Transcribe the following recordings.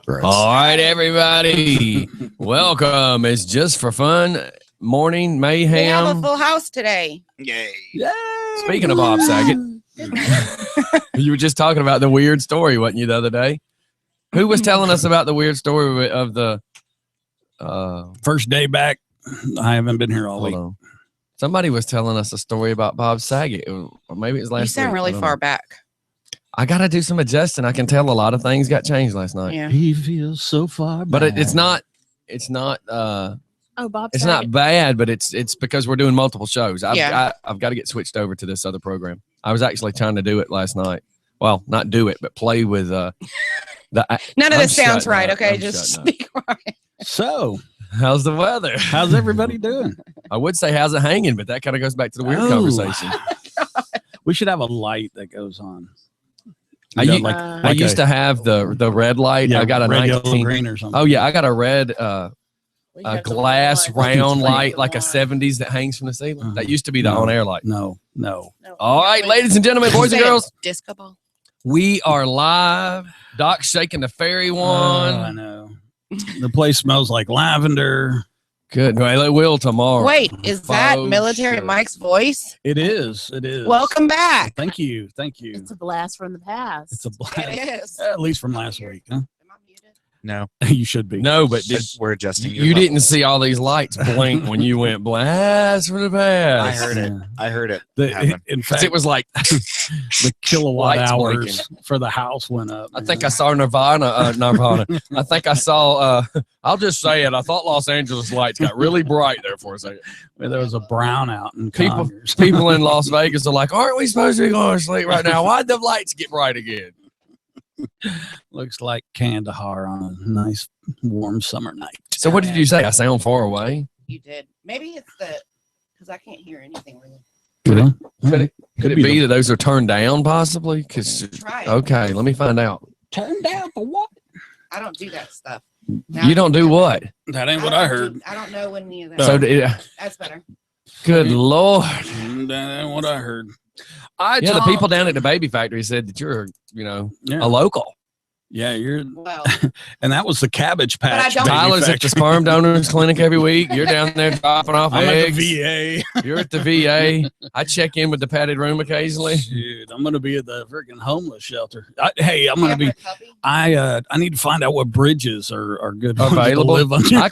Gross. All right, everybody. Welcome. It's Just for Fun Morning Mayhem. We have a full house today. Yay. Speaking of Bob Saget, you were just talking about the weird story, wasn't you, the other day? Who was telling us about the weird story of the first day back? I haven't been here all week. on. Somebody was telling us a story about Bob Saget, or maybe it was last You sound week. really I don't far know. back. I got to do some adjusting. I can tell a lot of things got changed last night. Yeah. He feels so far back. But it's not Bob it's Saget. not bad, but it's because we're doing multiple shows. I've Yeah. got to get switched over to this other program. I was actually trying to do it last night. Well, not do it, but play with the. None of I'm this sounds shutting right. up. Okay, I'm just shutting be quiet. So, How's the weather? how's everybody doing? I would say how's it hanging, but that kind of goes back to the weird Oh. conversation. We should have a light that goes on. I You know, u- like I used to have the red light. I got a red, yellow, 19. green or something. Oh yeah, I got a red We a have some glass lights. round Like light, the like a one. 70s that hangs from the ceiling. That used to be the No. on-air light. No. No. All right, ladies and gentlemen, boys and Say it. girls, Disco ball. we are live. Doc's shaking the fairy I wand. know. The place smells like lavender. Good. Well, it will tomorrow. Wait, is that Oh, Military sure. Mike's voice? It is. It is. Welcome back. Thank you. Thank you. It's a blast from the past. It's a blast. It is. At least from last week, huh? Am I muted? No, You should be. No, but we're adjusting. you didn't see all these lights blink when you went blast from the past. I heard it. Yeah. I heard it. The, happen. in 'Cause fact, it was like, the kilowatt lights hours blinking. for the house went up. I think I saw Nirvana. I think I saw, I'll just say it. I thought Los Angeles lights got really bright there for a second. there was a brownout in People- Conyers. People in Las Vegas are like, aren't we supposed to be going to sleep right now? Why'd the lights get bright again? Looks like Kandahar on a nice warm summer night. So what did you say? I sound far away. You did. Maybe it's the because I can't hear anything really. Really? Could it be that those are turned down possibly? Because Try it. okay, let me find out. Turned down for what? I don't do that stuff. You don't do what? That ain't what I heard. I don't know any of that. So That's better. good Lord. That ain't what I heard. Yeah, the people down at the baby factory said that you're, Yeah, a local. yeah, you're, Well, and that was the Cabbage Patch. don't- Baby Tyler's at the Factory. sperm donors clinic every week. You're down there dropping off I'm eggs. at the VA. You're at the VA. I check in with the padded room occasionally. Dude, I'm gonna be at the freaking homeless shelter. Hey, I'm gonna you be. have a puppy? I need to find out what bridges are good ones to Available? live under. I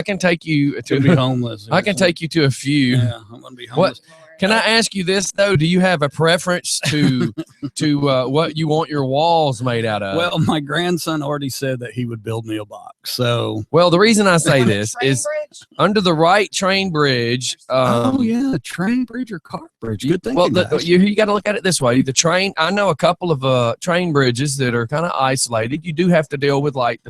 can take you to be to homeless. I can take you to a few. Yeah, I'm gonna be What? homeless. Can I ask you this though? Do you have a preference to what you want your walls made out of? Well, my grandson already said that he would build me a box. So. Well, the reason I say this Train is bridge? under the right train bridge. Oh yeah, train bridge or cart bridge. Good thing. Well, you got to look at it this way. The train, I know a couple of train bridges that are kind of isolated. You do have to deal with like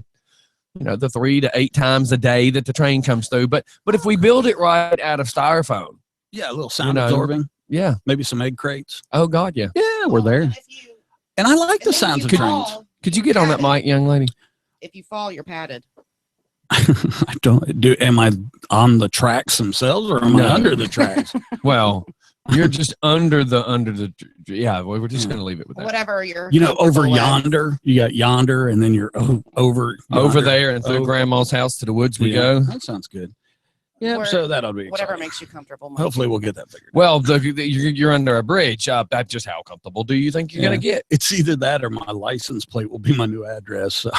the 3 to 8 times a day that the train comes through. But if we build it right out of styrofoam, yeah, a little sound know, absorbing. yeah. Maybe some egg crates. Oh God, yeah. Yeah, we're there. If you- And I like the and then sounds if of you trains. fall- Could you get on that mic, young lady? If you fall, you're padded. I don't do. Am I on the tracks themselves, or am No. I under the tracks? Well, you're just under the. Yeah, we're just gonna leave it with that. Whatever you're. You know, over comfortable with. yonder, you got yonder, and then you're over Over yonder. there and through Over. Grandma's house to the woods we Yeah, go. That sounds good. Yeah, Where- so that'll be Whatever exciting. makes you comfortable. Mike. Hopefully, we'll get that figured. Well, you're under a bridge. That's just how comfortable do you think you're gonna get? It's either that or my license plate will be my new address. So,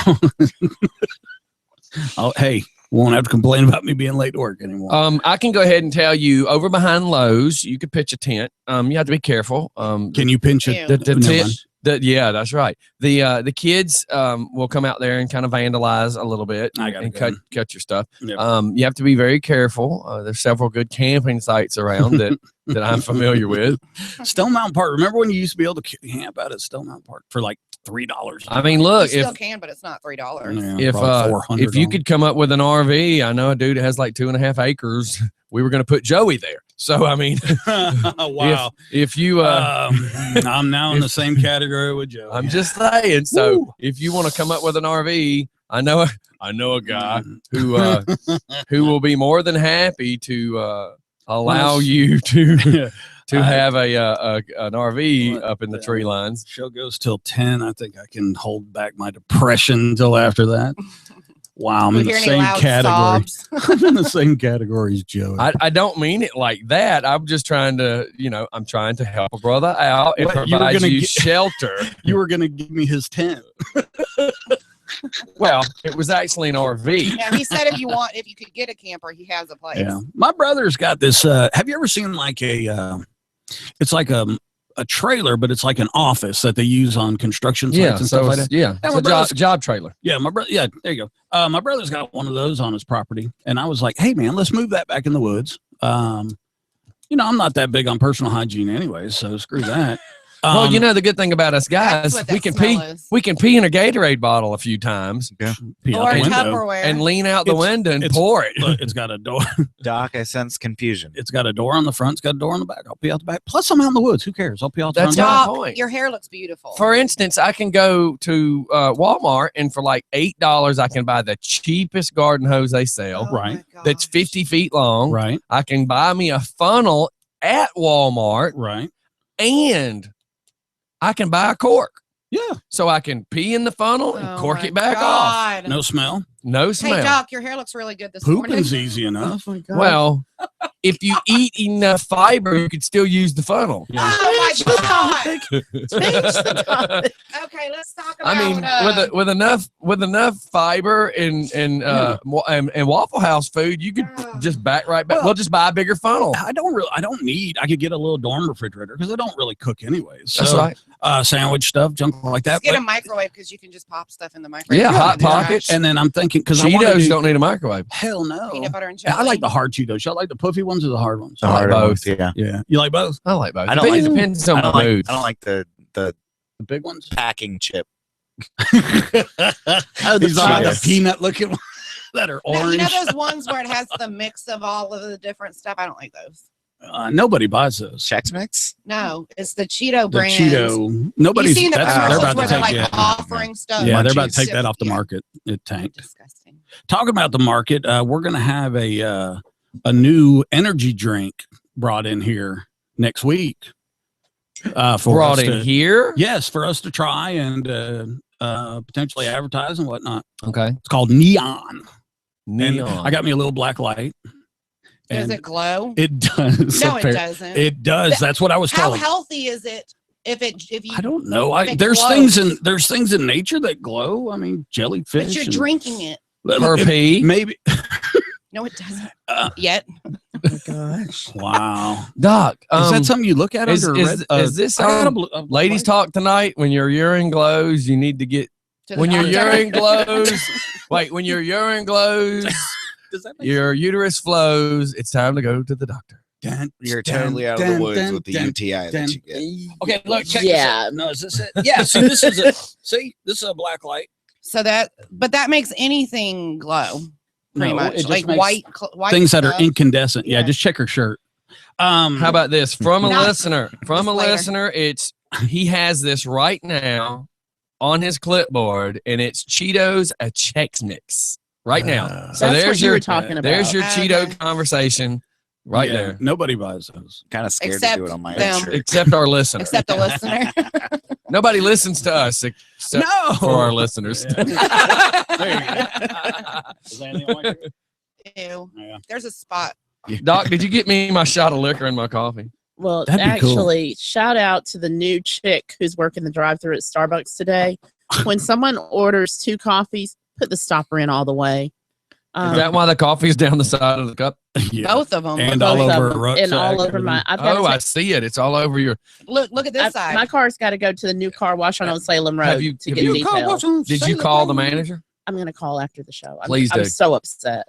hey, won't have to complain about me being late to work anymore. I can go ahead and tell you over behind Lowe's, you could pitch a tent. You have to be careful. Can you pinch it? Ew. The Never tent. mind. Yeah, that's right. The kids will come out there and kind of vandalize a little bit I got and a gun. cut your stuff. Yep. You have to be very careful. There's several good camping sites around that I'm familiar with. Stone Mountain Park. Remember when you used to be able to camp out at Stone Mountain Park for like $3? I mean, You look, still if can, but it's not $3. if you could come up with an RV, I know a dude that has like 2.5 acres. We were going to put Joey there. So I mean, wow. if you I'm now in the same category with Joe. I'm just saying. So Woo. if you want to come up with an RV, I know a guy who will be more than happy to allow Well, you to to have an RV up in the Yeah. tree lines. Show goes till 10. I think I can hold back my depression until after that. Wow, I'm You in the hear any same loud category. sobs? I'm in the same category as Joey. I don't mean it like that. I'm just trying to, I'm trying to help a brother out and What, you were provide gonna you get- shelter. You were going to give me his tent. Well, it was actually an RV. Yeah, he said if you could get a camper, he has a place. Yeah. My brother's got this. Have you ever seen like it's like a trailer, but it's like an office that they use on construction sites Yeah, and so stuff like it's, that? yeah, Yeah, it's my a brother's- job trailer. Yeah, my brother. Yeah, there you go. My brother's got one of those on his property, and I was like, "Hey, man, let's move that back in the woods." I'm not that big on personal hygiene, anyways, so screw that. Well, the good thing about us guys, That's what we that can smell pee. is. We can pee in a Gatorade bottle a few times Pee out Or the window. Tupperware. and lean out the It's- window and it's- pour it. Look, it's got a door. Doc, I sense confusion. It's got a door on the front. It's got a door on the back. I'll pee out the back. Plus, I'm out in the woods. Who cares? I'll pee out the That's front. my Doc, point. your hair looks beautiful. For instance, I can go to Walmart and for like $8, I can buy the cheapest garden hose they sell. Oh right. my That's gosh. 50 feet long. Right, I can buy me a funnel at Walmart right. and I can buy a cork. Yeah. So I can pee in the funnel and Oh cork my it back off. God. No smell. No Hey, smell. Doc, your hair looks really good this morning. Pooping's easy enough. Well, if you eat enough fiber, you could still use the funnel. Oh my God. Change the topic. Okay, let's talk about. I mean, with enough fiber and Waffle House food, you could just back right back. Well- We'll just buy a bigger funnel. I could get a little dorm refrigerator because I don't really cook anyways. That's So, right. Sandwich stuff, junk like that. Let's get a But- microwave because you can just pop stuff in the microwave. Yeah, Put it Hot in the Pockets. trash. and then I'm thinking because Cheetos don't need a microwave. Hell no. Peanut butter and jelly. I like the hard Cheetos. Y'all like the puffy ones or the hard ones? The I like harder both. ones, yeah. Yeah. You like both? I like both. I don't It like- depends on I don't my like. mood. I don't like the The big ones? packing chip. Oh, the He's talking about the Cheetos. peanut looking ones that are No, orange. you know those ones where it has the mix of all of the different stuff? I don't like those. Nobody buys those. Chex Mix? No, it's the Cheeto The brand. Cheeto. Nobody's. You've seen the They're commercials about where to they're take like it. offering stuff. Yeah, they're about to Munchies. take that off the Yeah. market. It tanked. Disgusting. Talking about the market, we're going to have a new energy drink brought in here next week. For Brought us in to- here. Yes, for us to try and potentially advertise and whatnot. Okay. It's called Neon. And Neon. I got me a little black light. Does And it glow? it does. No, it apparently. doesn't. It does. That's what I was How told. healthy is it if you I don't know. if it There's glows? there's things in nature that glow. I mean, jellyfish. but you're and- drinking it? Per pee. Maybe. No, it doesn't Uh, yet. gosh. Wow. Doc, Is that something you look at is- under is- red? is this I got a on blue- a ladies light. talk tonight? When your urine glows, you need to get To the when your doctor. urine glows. Wait, when your urine glows, Does that make your uterus flows. It's time to go to the doctor. sense? You're Dun, totally out of dun, the woods dun, with the dun, UTI dun. that you get. Okay, look, check Yeah. this out. No, is this it? Yeah, see, this is it. See, this is a black light. But that makes anything glow pretty No, it much, just like makes white things that are stuff. incandescent. Yeah, Yeah. just check her shirt. How about this from a Not- listener? From a Just later. listener, it's he has this right now on his clipboard, and it's Cheetos a Chex Mix right now. So That's there's what you your were talking about. there's your Okay. Cheeto conversation right Yeah, there. Nobody buys those. Kind of scared Except to do it on my them. own shirt. Except our listener. except the listener. Nobody listens to us except No. for our listeners. Yeah. There you go. Is that anything like it? Ew. Yeah. There's a spot. Doc, did you get me my shot of liquor in my coffee? Well, That'd be cool. actually, shout out to the new chick who's working the drive-thru at Starbucks today. When someone orders 2 coffees, put the stopper in all the way. Is that why the coffee is down the side of the cup? Yeah. Both of them. And Look, all both of over a them, rucksack, and all over everything. my. I've got Oh, I see it. It's all over your. look at this side. my car's got to go to the new car wash on Salem Road you- to have get you detailed. Did you call the manager? I'm gonna call after the show. Please I'm do. so upset.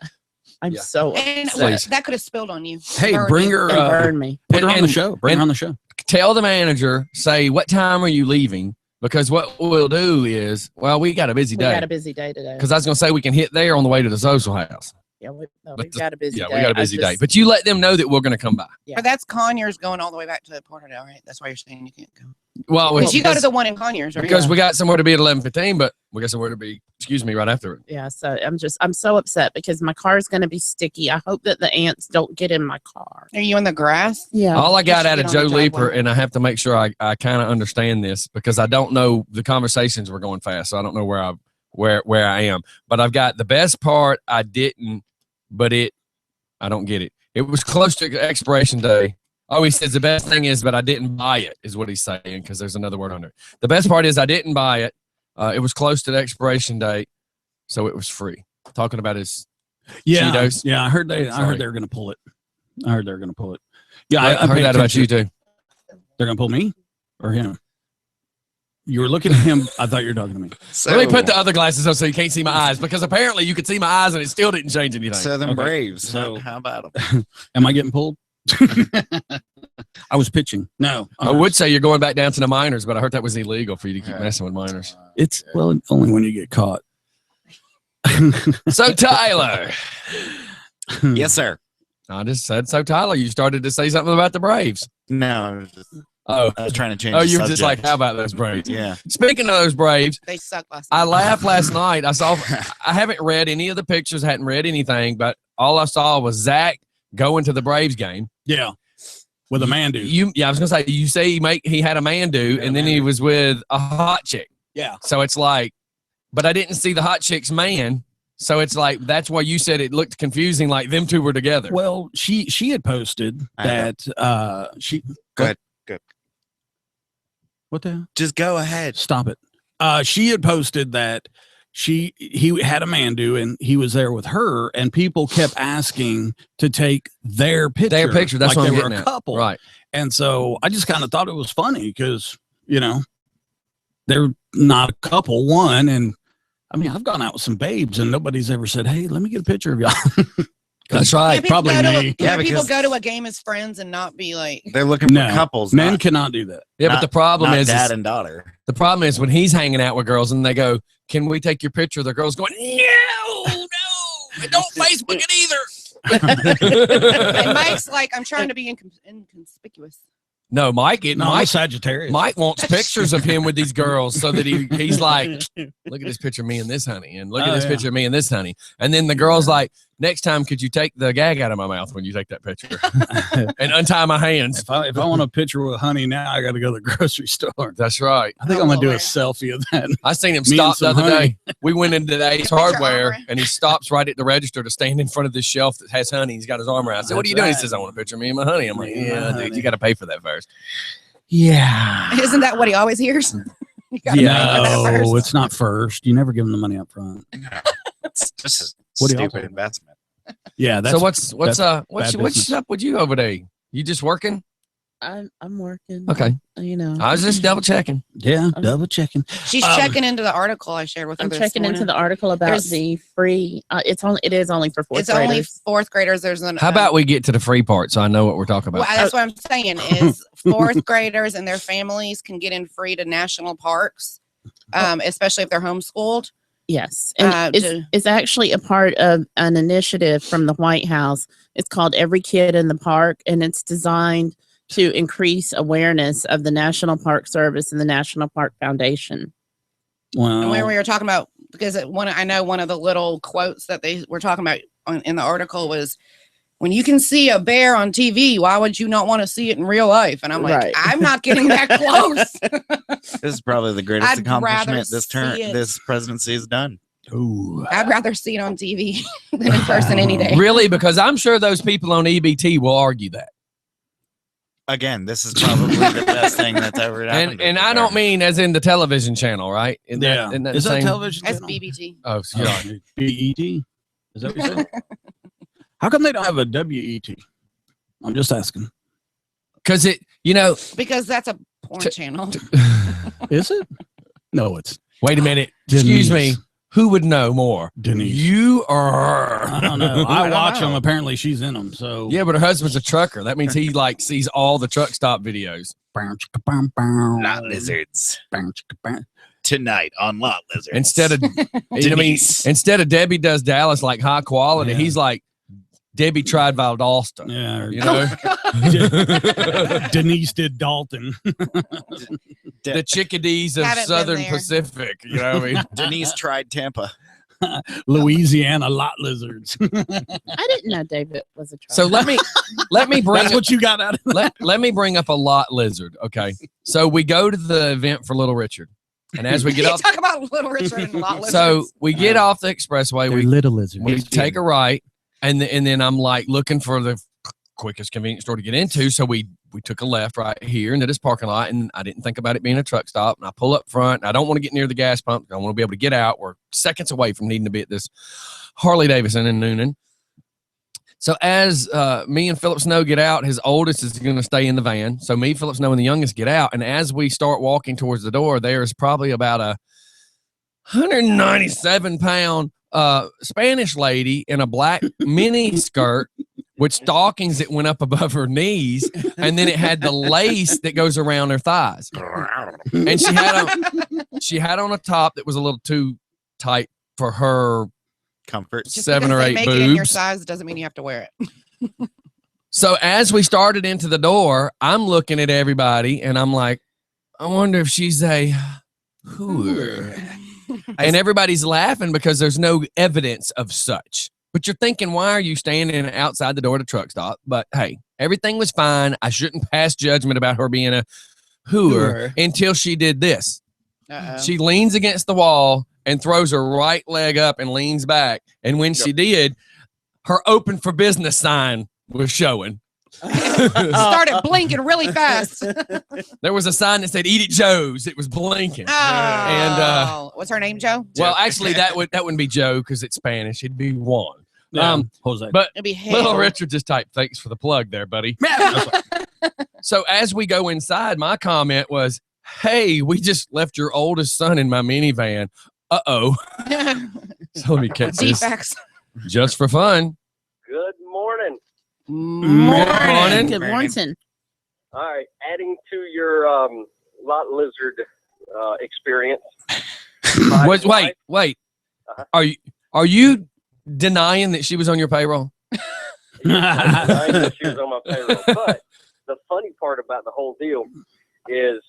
I'm Yeah. so and upset. Please. that could have spilled on you. Hey, Burned bring you. her. It burned me. Put her on the and- show. Bring her on the show. Tell the manager, say, what time are you leaving? Because what we'll do is, well, we got a busy We got day. a busy day today. Because I was going to say we can hit there on the way to the social house. Yeah, we've But got a busy Yeah, day. we got a busy day. But you let them know that we're going to come by. Yeah. But that's Conyers going all the way back to Porterdale, right? That's why you're saying you can't go. Well, Because you go to the one in Conyers, right? because we got somewhere to be at 11:15, but we got somewhere to be. Excuse me, right after it. Yeah, so I'm so upset because my car is going to be sticky. I hope that the ants don't get in my car. Are you in the grass? Yeah. All I got should out of get Joe on the Leaper, driveway. and I have to make sure I kind of understand this because I don't know the conversations were going fast, so I don't know where I am. But I've got the best part. I didn't, but I don't get it. It was close to expiration day. Oh, he says the best thing is, but I didn't buy it, is what he's saying, because there's another word under it. The best part is I didn't buy it. It was close to the expiration date, so it was free. Talking about his Cheetos. Yeah, I heard they Sorry. were going to pull it. I heard they were going to pull it. Yeah, I heard paid that about attention. you too. They're going to pull me or him? You were looking at him. I thought you were talking to me. Let me put the other glasses on so you can't see my eyes, because apparently you could see my eyes and it still didn't change anything. Southern Okay. Braves. So- How about them? Am I getting pulled? I was pitching. No, I would say you're going back down to the minors, but I heard that was illegal for you to keep messing with minors. It's well only when you get caught. So Tyler, Yes, sir. I just said so. Tyler, you started to say something about the Braves. No, Oh, I was trying to change. oh, the you were just like, subject. how about those Braves? Yeah. Speaking of those Braves, They suck last I night. laughed last night. I haven't read any of the pictures, hadn't read anything, but all I saw was Zach going to the Braves game. Yeah, with a man dude. I was gonna say, you say he had a man do, and then he was with a hot chick. Yeah, So it's like, but I didn't see the hot chick's man. So it's like, that's why you said it looked confusing, like them two were together. well, she had posted I know. that she. Go ahead. Go. What the hell? Just go ahead. Stop it. She had posted that he had a man do and he was there with her, and people kept asking to take their picture. Their picture, that's like what I'm they were getting a at. couple. Right. And so I just kind of thought it was funny because, they're not a couple, one. And I mean, I've gone out with some babes and nobody's ever said, hey, let me get a picture of y'all. That's right. people probably go to me. Yeah, people because- go to a game as friends and not be like, They're looking for No. couples. Men not, cannot do that. Yeah, but not- the problem not is dad and daughter. the problem is when he's hanging out with girls and they go, "Can we take your picture?" The girl's going, "No, and don't Facebook it either." and Mike's like, I'm trying to be inconspicuous. No, Mike. No, I'm a Sagittarius. Mike wants pictures of him with these girls so that he's like, look at this picture of me and this honey, and look at Oh, this yeah. picture of me and this honey. And then the girl's like, next time, could you take the gag out of my mouth when you take that picture and untie my hands? If I want a picture with honey now, I got to go to the grocery store. That's right. I think Oh, I'm going to do a Lord. selfie of that. I seen him Me and stop the some other honey. day. We went into the Ace Put your Hardware, arm around. and he stops right at the register to stand in front of this shelf that has honey. He's got his arm around. I said, "What are you That's doing?" He right. says, "I want a picture of me and my honey." I'm like, Me and my "Yeah, dude, honey." you got to pay for that first." Yeah. Isn't that what he always hears? You gotta pay for that No, first. it's not first. You never give them the money up front. It's just a What do y'all stupid think? investment. Yeah, that's So what's bad what's business. up with you over there? You just working? I'm working. Okay. I I was just double checking. yeah, double checking. She's checking into the article I shared with her. I'm this checking into morning. the article about There's- the free. It is only for fourth It's only graders. fourth graders. There's an. How about we get to the free part so I know what we're talking about? Well, that's what I'm saying is fourth graders and their families can get in free to national parks, especially if they're homeschooled. Yes, and it's actually a part of an initiative from the White House. It's called Every Kid in the Park, and it's designed to increase awareness of the National Park Service and the National Park Foundation. Well, And when we were talking about, because I know one of the little quotes that they were talking about in the article was, when you can see a bear on TV, why would you not want to see it in real life? And I'm like, Right. I'm not getting that close. This is probably the greatest I'd rather accomplishment this see it. this presidency has done. ooh, I'd rather see it on TV than in person any day. Really? Because I'm sure those people on EBT will argue that. Again, this is probably the best thing that's ever happened. And I don't mean as in the television channel, right? Isn't yeah. isn't Is the that same- television? That's channel? BBT. Oh, yeah. BET? Is that what you said? How come they don't have a WET? I'm just asking. Because Because that's a porn T- channel. Is it? No, it's wait a minute. Excuse me. Denise. Who would know more? Denise. You are. I don't know. I don't watch know. them. Apparently, she's in them. So Yeah, but her husband's a trucker. That means he like sees all the truck stop videos. Not lizards. Tonight on Lot Lizards. Instead of, Denise. instead of Debbie does Dallas like high quality, Yeah. he's like Debbie tried Valdosta. Yeah. You know, Denise did Dalton. the chickadees of Haven't been Southern there. Pacific. You know what I mean? Denise tried Tampa. Louisiana lot lizards. I didn't know David was a tribe. So let me bring That's what you got out of let me bring up a lot lizard. Okay. So we go to the event for Little Richard. And as we get off, talk about Little Richard and Lot Lizards. so we get off the expressway, little lizards. we take a right, and then I'm like looking for the quickest convenience store to get into. So we took a left right here into this parking lot, and I didn't think about it being a truck stop. And I pull up front, and I don't want to get near the gas pump. I want to be able to get out. We're seconds away from needing to be at this Harley Davidson in Noonan. So as me and Philip Snow get out, his oldest is going to stay in the van. So me, Philip Snow, and the youngest get out. And as we start walking towards the door, there's probably about a 197-pound Spanish lady in a black mini skirt with stockings that went up above her knees, and then it had the lace that goes around her thighs. And she had on a top that was a little too tight for her Comfort. Just 7 because or they 8 make it in your boobs. size doesn't mean you have to wear it. So as we started into the door, I'm looking at everybody and I'm like, I wonder if she's a whore. And everybody's laughing because there's no evidence of such. But you're thinking, why are you standing outside the door of the truck stop? But hey, everything was fine. I shouldn't pass judgment about her being a whore until she did this. Uh-oh. She leans against the wall and throws her right leg up and leans back. And when she did, her open for business sign was showing. Started blinking really fast. There was a sign that said "Eat at Joe's." It was blinking. Oh. And what's her name, Joe? well, actually, that wouldn't be Joe because it's Spanish. It'd be Juan. Jose. But It'd be Little Hale. Richard just typed, "Thanks for the plug, there, buddy." So as we go inside, my comment was, "Hey, we just left your oldest son in my minivan. Uh-oh." So let me catch this Defects. just for fun. Good morning. Morning. Good morning. All right, adding to your lot lizard experience. my Wait. wife- Are you denying that she was on your payroll? I know she was on my payroll, but the funny part about the whole deal is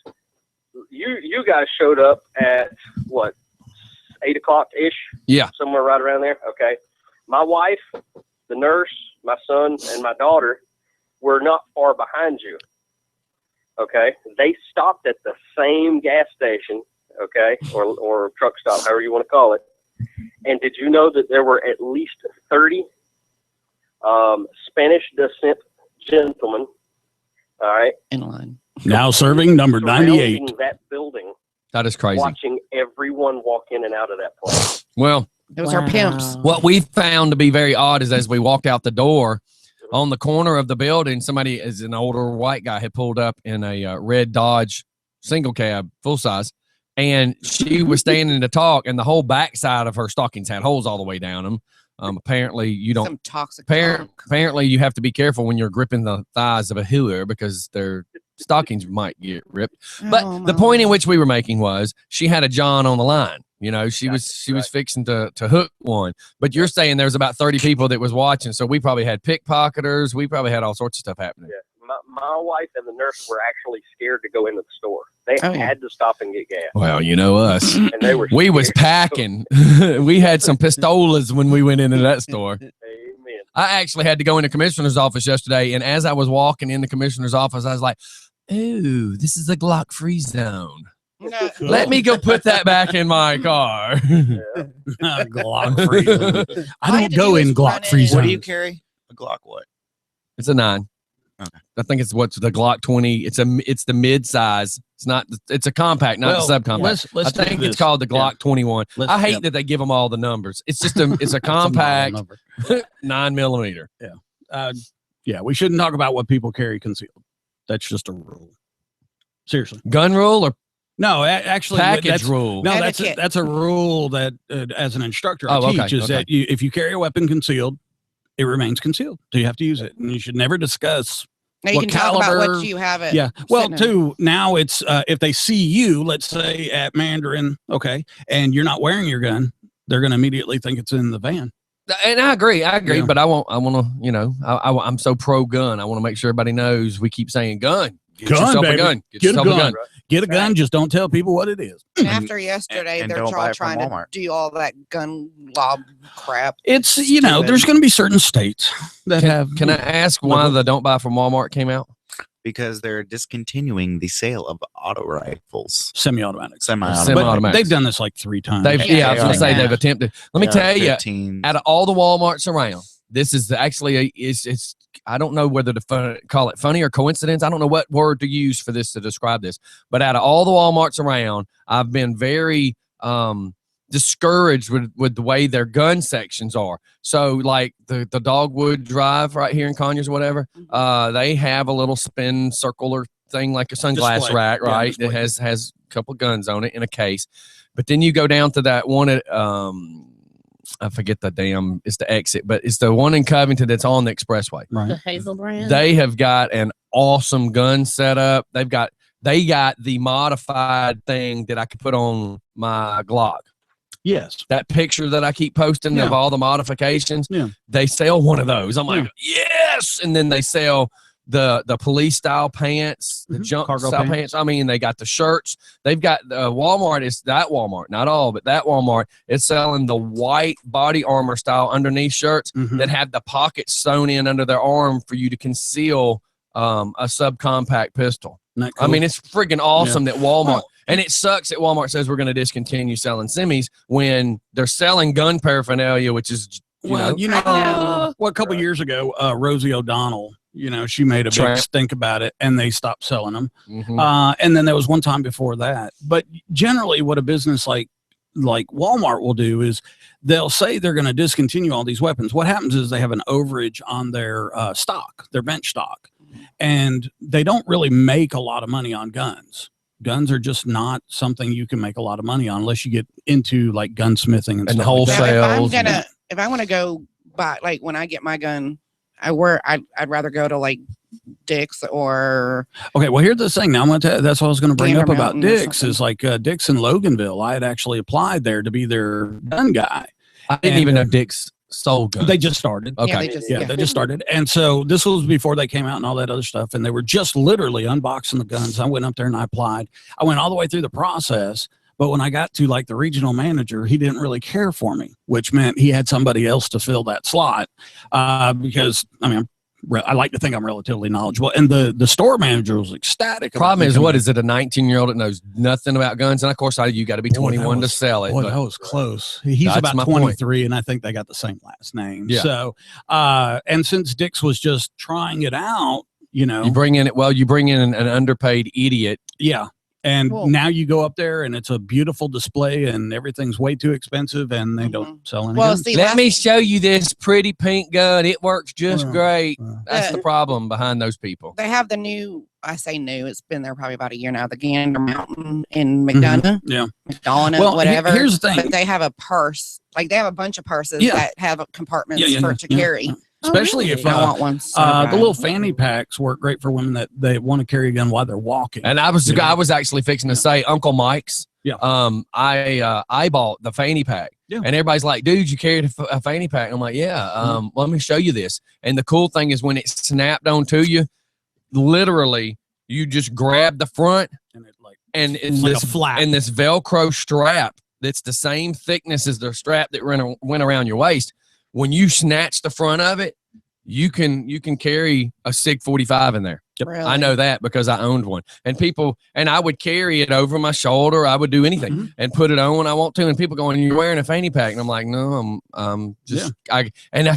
you guys showed up at what 8 o'clock ish? Yeah. Somewhere right around there. Okay. My wife, the nurse, my son, and my daughter were not far behind you. Okay. They stopped at the same gas station. Okay. Or truck stop, however you want to call it. And did you know that there were at least 30 Spanish descent gentlemen? All right. In line. Now serving number 98. Surrounding that building, That is crazy. watching everyone walk in and out of that place. Well, Those are pimps. what we found to be very odd is as we walked out the door, on the corner of the building, somebody, as an older white guy, had pulled up in a red Dodge single cab, full size, and she was standing to talk, and the whole backside of her stockings had holes all the way down them. Apparently, you don't. Some toxic. junk. Apparently, you have to be careful when you're gripping the thighs of a hooer because their stockings might get ripped. But Oh, the my point in Lord. which we were making was she had a John on the line. You know, she was Right. fixing to hook one. But you're saying there was about 30 people that was watching, so we probably had pickpocketers. We probably had all sorts of stuff happening. Yeah. My wife and the nurse were actually scared to go into the store. They Oh, yeah. had to stop and get gas, Well, you know us. and they were. We was scared. packing. We had some pistolas when we went into that store. Amen. I actually had to go in the commissioner's office yesterday, and as I was walking in the commissioner's office, I was like, "Ooh, this is a Glock-free zone. No. Let me go put that back in my car." Glock free. All I I don't had to go do in is Glock run free in. What zone. do you carry? A Glock what? It's a 9. Okay. I think it's what's the Glock 20. It's the mid size. It's not. It's a compact, not the subcompact. Let's I think do it's this. called the Glock 21. Let's- I hate yeah. that they give them all the numbers. It's just a. It's a That's a model compact number. 9mm. Yeah, we shouldn't talk about what people carry concealed. That's just a rule. Seriously. Gun rule or No, actually, package that's, rule? No, Etiquette. that's a rule that as an instructor I Oh, okay, teach is okay. that if you carry a weapon concealed, it remains concealed. So you have to use it, and you should never discuss Now you what can talk about caliber. what you have it. Yeah. Well, sitting in. too, now it's if they see you, let's say at Mandarin, okay, and you're not wearing your gun, they're going to immediately think it's in the van. And I agree, Yeah. but I want to, you know, I'm so pro gun. I want to make sure everybody knows we keep saying gun. Get Gun, yourself baby. a gun. Get a yourself gun. Get a gun. Right. Just don't tell people what it is. And after yesterday, and they're don't buy all it from trying to Walmart. do all that gun law crap. It's, you know, Stupid. there's going to be certain states that have. Can I ask why the Don't Buy from Walmart came out? Because they're discontinuing the sale of auto rifles. semi-automatic? Semi-automatic. But Semi-automatics. they've done this like 3 times. They've, Yeah, I was going to they say have. they've attempted. Let me Yeah, tell you, 15. out of all the Walmarts around, this is actually it's I don't know whether to call it funny or coincidence. I don't know what word to use for this to describe this. But out of all the Walmarts around, I've been very discouraged with the way their gun sections are. So like the Dogwood Drive right here in Conyers or whatever, they have a little spin circular thing like a sunglass Display. rack, Yeah, right? display. That has a couple guns on it in a case. But then you go down to that one at I forget it's the exit, but it's the one in Covington that's on the expressway. The Right. Hazel brand. They have got an awesome gun setup. They got the modified thing that I could put on my Glock. Yes. That picture that I keep posting Yeah. of all the modifications. Yeah. They sell one of those. I'm like, yes. And then they sell the police style pants, the jump Cargo style pants. pants. I mean, they got the shirts. They've got Walmart is that Walmart, not all, but that Walmart is selling the white body armor style underneath shirts Mhm. that have the pockets sewn in under their arm for you to conceal a subcompact pistol. Isn't that I cool? mean, it's freaking awesome that Walmart, and it sucks that Walmart says we're going to discontinue selling semis when they're selling gun paraphernalia, which is, well, you know, well, a couple years ago, Rosie O'Donnell, you know, she made a big Tramp. stink about it, and they stopped selling them. Mhm. And then there was one time before that. But generally, what a business like Walmart will do is they'll say they're going to discontinue all these weapons. What happens is they have an overage on their stock, their bench stock, and they don't really make a lot of money on guns. Guns are just not something you can make a lot of money on unless you get into like gunsmithing and And stuff like that. wholesale. Now, if I want to go buy, like when I get my gun, I'd rather go to like Dick's or Okay, well, here's the thing. Now, I'm going to tell that's what I was going to bring Gander up about Mountain or Dick's something. is like Dick's in Loganville. I had actually applied there to be their gun guy. I didn't even know Dick's sold guns. They just started. Okay. yeah, they just, Yeah, they just started. And so this was before they came out and all that other stuff. And they were just literally unboxing the guns. I went up there and I applied. I went all the way through the process. But when I got to like the regional manager, he didn't really care for me, which meant he had somebody else to fill that slot. Because, I mean, I like to think I'm relatively knowledgeable. And the store manager was ecstatic. about Problem me is, coming what in. is it? A 19-year-old that knows nothing about guns, and of course, you got to be Boy, that 21 to was- sell it. Boy, but- that was close. He's That's about my point. 23, and I think they got the same last name. Yeah. So, and since Dick's was just trying it out, you know, you bring in an underpaid idiot. yeah. And Cool. now you go up there, and it's a beautiful display, and everything's way too expensive, and they don't sell any Well, guns. see, Let me show you this pretty pink gun. It works just Well, great. well. That's the problem behind those people. they have the new. I say new. It's been there probably about a year now. The Gander Mountain in McDonough, Yeah. McDonough, Well, whatever. here's the thing. But they have a purse. Like they have a bunch of purses Yeah. that have compartments Yeah, for to yeah. carry. Especially really? if I want one. So the bad. little fanny packs work great for women that they want to carry a gun while they're walking. And I was Yeah. actually fixing to say Uncle Mike's. Yeah. I bought the fanny pack. Yeah. And everybody's like, dude, you carried a fanny pack. And I'm like, yeah. Let me show you this. And the cool thing is when it's snapped onto you, literally, you just grab the front And it like and in it's like this a flap. and this Velcro strap that's the same thickness as the strap that went around your waist. When you snatch the front of it, you can carry a SIG 45 in there. Really? I know that because I owned one. And I would carry it over my shoulder. I would do anything Mm-hmm. and put it on when I want to. And people going, "You're wearing a fanny pack," and I'm like, "No, I'm just." I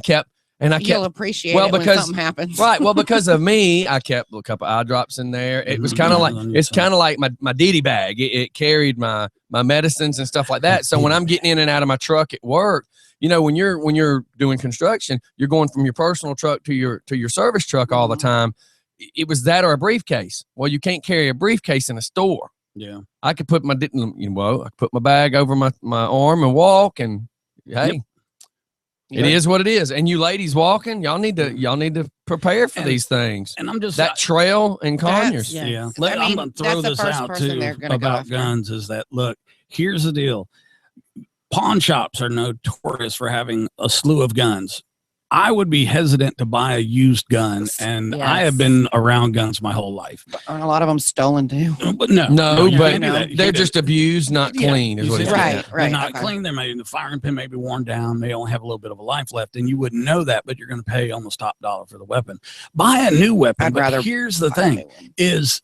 kept. You'll appreciate well, it when because- something happens. Right. Well, because of me, I kept a couple eye drops in there. It was kind of like my Diddy bag. It carried my medicines and stuff like that. So when I'm getting in and out of my truck at work, you know, when you're doing construction, you're going from your personal truck to your service truck all the time. It was that or a briefcase. Well, you can't carry a briefcase in a store. Yeah. I could put I could put my bag over my arm and walk, and hey, It is what it is. And you ladies walking, y'all need to prepare for these things. And I'm just That trail and Conyers. Yeah. Yeah, I I'm mean, gonna throw that's the this first out person too they're gonna go about after. guns. Is that look? Here's the deal. Pawn shops are notorious for having a slew of guns. I would be hesitant to buy a used gun, and I have Yes. been around guns my whole life. Aren't a lot of them stolen too? But no, No, you but can't do that. You they're can't do just abused, not Yeah, clean, is you what see, he's Right, saying. They're right. not Okay. clean. The firing pin may be worn down. They only have a little bit of a life left, and you wouldn't know that, but you're going to pay almost top dollar for the weapon. Buy a new weapon. I'd but rather here's the buy a thing: new one. is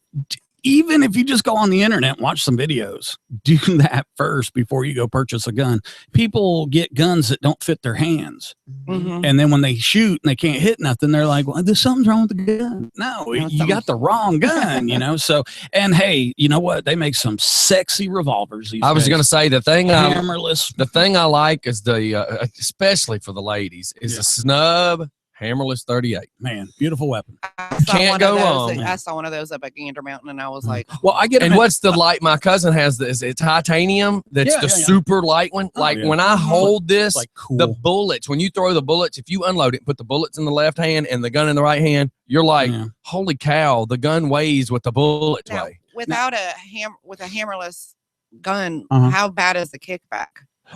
even if you just go on the internet and watch some videos, do that first before you go purchase a gun. People get guns that don't fit their hands, Mhm. and then when they shoot and they can't hit nothing, they're like, "Well, there's something wrong with the gun." No, you something- got the wrong gun, you know. So, and hey, you know what? They make some sexy revolvers. These I was days. going to say the thing Hammerless. I like is the especially for the ladies is Yeah. the snub hammerless 38. Man, beautiful weapon. I saw Can't one go of those wrong. I saw one of those up at Gander Mountain, and I was like, Well, I get And them. what's the light? My cousin has this. It's titanium. That's Yeah, the yeah, yeah. super light one. Like yeah. when I hold this, like cool. the bullets. When you throw the bullets, if you unload it, and put the bullets in the left hand and the gun in the right hand, you're like, Yeah. holy cow! The gun weighs what the bullets now, weigh. without with a hammerless gun, Uh-huh. how bad is the kickback?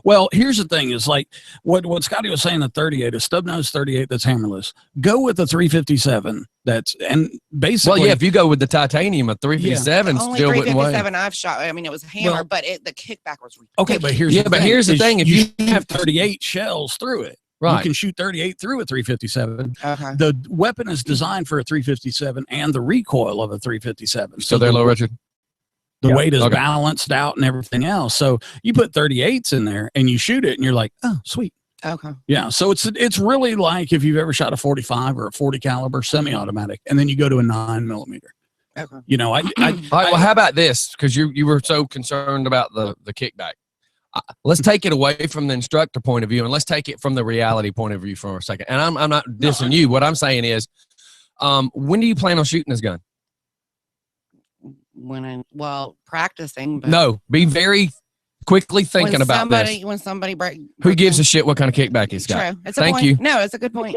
Well, here's the thing: is like what Scotty was saying. The 38, a stub nose 38 that's hammerless. Go with the 357. That's and basically. Well, yeah, if you go with the titanium, a 357 The only still wouldn't weigh. 357 I've shot. I mean, it was a hammer, Well- but the kickback was ridiculous. Okay, but here's Yeah, the but thing, here's the is thing, if you you- have 38 shells through it, you Right. can shoot 38 through a 357. Okay. The weapon is designed for a 357 and the recoil of a 357. So there, the, low, Richard. the Yeah. weight is Okay. balanced out and everything else. So you put 38s in there and you shoot it, and you're like, oh, sweet. Okay. Yeah, so it's really like if you've ever shot a 45 or a 40 caliber semi-automatic, and then you go to a 9mm. Okay. You know, All right. Well, how about this? Because you were so concerned about the kickback. Let's take it away from the instructor point of view, and let's take it from the reality point of view for a second. And I'm not dissing you. What I'm saying is, when do you plan on shooting this gun? Practicing. But No, be very quickly thinking when about somebody, this. When somebody break. Who gives a shit what kind of kickback it's got? True. It's a Thank point. you. No, it's a good point.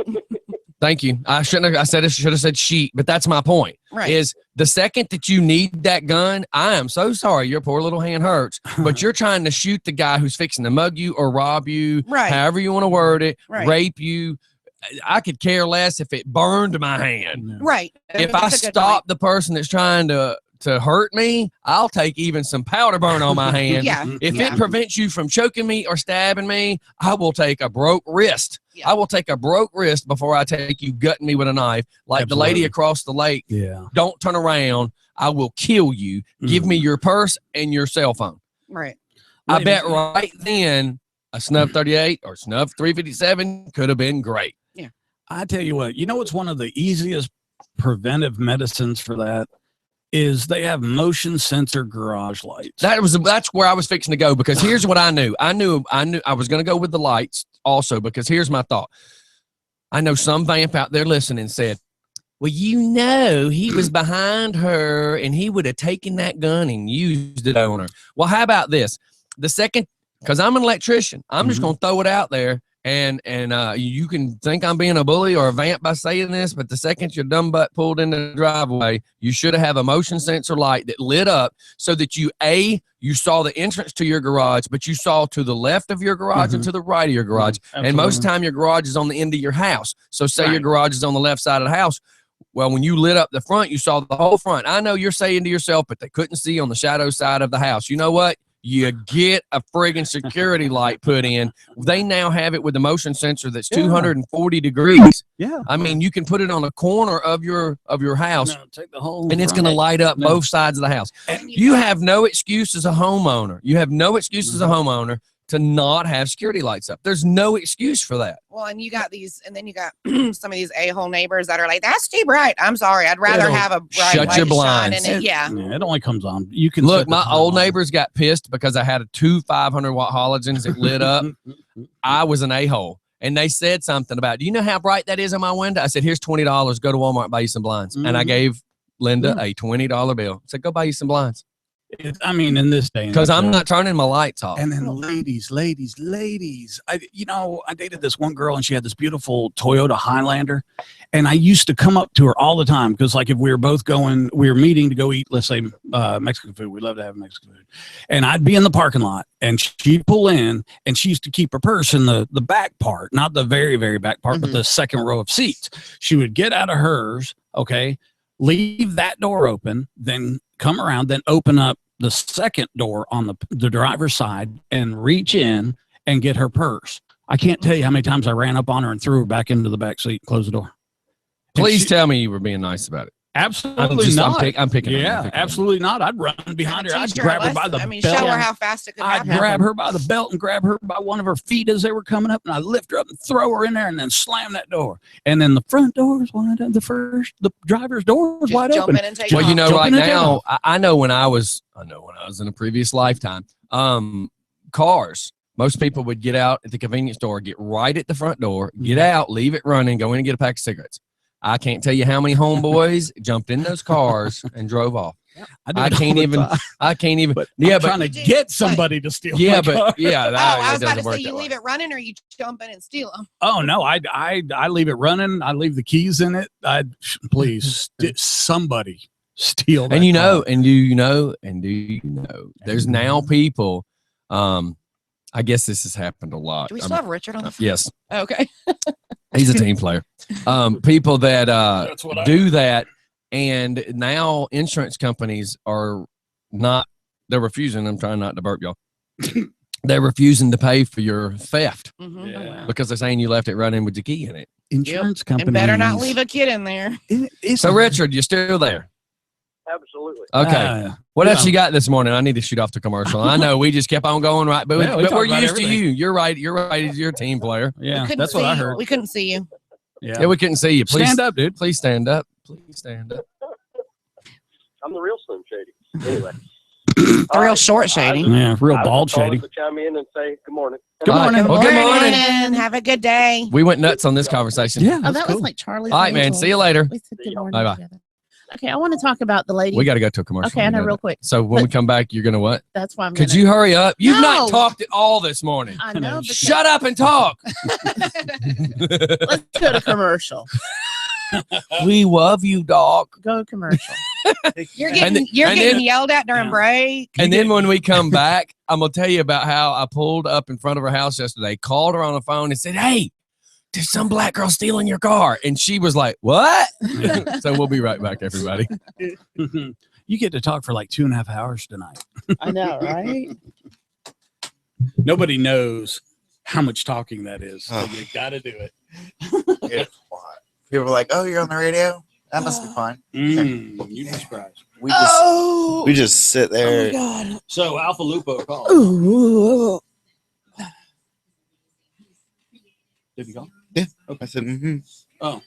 Thank you. I shouldn't have. I said it. Should have said sheet, but that's my point. Right. Is the second that you need that gun, I am so sorry. Your poor little hand hurts, but you're trying to shoot the guy who's fixing to mug you or rob you, Right. however you want to word it, Right. rape you. I could care less if it burned my hand. Right. If I That's a good stop the person that's trying to hurt me, I'll take even some powder burn on my point. hand. Yeah. If Yeah. it prevents you from choking me or stabbing me, I will take a broke wrist. Yeah. I will take a broke wrist before I take you gutting me with a knife. Like the lady Absolutely. across the lake, Yeah. don't turn around. I will kill you. Give me your purse and your cell phone. Right. I Wait a bet minute. right then a snub 38 or snub 357 could have been great. I tell you what, you know what's one of the easiest preventive medicines for that is they have motion sensor garage lights. That's where I was fixing to go, because here's what I knew. I knew I was going to go with the lights also, because here's my thought. I know some vamp out there listening said, well, he was behind her and he would have taken that gun and used it on her. Well, how about this? The second, because I'm an electrician, I'm just going to throw it out there. And you can think I'm being a bully or a vamp by saying this, but the second your dumb butt pulled into the driveway, you should have a motion sensor light that lit up so that you saw the entrance to your garage, but you saw to the left of your garage and to the right of your garage. And most of the time your garage is on the end of your house. So say your garage is on the left side of the house. Well, when you lit up the front, you saw the whole front. I know you're saying to yourself, but they couldn't see on the shadow side of the house. You know what? You get a friggin' security light put in. They now have it with the motion sensor that's 240 degrees. Yeah. I mean, you can put it on the corner of your house, No, take the whole and it's going to light up both sides of the house. You have no excuse as a homeowner. You have no excuse as a homeowner to not have security lights up. There's no excuse for that. Well, and you got some of these a-hole neighbors that are like, that's too bright. I'm sorry. I'd rather It'll have a bright shut light your shine blinds. in it. Yeah. Yeah, it only comes on. You can Look, set the my time old on. neighbors got pissed because I had 2 500-watt halogens that lit up. I was an a-hole. And they said something about, do you know how bright that is on my window? I said, here's $20. Go to Walmart, buy you some blinds. And I gave Linda a $20 bill. I said, go buy you some blinds. I mean, in this day, Because I'm not turning my lights off. And then ladies. I dated this one girl and she had this beautiful Toyota Highlander. And I used to come up to her all the time because, like, if we were both we were meeting to go eat, let's say, Mexican food. We love to have Mexican food. And I'd be in the parking lot and she'd pull in and she used to keep her purse in the back part, not the very, very back part, but the second row of seats. She would get out of hers, okay, leave that door open, then come around, then open up the second door on the driver's side and reach in and get her purse. I can't tell you how many times I ran up on her and threw her back into the back seat and closed the door. Please tell me you were being nice about it. Absolutely not. I'm picking. Yeah, absolutely not. I'd run behind her. I'd grab her by the belt. show her how fast it could I'd happen. grab her by the belt and grab her by one of her feet as they were coming up, and I'd lift her up and throw her in there, and then slam that door. And then the front door was wide open. The driver's door was Just wide jump open. in and take Well, off. you know, Jump right in and take now, I know when I was in a previous lifetime, cars. Most people would get out at the convenience store, get right at the front door, get out, leave it running, go in and get a pack of cigarettes. I can't tell you how many homeboys jumped in those cars and drove off. I can't even. But Yeah, I'm but trying to get somebody to steal. yeah, my but car. yeah. Oh, That, I was it about doesn't to work say, you that way. leave it running or you jump in and steal them. Oh no, I leave it running. I leave the keys in it. Please somebody steal that And you know, car. and do you know, there's now people. I guess this has happened a lot. Do we still have Richard on the phone? Yes, Okay. he's a team player. People that That's what I do that, and now insurance companies are not. They're refusing. I'm trying not to burp y'all. They're refusing to pay for your theft Mhm. Yeah. because they're saying you left it running with the key in it. Insurance companies. And better not leave a kid in there. So, Richard, you're still there? Absolutely. Okay. What else you got this morning? I need to shoot off the commercial. I know we just kept on going, right? But, Yeah, we but talk we're about used to everything. you. You're right. You're right. You're a team player. Yeah, Couldn't that's what see I you. heard. We couldn't see you. Yeah, we couldn't see you. Please Stand up, dude. Please stand up. Please stand up. I'm the real Slim Shady. Anyway. The real short shady. Yeah, real I was bald just calling shady. to chime in and say good morning. Good morning. Well, good morning. Have a good day. We went nuts on this conversation. Yeah, Oh, that's that cool. was like Charlie's. All right, man. Angels. See you later. We said good morning Bye-bye. together. Okay, I want to talk about the lady. We got to go to a commercial. Okay, I know, You real that. quick. So when we come back, you're gonna what? That's why I'm. Could gonna, you hurry up? You've not No. talked at all this morning. I know. But Shut up and talk. Let's go to commercial. We love you, dog. Go to commercial. You're And getting then- you're and getting then- yelled at during Yeah. break. And then when we come back, I'm gonna tell you about how I pulled up in front of her house yesterday, called her on the phone, and said, "Hey, there's some black girl stealing your car," and she was like, "What?" So we'll be right back, everybody. You get to talk for like 2.5 hours tonight. I know, right? Nobody knows how much talking that is. So you got to do it. It's fun. People are like, "Oh, you're on the radio? That must be fun." You'd be surprised. We just sit there. God. So Alpha Lupo called. Did he call? I said, "Mm-hmm." Oh,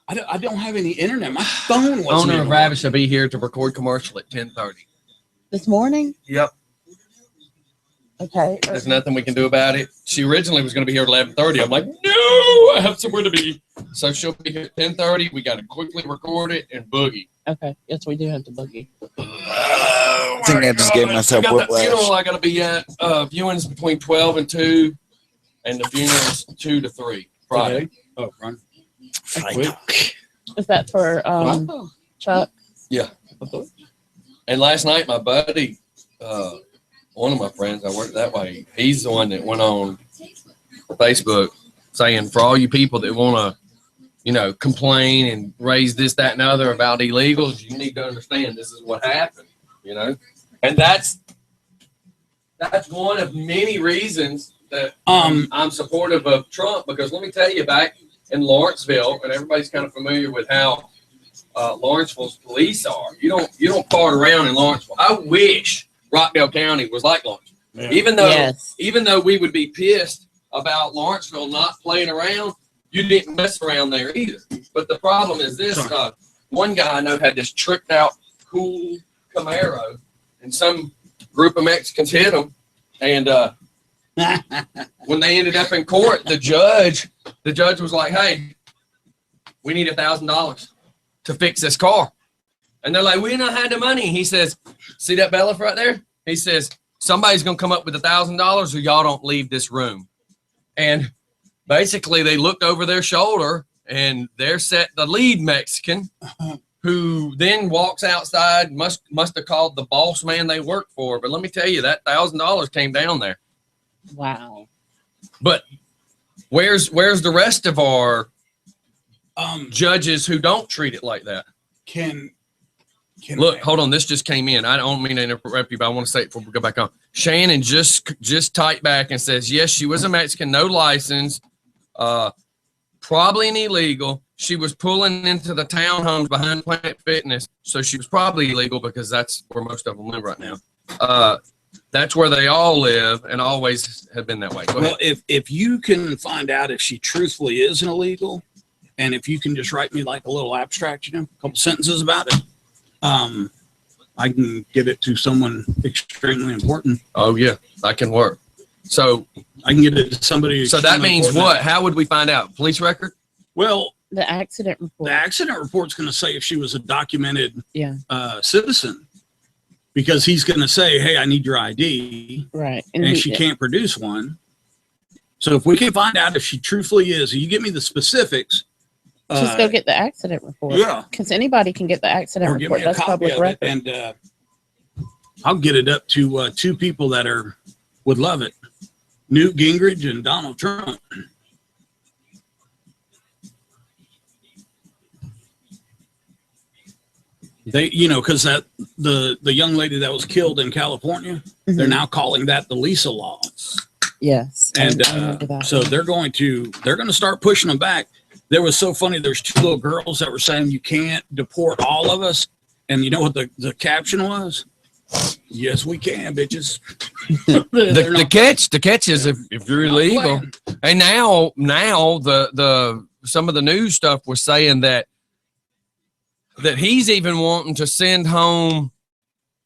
I don't have any internet. My phone wasn't. Owner of even- Ravish will be here to record commercial at 10:30. This morning? Yep. Okay. There's nothing we can do about it. She originally was going to be here at 11:30. I'm like, no, I have somewhere to be. So she'll be here at 10:30. We got to quickly record it and boogie. Okay. Yes, we do have to boogie. I think I just gave myself I got that funeral whiplash. I got to be at. Viewings between 12 and 2, and the funeral's 2 to 3 Friday. Oh, run. Is that for Chuck? And last night, my buddy, one of my friends, I work that way. He's the one that went on Facebook saying, for all you people that want to, complain and raise this, that, and other about illegals, you need to understand this is what happened, And that's one of many reasons that I'm supportive of Trump, because let me tell you, back in Lawrenceville, and everybody's kind of familiar with how Lawrenceville's police are. You don't fart around in Lawrenceville. I wish Rockdale County was like Lawrenceville. Yeah. Even though we would be pissed about Lawrenceville not playing around, you didn't mess around there either. But the problem is this: one guy I know had this tricked out, cool Camaro, and some group of Mexicans hit him, and when they ended up in court, the judge was like, "Hey, we need $1,000 to fix this car." And they're like, we don't have the money. He says, see that bailiff right there? He says, somebody's going to come up with $1,000 or y'all don't leave this room. And basically they looked over their shoulder and they're set the lead Mexican who then walks outside, must have called the boss man they work for. But let me tell you, that $1,000 came down there. Wow. But where's the rest of our judges who don't treat it like that? Look, hold on. This just came in. I don't mean to interrupt you, but I want to say it before we go back on. Shannon just typed back and says, yes, she was a Mexican, no license, probably an illegal. She was pulling into the townhomes behind Planet Fitness, so she was probably illegal because that's where most of them live right now. That's where they all live and always have been that way. Go ahead. Well, if you can find out if she truthfully is an illegal, and if you can just write me like a little abstract, a couple sentences about it, I can give it to someone extremely important. Oh yeah, that can work. So I can get it to somebody. So that means what? How would we find out? Police record? Well, the accident report. The accident report's going to say if she was a documented citizen, because he's going to say, "Hey, I need your ID," right? And she can't produce one. So if we can find out if she truthfully is, you give me the specifics. Just go get the accident report. Yeah, because anybody can get the accident report. That's public record. And I'll get it up to two people that would love it: Newt Gingrich and Donald Trump. They, because that the young lady that was killed in California, they're now calling that the Lisa law. Yes, and so they're going to start pushing them back. There was so funny. There's two little girls that were saying you can't deport all of us, and you know what the caption was? Yes, we can, bitches. the catch is if you're illegal, and now the some of the news stuff was saying that he's even wanting to send home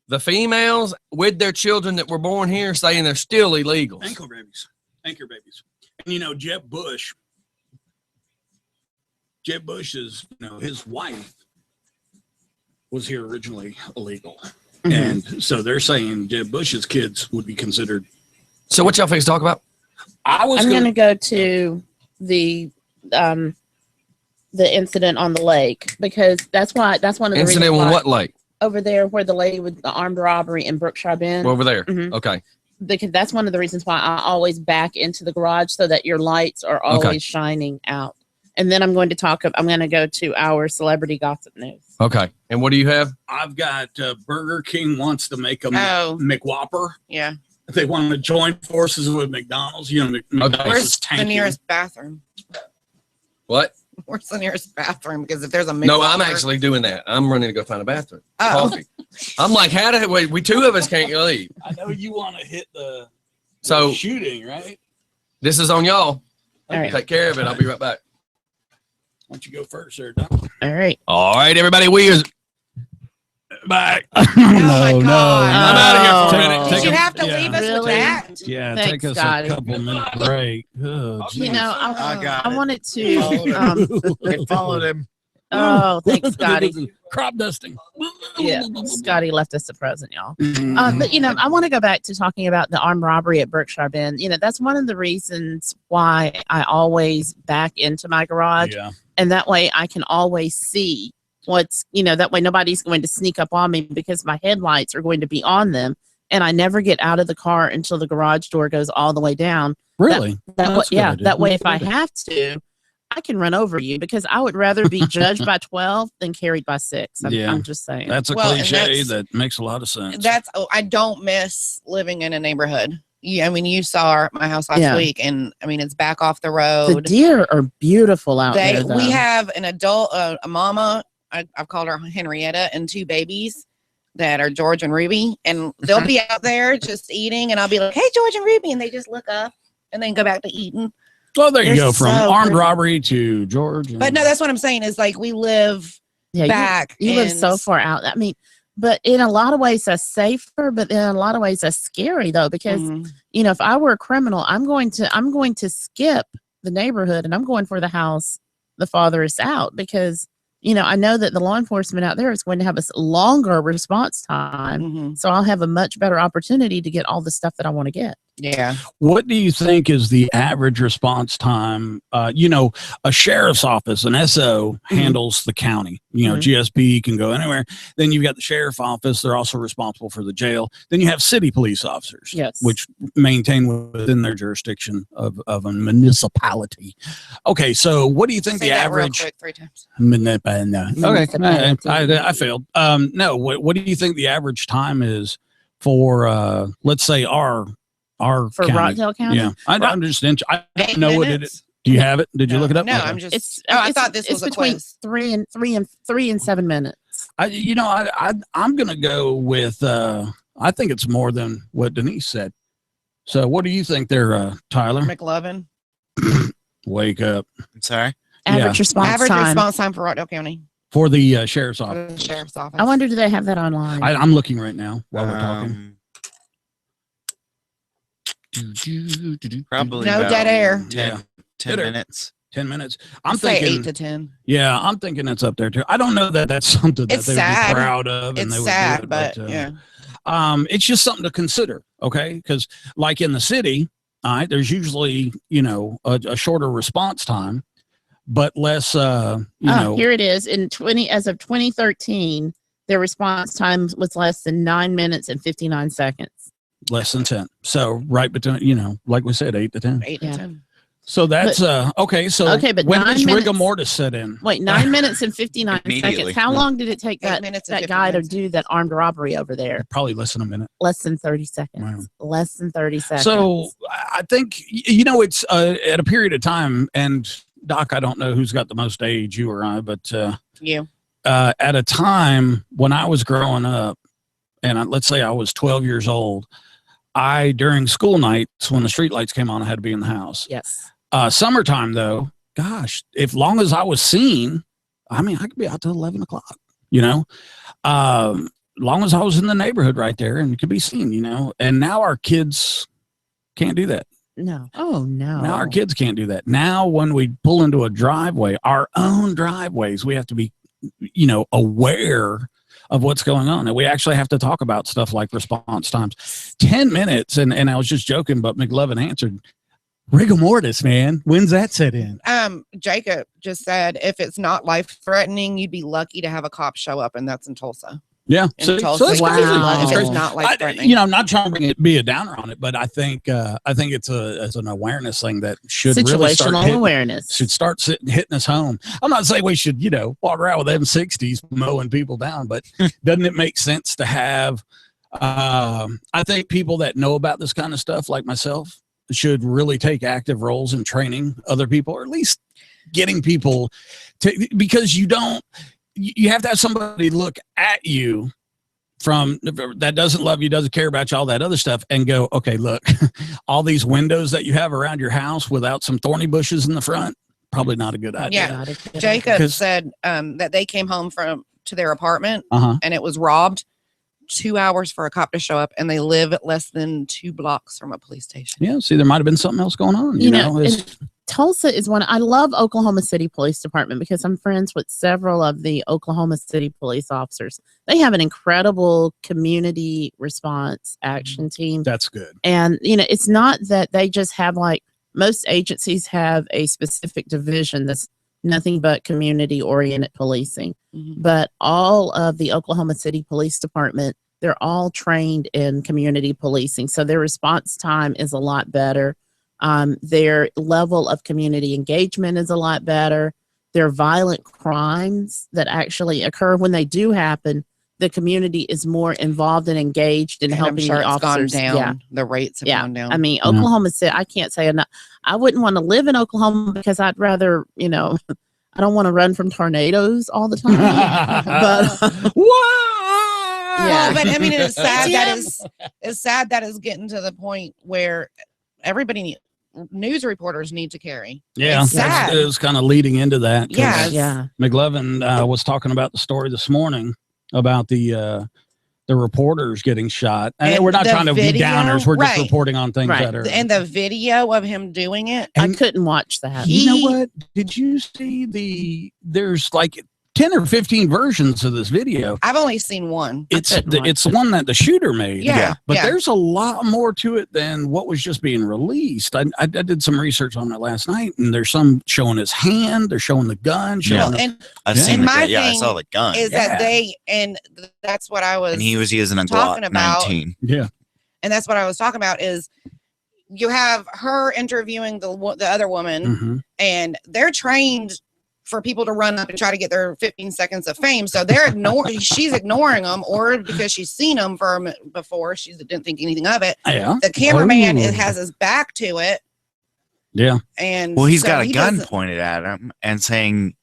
the females with their children that were born here, saying they're still illegal. Anchor babies. And Jeb Bush is, his wife was here originally illegal. And so they're saying Jeb Bush's kids would be considered. So what y'all fix talk about? I'm going to go to the incident on the lake, because that's one of the incident on what lake? Over there where the lady with the armed robbery in Brookshire Bend. Over there. Okay. Because that's one of the reasons why I always back into the garage, so that your lights are always shining out. And then I'm going to go to our celebrity gossip news. Okay. And what do you have? I've got Burger King wants to make a McWhopper. Yeah. They want to join forces with McDonald's. McDonald's Where's the nearest bathroom? What? Where's the nearest bathroom? Because if there's a No, I'm actually doing that. I'm running to go find a bathroom. Coffee. I'm like, we two of us can't leave. I know you want to hit the shooting, right? This is on y'all. All right. Take care of it. I'll be right back. Why don't you go first, sir? Don? All right. All right, everybody. We are back. Oh my God. I'm out of here for a minute. Did you have to leave us with that? Yeah, Thanks, take us Scotty. a couple minute break. Oh, I wanted to. It followed him. Oh, thanks, Scotty. Crop dusting. Yeah, Scotty left us a present, y'all. But I want to go back to talking about the armed robbery at Brookshire Bend. That's one of the reasons why I always back into my garage, and that way I can always see what's, that way nobody's going to sneak up on me, because my headlights are going to be on them, and I never get out of the car until the garage door goes all the way down. Really? That way, if I have to, I can run over you, because I would rather be judged by 12 than carried by 6. I'm just saying. That's a cliche that makes a lot of sense. I don't miss living in a neighborhood. Yeah, you saw my house last week, and it's back off the road. The deer are beautiful out there. We have an adult, a mama. I've called her Henrietta, and 2 babies that are George and Ruby, and they'll be out there just eating, and I'll be like, "Hey, George and Ruby," and they just look up and then go back to eating. Well, there you go, from armed robbery to George. But no, that's what I'm saying is we live back. You live so far out. But in a lot of ways that's safer, but in a lot of ways that's scary though, because if I were a criminal, I'm going to skip the neighborhood and I'm going for the house the farthest out, because I know that the law enforcement out there is going to have a longer response time. Mhm. So I'll have a much better opportunity to get all the stuff that I want to get. Yeah. What do you think is the average response time? A sheriff's office, an SO, handles the county. GSP can go anywhere. Then you've got the sheriff office. They're also responsible for the jail. Then you have city police officers, Yes. which maintain within their jurisdiction of a municipality. Okay, so what do you think Say the that real average? quick 3 times. Okay, I failed. No, what do you think the average time is for, let's say, our For county? Rockdale County? Yeah, I understand. I don't 8 know what it minutes? is. Do you have it? Did you look it up? No, Okay. I'm just. It's I it's- thought this it's was a between quiz. 3 and 7 minutes. I'm gonna go with. I think it's more than what Denise said. So, what do you think there, Tyler? McLovin. Wake up I'm sorry. Average response Average time. response time for Rockdale County. for the sheriff's For office. the sheriff's office. I wonder, do they have that online? I'm looking right now while we're talking. Probably No about dead air. 10, Yeah. 10 Dead air. minutes. 10 minutes. I'm I'm say thinking 8 to 10. Yeah, I'm thinking it's up there too. I don't know that that's something that It's they would sad. be proud of. And they It's would do sad, it, but yeah. it's just something to consider. Okay, because like in the city, all right, there's usually a shorter response time, but less. Here it is. As of 2013, their response time was less than 9 minutes and 59 seconds. less than 10. So right between, like we said, 8 to 10. 8 Yeah. to 10. So that's okay. So but when 9 does minutes- rigor mortis set in? Wait, 9 minutes and 59 Immediately. seconds. How long did it take 8 that, minutes and that 50 guy to minutes. do that armed robbery over there? Probably less than a minute. Less than 30 seconds. Wow. Less than 30 seconds. So I think it's at a period of time, and Doc, I don't know who's got the most age, you or I, but You. at a time when I was growing up, and let's say I was 12 years old, during school nights when the street lights came on, I had to be in the house. Yes. Summertime though, gosh, if long as I was seen, I could be out till 11 o'clock, long as I was in the neighborhood right there and could be seen, and now our kids can't do that. No. Oh, no. Now our kids can't do that. Now when we pull into a driveway, our own driveways, we have to be, aware of what's going on. And we actually have to talk about stuff like response times. 10 minutes, and I was just joking, but McLovin answered, rigor mortis, man. When's that set in? Jacob just said if it's not life threatening, you'd be lucky to have a cop show up, and that's in Tulsa. Yeah. In So Tulsa, that's you'd crazy. be lucky That's if crazy. it's not life threatening. I'm not trying to be a downer on it, but I think it's an awareness thing that should really start Situational awareness. should start hitting us home. I'm not saying we should, walk around with M60s mowing people down, but doesn't it make sense to have, I think people that know about this kind of stuff like myself should really take active roles in training other people, or at least getting people to, because you have to have somebody look at you from that doesn't love you, doesn't care about you, all that other stuff, and go, okay, look, all these windows that you have around your house without some thorny bushes in the front, probably not a good idea. Yeah. Not a good Jacob 'Cause- said that they came home to their apartment Uh-huh. and it was robbed. 2 hours for a cop to show up, and they live at less than 2 blocks from a police station. Yeah. See, there might have been something else going on. and Tulsa is one. I love Oklahoma City Police Department because I'm friends with several of the Oklahoma City police officers. They have an incredible community response action team. that's good. And, it's not that they just have most agencies have a specific division that's nothing but community oriented policing. Mhm. But all of the Oklahoma City Police Department, they're all trained in community policing. So their response time is a lot better. Their level of community engagement is a lot better. Their violent crimes that actually occur when they do happen, the community is more involved and engaged in And I'm helping sure the it's gone officers. down. Yeah. The rates have Yeah. gone down. I mean, Oklahoma City, I can't say enough. I wouldn't want to live in Oklahoma because I'd rather, I don't want to run from tornadoes all the time. But Well, but I mean, it's sad Yeah. it's sad that it's getting to the point where news reporters need to carry. Yeah, It's sad. it was kind of leading into that. 'cause Yeah. yeah. McLovin was talking about the story this morning about the reporters getting shot. And And we're not the trying to be video- downers. We're just right. reporting on things Right. that are. And the video of him doing it, I couldn't watch that. You know He- what? Did you see there's like 10 or 15 versions of this video. I've only seen one. It's the one that the shooter made. Yeah. But yeah. there's a lot more to it than what was just being released. I did some research on it last night, and there's some showing his hand. They're showing the gun. Showing and I've Yeah. seen And the my gun. Yeah, I thing saw the gun. is that that's what I was And he was using a talking Glock about. 19. yeah. And that's what I was talking about is you have her interviewing the other woman, Mhm. and they're trained for people to run up and try to get their 15 seconds of fame. So they're ignoring, she's ignoring them, or because she's seen them before, she didn't think anything of it. Yeah. The cameraman Oh. has his back to it. Yeah. And Well, he's so got a he gun doesn't- pointed at him and saying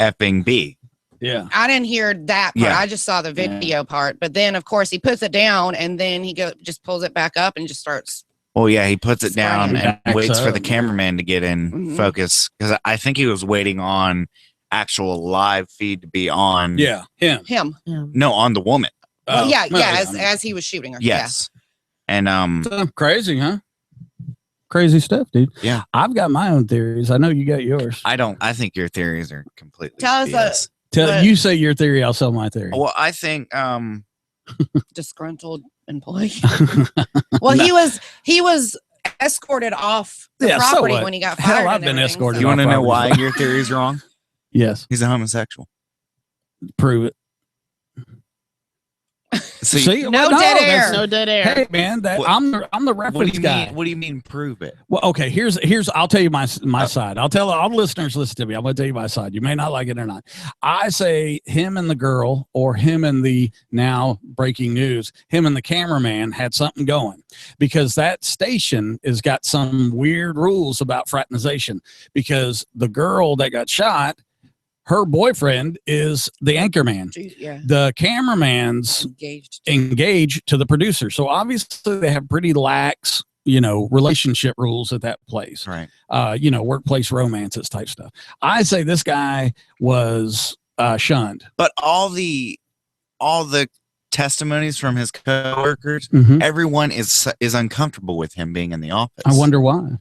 effing B. Yeah. I didn't hear that part. Yeah. I just saw the video part. But then, of course, he puts it down, and then he just pulls it back up and just starts. Well, yeah, he puts it down Spraying. and Backs waits for up. the cameraman to get in Mhm. focus because I think he was waiting on actual live feed to be on. Yeah. Him. Him. No, on the woman. Well, yeah, well, yeah, I mean, as he was shooting her. Yes. And crazy, huh? Crazy stuff, dude. Yeah. I've got my own theories. I know you got yours. I think your theories are completely Tell us BS. but- You say your theory, I'll sell my theory. Well, I think Yeah. Disgruntled employee. Well, he was escorted off the Yeah, so property what? when he got Hell, fired. I've and been everything, escorted so- you want to know property. why your theory is wrong? Yes. He's a homosexual. Prove it. See, See? No Well, dead that's- air. No dead air. Hey man, What- I'm the what do reference you guy. mean? What do you mean? Prove it. Well, okay. Here's. I'll tell you my side. I'll tell all the listeners. Listen to me. I'm going to tell you my side. You may not like it or not. I say him and the girl, or him and the now breaking news. Him and the cameraman had something going because that station has got some weird rules about fraternization. Because the girl that got shot, her boyfriend is the anchorman. Yeah, The cameraman's engaged. engaged to the producer. So obviously they have pretty lax, relationship rules at that place. Right. Workplace romances type stuff. I say this guy was shunned. But all the testimonies from his coworkers, Mhm. everyone is uncomfortable with him being in the office. I wonder why.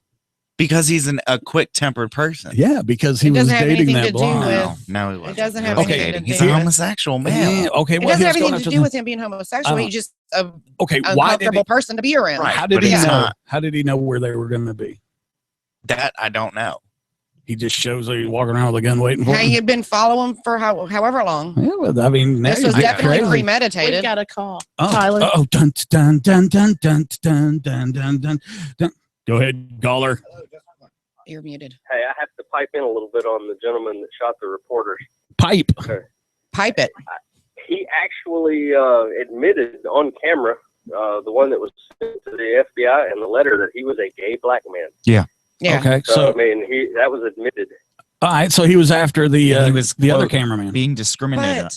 because he's a quick-tempered person. Yeah, because he It was doesn't have dating anything that to do blonde. with- No, he wasn't. doesn't He have was anything dating. to He's do a with- homosexual Yeah, male. okay, It well, doesn't he have was going anything after to do with him being homosexual. He's just a Okay, why did uncomfortable person to be around. Right. how did but he it's know? not- How did he know where they were going to be? That I don't know. He just shows that he's walking around with a gun waiting for Hey, him. you'd been following for however long. Yeah, well, I mean, now This you're was getting definitely crazy. premeditated. We've got a call. Oh, Tyler. Oh, dun dun dun dun dun dun dun dun dun dun. Go ahead, caller. You're muted. Hey, I have to pipe in a little bit on the gentleman that shot the reporters. Pipe. Pipe it. He actually admitted on camera, the one that was sent to the FBI, and the letter that he was a gay black man. Yeah. Okay, So, so I mean, that was admitted. all right, so he was after the He was, the other quote, cameraman. being discriminated.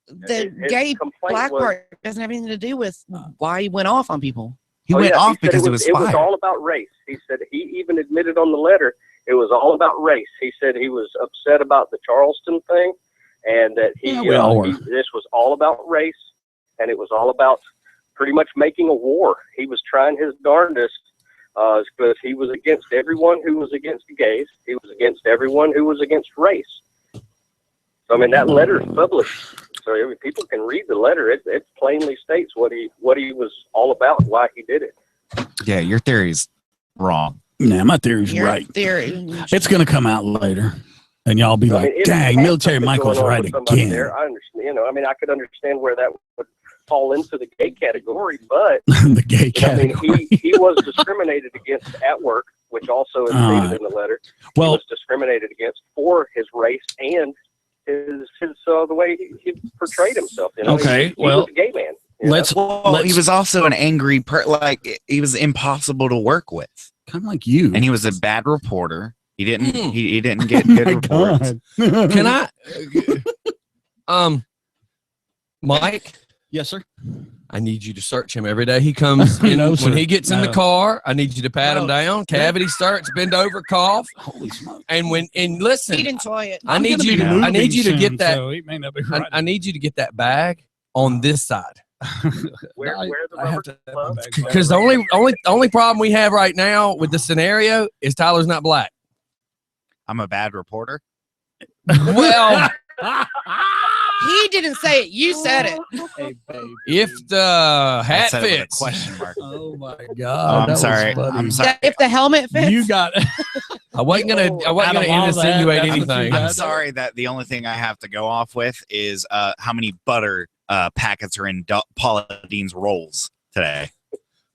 But the His gay complaint black was- part doesn't have anything to do with why he went off on people. He Oh, went yeah, off said because it was it was fired. all about race. He said he even admitted on the letter it was all about race. He said he was upset about the Charleston thing, and that Yeah, we all were. this was all about race, and it was all about pretty much making a war. He was trying his darndest because he was against everyone who was against the gays. He was against everyone who was against race. So, I mean, that letter is published. So I mean, people can read the letter. It plainly states what he was all about, and why he did it. Yeah, your theory's wrong. Nah, my theory's Your right. theory. It's going to come out later, and y'all be I like, mean, if "Dang, you had military something Mike was going on right with somebody again." There, I understand. I mean, I could understand where that would fall into the gay category, but The gay I mean, category. he was discriminated against at work, which also is stated in the letter. He Well, was discriminated against for his race and his the way he portrayed himself. You know? Okay, he well, was a gay man. you know? let's Well, he was also an angry he was impossible to work with, kind of like you. and he was a bad reporter. He didn't. Mm. He didn't get good reports. Can I? Mike, Yes, sir. I need you to search him every day he comes in. No, When sir. he gets in the No. car, I need you to pat him No. down, cavity search, bend over, cough, Holy smoke! and listen. Eat and toy it. I I'm need gonna you be to. I need moving you to soon, get that. So he may not be I, right. I need you to get that bag on this side. where I- the I have rubber to have glove? my bag Because the only problem we have right now with the scenario is Tyler's not black. I'm a bad reporter. Well, He didn't say it. You said it. Hey, babe. If the I hat said it with a fits. question mark. Oh my Oh, God! I'm that was sorry. funny. I'm sorry. If the helmet fits. You got. I wasn't gonna Out of all that, insinuate that's what you anything. got. I'm sorry that the only thing I have to go off with is how many butter packets are in Paula Dean's rolls today.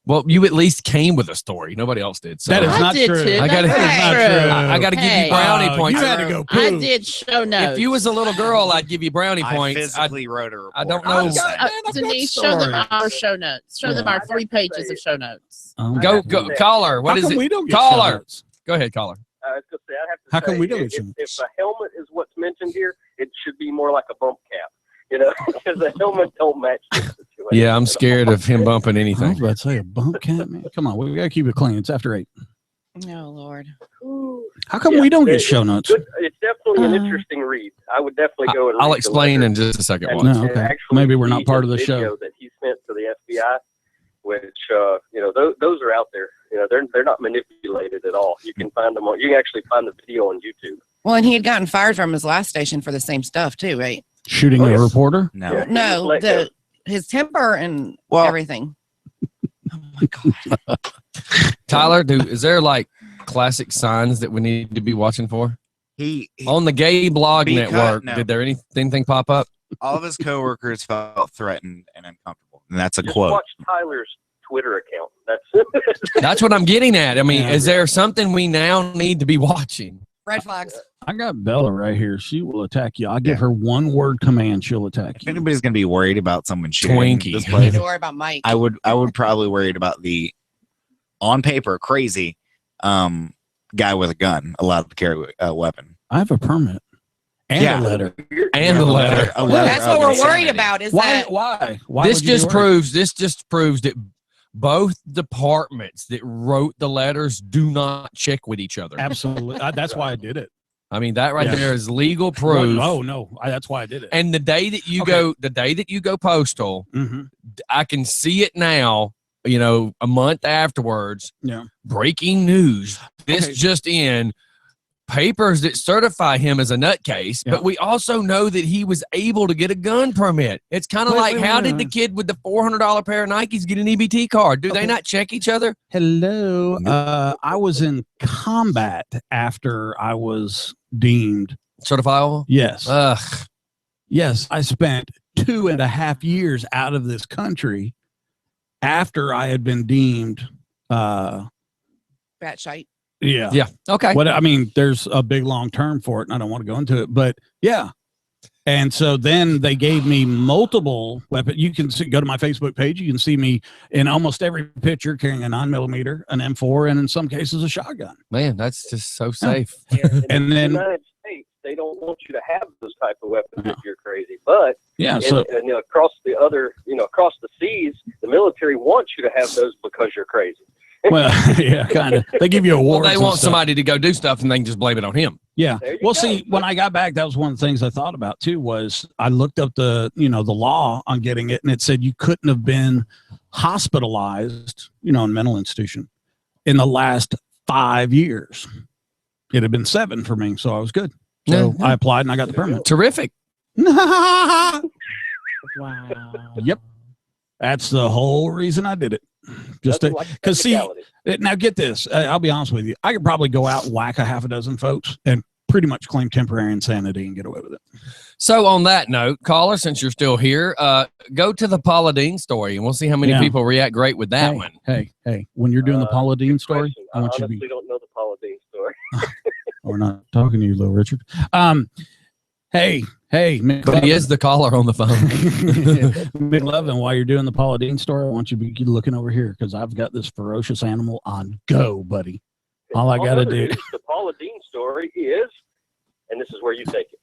Well, you at least came with a story. Nobody else did. So That is I not did true. too. I gotta- That's That is not true. true. I got to give you Hey. brownie Oh, points. You had to go poo. I did show notes. If you was a little girl, I'd give you brownie I points. physically wrote a report. I don't on know. this thing. Man, I've got Denise, show them stories. our show notes. Show them Yeah. our 3 pages of show notes. Oh, Go, God. caller. What How is come it? we don't get Caller. shout-outs? Go ahead, caller. I was gonna say, I'd have to How come say, we don't if, get if a helmet is what's mentioned here, it should be more like a bump cap, because the helmet don't match the situation. Yeah, I'm scared of him bumping I was anything. about to say a bump cat, man. Come on, we gotta keep it clean. It's after 8. No, Lord. How come Yeah, we don't get it- show notes? Good. It's definitely an Uh, interesting read. I would definitely go and I'll read the explain letter in just a second. and- Watch. No, and okay. actually Maybe we're see not part of the his show. video that he sent to the FBI, which those are out there. They're not manipulated at all. You can find them on. You can actually find the video on YouTube. Well, and he had gotten fired from his last station for the same stuff too, right? Shooting Oh, a yes. reporter? No. Yeah. No, Let go. his temper and Well- everything. Oh my God. Tyler, is there like classic signs that we need to be watching for? He On the Gay Blog Because- Network, no. did there anything pop up? all of his coworkers felt threatened and uncomfortable, and that's a Just quote. watch Tyler's Twitter account. That's That's what I'm getting at. I mean, Yeah. is there something we now need to be watching? Red flags. I got Bella right here. She will attack you. I give her one word command, she'll attack If you. anybody's gonna be worried about someone shooting Twinkie. this You place, don't worry about Mike. I would probably worried about the on paper crazy guy with a gun allowed to carry a weapon. I have a permit and Yeah. a letter. And the letter. A letter That's of what we're insanity. worried about. Is Why? that Why? Why This would you be just worried? proves that both departments that wrote the letters do not check with each other. Absolutely. That's why I did it. I mean, that right Yeah. there is legal proof. Oh no, that's why I did it. And the day that you Okay. go postal, hmm I can see it now. A month afterwards. Yeah. Breaking news. This Okay. just in. Papers that certify him as a nutcase, Yeah. but we also know that he was able to get a gun permit. It's kind of Wait, like, wait, how wait, did wait. the kid with the $400 pair of Nikes get an EBT card? Do Okay. they not check each other? Hello. I was in combat after I was deemed. Certifiable? Yes. Ugh. Yes. I spent 2.5 years out of this country after I had been deemed. batshite? Yeah. Yeah. Okay. What I mean, there's a big long term for it, and I don't want to go into it, but yeah. And so then they gave me multiple weapons. You can go to my Facebook page. You can see me in almost every picture carrying a 9mm, an M4, and in some cases a shotgun. Man, that's just so safe. And in then- the United States, they don't want you to have those type of weapons if you're crazy. But Yeah. So and across the other, across the seas, the military wants you to have those because you're crazy. well, yeah, kind of. They give you Well, awards. they and want stuff. somebody to go do stuff and they can just blame it on him. Yeah. There you Well, go. see, when I got back, that was one of the things I thought about too. Was I looked up the law on getting it, and it said you couldn't have been hospitalized, in a mental institution, in the last 5 years. It had been 7 for me, so I was good. So Yeah. I applied and I got the permit. Terrific. Wow. Yep. That's the whole reason I did it. Just Nothing to, like 'cause see, technicality. now get this. I'll be honest with you. I could probably go out and whack a half a dozen folks and pretty much claim temporary insanity and get away with it. So on that note, caller, since you're still here, go to the Paula Dean story and we'll see how many Yeah. people react great with that one. Hey, when you're doing the Paula Dean Good story, question. I want you to honestly be. don't know the Paula Dean story. We're not talking to you, Little Richard. Hey, But he is the caller on the phone. McLovin, while you're doing the Paula Dean story, I want you to be looking over here because I've got this ferocious animal on go, buddy. All I got to do. The Paula Dean story is, and this is where you take it.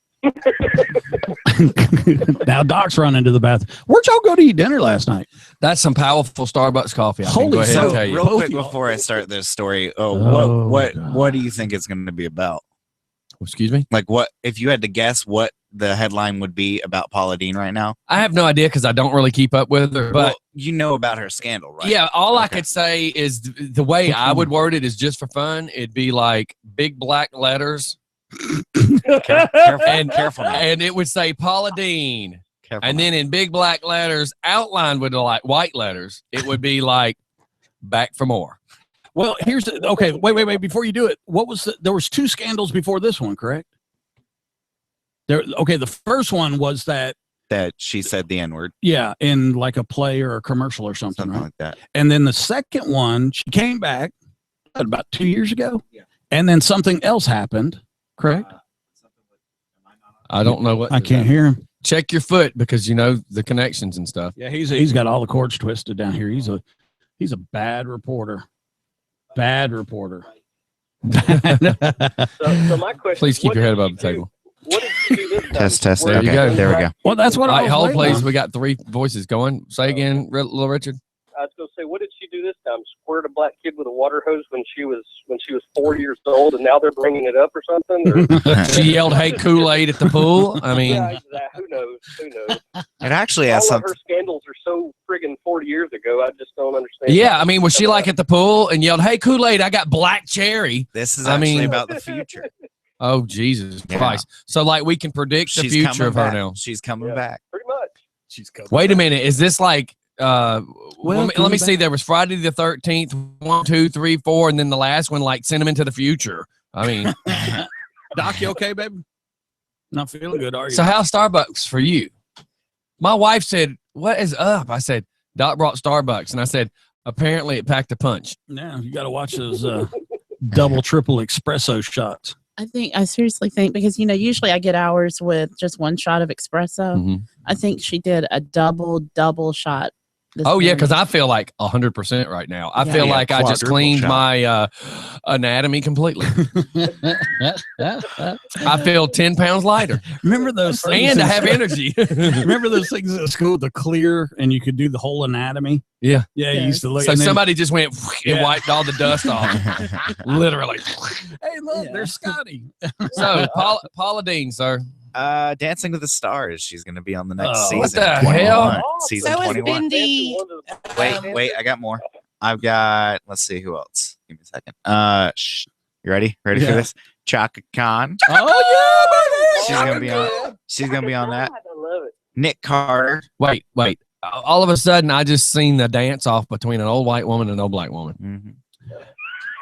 Now Doc's running to the bathroom. Where'd y'all go to eat dinner last night? That's some powerful Starbucks coffee. I can Holy go ahead and So, tell you. real quick Holy- before I start this story, Oh, what God. do you think it's going to be about? Excuse me? Like, what if you had to guess what the headline would be about Paula Dean right now? I have no idea because I don't really keep up with her. But Well, you know about her scandal, right? yeah, all I Okay. could say is the way Which I one? would word it is just for fun. It'd be like big black letters, Careful, And- careful, now. and it would say Paula Dean. Careful And now. then in big black letters, outlined with like white letters, it would be like back for more. Well, here's the, okay. Wait. Before you do it, there was 2 scandals before this one, correct? Okay. The first one was that, she said the N-word, yeah, in like a play or a commercial or something, something right? like that. And then the second one, she came back about 2 years ago. Yeah. And then something else happened, correct? I don't know what. I can't hear him. Check your foot because you know the connections and stuff. Yeah, he's got all the cords twisted down here. He's a bad reporter. Bad reporter. So my question. Please keep what your head did above you the do- table. What did you do this time? Test. There you Okay, go. there we go. Well, that's what All I right, was hold waiting please. on. We got 3 voices going. Say again, little Richard. I was going to say, what did she do this time? Squirt a black kid with a water hose when she was 4 years old, and now they're bringing it up or something? Or, She yelled, "Hey, Kool-Aid" at the pool. I mean, yeah, exactly. Who knows? Who knows? It actually has All of something. her scandals are so friggin' 40 years ago. I just don't understand. yeah. I mean, was she like at the pool and yelled, "Hey, Kool-Aid, I got black cherry"? This is I actually mean- about the future. Oh, Jesus Yeah. Christ! So, like, we can predict the She's future coming of her back. now. She's coming Yeah. back. Pretty much. She's coming. Wait a minute. Is this like? Let me coming see. back. There was Friday the 13th, 1, 2, 3, 4, and then the last one, like, send them into the future. I mean, Doc, you okay, baby? Not feeling good, are you? so how's Starbucks for you? My wife said, "What is up?" I said, "Doc brought Starbucks," and I said, "Apparently, it packed a punch." Yeah, you got to watch those double, triple espresso shots. I seriously think because usually I get hours with just 1 shot of espresso. Mhm. I think she did a double shot. this Oh yeah, because morning. I feel like 100% right now. I Yeah. feel Yeah, like I just quadruple cleaned shot. my anatomy completely. I feel 10 pounds lighter, Remember those things? and I in- have energy. Remember those things at school, the clear, and you could do the whole anatomy? Yeah. Yeah, you used to look. So and then- somebody just went and Yeah. wiped all the dust off, literally. hey, look, there's Scotty. So Paula Dean, sir. Dancing with the Stars. She's going to be on the next Oh. season. What the 21. hell? Season So is 21. Bindi. Wait, I got more. I've got, let's see who else. Give me a second. You ready? Ready Yeah. for this? Chaka Khan. Oh She's gonna be on. She's gonna be on that. I love it. Nick Carter. Wait. All of a sudden, I just seen the dance off between an old white woman and an old black woman.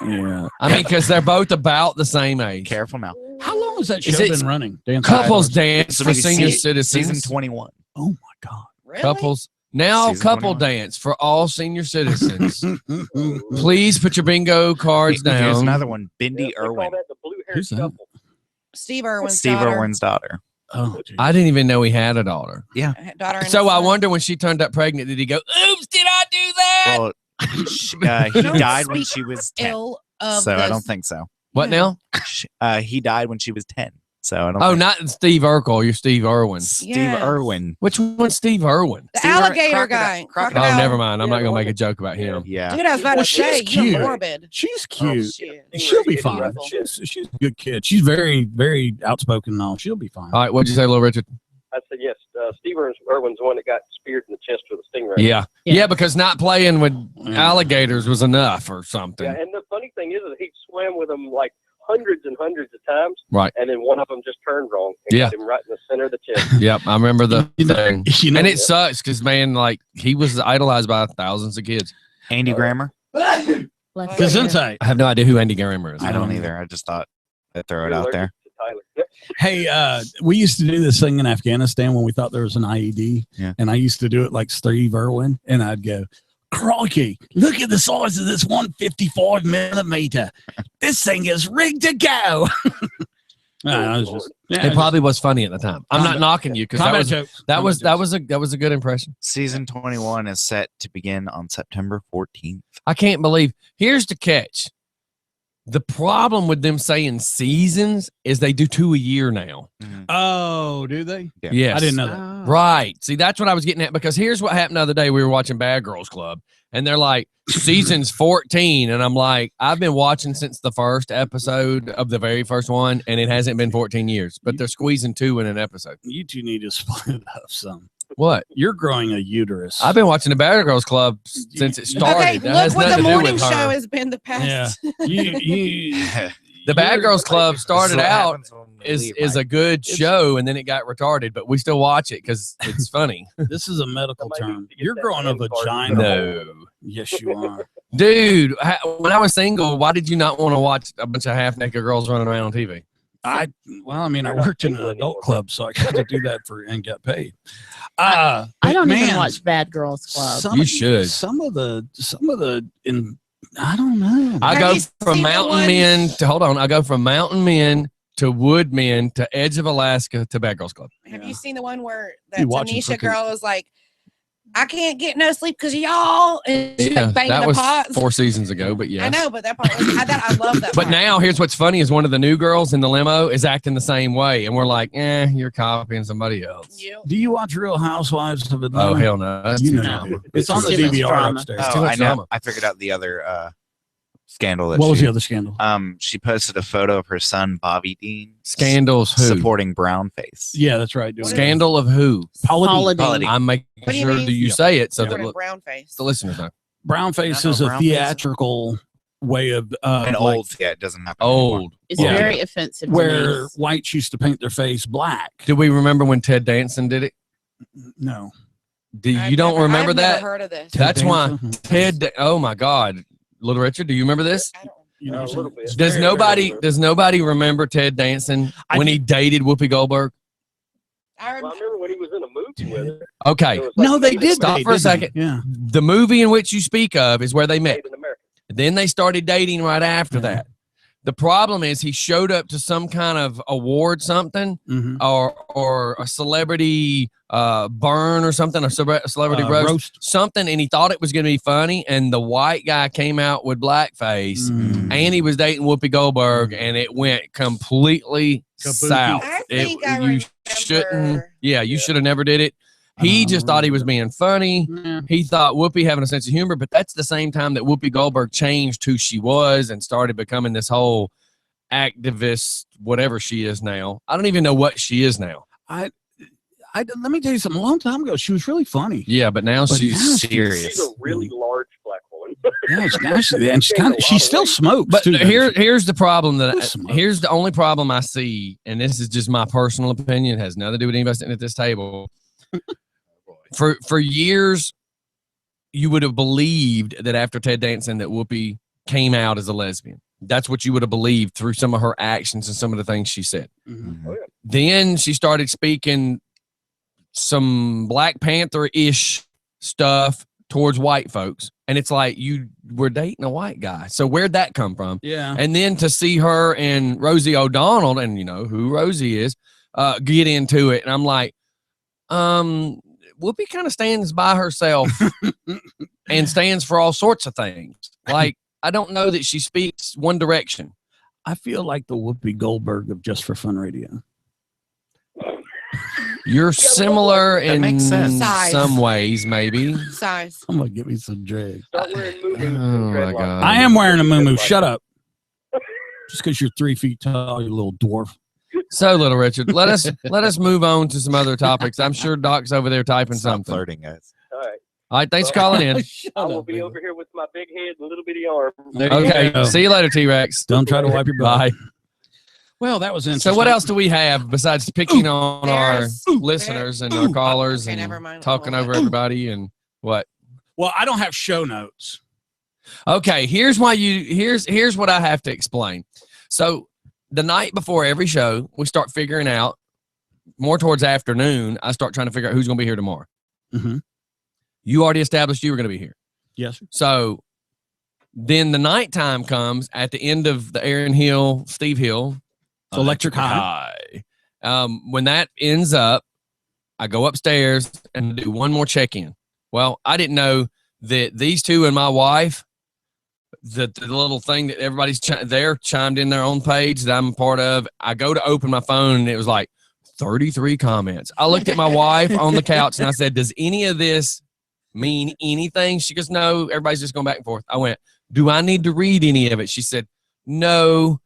Mhm. yeah. I mean, because they're both about the same age. Careful now. How long has that show Is it been running? Dancing Couples Stars? dance for senior Season citizens. 21. Oh my God. Really? Couples. Now, Season couple 21. dance for all senior citizens. Please put your bingo cards Here's down. another one. Bindi They call Irwin. that the blue hair Who's that? shuffle. Steve Irwin's Steve daughter. Irwin's daughter. Oh, geez. I didn't even know he had a daughter. Daughter and So I son. wonder when she turned up pregnant, did he go, "Oops, did I do that?" Well, he Don't died when speak she was 10. Ill of So I this- don't think so. What now? He died when she was 10. So I don't Oh, think not Steve Urkel. You're Steve Irwin. Steve Yes. Irwin. Which one's Steve Irwin? The Steve Irwin- alligator crocodile- guy. crocodile. Oh, never mind. I'm Yeah, not the gonna one make a that- joke about him. Yeah. Dude, I was about Well, to say, she's you're cute. morbid. She's Oh, cute. shit. She'll be She's fine. beautiful. She's a good kid. She's very, very outspoken and all. She'll be fine. All right, what'd you say, little Richard? I said yes. Steve Irwin's the one that got speared in the chest with a stingray. Yeah. Yeah. Yeah, because not playing with alligators was enough or something. Yeah, and the funny thing is that he swam with them like hundreds and hundreds of times. Right. And then one of them just turned wrong and Yeah. hit him right in the center of the chest. Yep, I remember the thing. You know, And it sucks because, man, like, he was idolized by thousands of kids. Andy Grammer. Let's Gesundheit. I have no idea who Andy Grammer is. I don't either. I just thought I'd throw it out there. To Tyler. Yep. Hey, we used to do this thing in Afghanistan when we thought there was an IED. Yeah. And I used to do it like Steve Irwin. And I'd go, crikey, look at the size of this 155 millimeter. This thing is rigged to go. I was just, yeah, It probably was funny at the time. I'm not knocking you because that was a good impression. Season 21 is set to begin on September 14th. I can't believe. Here's the catch. The problem with them saying seasons is they do 2 a year now. Oh, do they? Yeah. Yes. I didn't know that. Oh. Right. See, that's what I was getting at because here's what happened the other day. We were watching Bad Girls Club and they're like, season's 14. And I'm like, I've been watching since the first episode of the very first one and it hasn't been 14 years, but they're squeezing 2 in an episode. You two need to split it up some. What? You're growing a uterus. I've been watching the Bad Girls Club since it started. Okay, That has look what nothing the to do morning with show her. has been the past. you The Bad You're- Girls Club started This is what out happens when we is leave, a Mike. good show, and then it got retarded, but we still watch it because it's funny. This is a medical Somebody term. needs to get You're that growing a man card. vagina. No. Yes, you are. Dude, when I was single, why did you not want to watch a bunch of half-naked girls running around on TV? I worked in an adult club, so I got to do that and get paid. I I don't even watch Bad Girls Club. You should. Some of the I don't know. I Have go you from seen the mountain one- men to hold on. I go from mountain men to wood men to Edge of Alaska to Bad Girls Club. Have Yeah. you seen the one where You that watching Tanisha freaking- girl was like, I can't get no sleep because y'all, and she's Yeah, like banging that the was pots. 4 seasons ago, but yeah. I know, but that part was, I love that But part. now here's what's funny is one of the new girls in the limo is acting the same way, and we're like, you're copying somebody else. You. Do you watch Real Housewives of Atlanta? Oh hell no, that's You too know, drama. it's on the too much DVR drama. upstairs. It's too Oh, much I know. drama. I figured out the other scandal that What was she, the other scandal? she posted a photo of her son Bobby Dean Scandals who? supporting brownface. Yeah, that's right. Doing Scandal of who? Paula Deen. Paula Deen. I'm making What do you sure mean? that you Yeah. say it so Sort that of brown face. the listeners know. Brownface I is know a brownface. theatrical way of And like, old, yeah, it doesn't happen anymore. Old. It's Yeah. very offensive to where me. whites used to paint their face black. Do we remember when Ted Danson did it? No. You don't remember I've that? Never heard of this. That's why Danson? Ted. Oh my God, Little Richard, do you remember this? I don't. You know, A little bit. it's Does very, nobody very- does nobody remember Ted Danson I when do- he dated Whoopi Goldberg? I Well, I remember. remember when he was in a movie with her. Okay, It was like No, they Made in did. Stop America. for a didn't they? second. Yeah. the movie in which you speak of is where they met. Made in America. Then they started dating right after Yeah. that. The problem is he showed up to some kind of award something Mhm. or a celebrity burn or something, a celebrity roast, something, and he thought it was going to be funny, and the white guy came out with blackface, Mm. and he was dating Whoopi Goldberg, and it went completely Kabuki. south. I It- think I you remember. shouldn't. Yeah, you should have never did it. He just thought he was being funny. Yeah. He thought Whoopi having a sense of humor, but that's the same time that Whoopi Goldberg changed who she was and started becoming this whole activist, whatever she is now. I don't even know what she is now. Let me tell you something. A long time ago, she was really funny. Yeah, but now But she's now serious. She's a really large black woman. Yeah, she still smokes. But too, here's the problem Who that smokes? here's the only problem I see, and this is just my personal opinion, it has nothing to do with anybody sitting at this table. For years, you would have believed that after Ted Danson that Whoopi came out as a lesbian. That's what you would have believed through some of her actions and some of the things she said. Mhm. Then she started speaking some Black Panther-ish stuff towards white folks. And it's like, you were dating a white guy. So where'd that come from? Yeah. And then to see her and Rosie O'Donnell, and you know who Rosie is, get into it. And I'm like, Whoopi kind of stands by herself and stands for all sorts of things. Like, I don't know that she speaks one direction. I feel like the Whoopi Goldberg of Just for Fun Radio. You're similar in makes sense. Size. some ways, maybe. Size. I'm gonna give me some drag. Start wearing Oh, moo-moos my and God. dreadlocks. I am wearing a moo Shut up. Just because you're 3 feet tall, you little dwarf. So, Little Richard, let us move on to some other topics. I'm sure Doc's over there typing Stop something. flirting, guys. All right. All right, thanks for calling in. Shut I will up, be baby. over here with my big head and little bitty arm. There you Okay, go. see you later, T-Rex. Don't try to wipe your butt. Bye. Well, that was interesting. So, what else do we have besides picking on our There's- listeners and our callers Okay, and never mind. talking All over that. everybody and what? Well, I don't have show notes. Okay, here's what I have to explain. So the night before every show, we start figuring out more towards afternoon. I start trying to figure out who's going to be here tomorrow. Mm-hmm. You already established you were going to be here. Yes. So then the nighttime comes at the end of the Aaron Hill, Steve Hill, So Electric High. When that ends up, I go upstairs and do one more check-in. Well, I didn't know that these two and my wife, the little thing that everybody's chimed in their own page that I'm a part of. I go to open my phone and it was like 33 comments. I looked at my wife on the couch and I said, "Does any of this mean anything?" She goes, "No, everybody's just going back and forth." I went, "Do I need to read any of it?" She said, "No."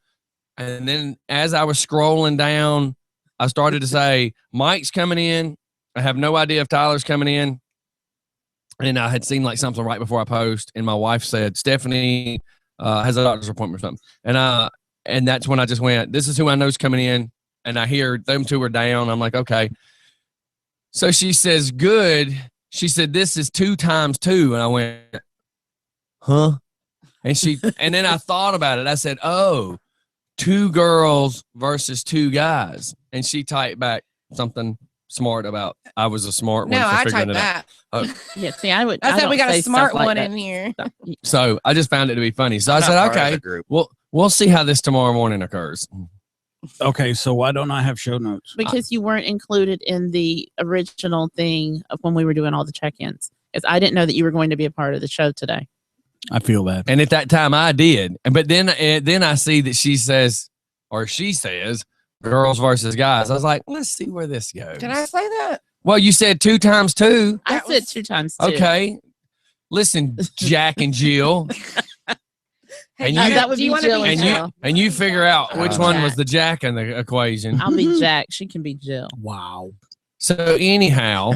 And then as I was scrolling down, I started to say, "Mike's coming in. I have no idea if Tyler's coming in." And I had seen like something right before I post, and my wife said, "Stephanie has a doctor's appointment or something." And And that's when I just went, this is who I know's coming in. And I hear them two are down. I'm like, okay. So she says, good. She said, this is 2 times 2. And I went, huh? And then I thought about it. I said, oh, 2 girls versus 2 guys. And she typed back something smart about I was a smart one. No, for I figuring typed it that. out. Yeah, see, I said don't we got say a smart stuff like one that. in here. So I just found it to be funny. So I I'm not said, part of okay, the group. we'll see how this tomorrow morning occurs. Okay, so why don't I have show notes? Because you weren't included in the original thing of when we were doing all the check-ins. Because I didn't know that you were going to be a part of the show today. I feel that. And at that time I did. But then I see that she says, girls versus guys. I was like, let's see where this goes. Did I say that? Well, you said 2 times 2. I That said was- 2 times 2. Okay. Listen, Jack and Jill. And you- that would do you be wanna Jill be And Jill. you figure out which Oh. one was the Jack in the equation. I'll be Jack. She can be Jill. Wow. So anyhow,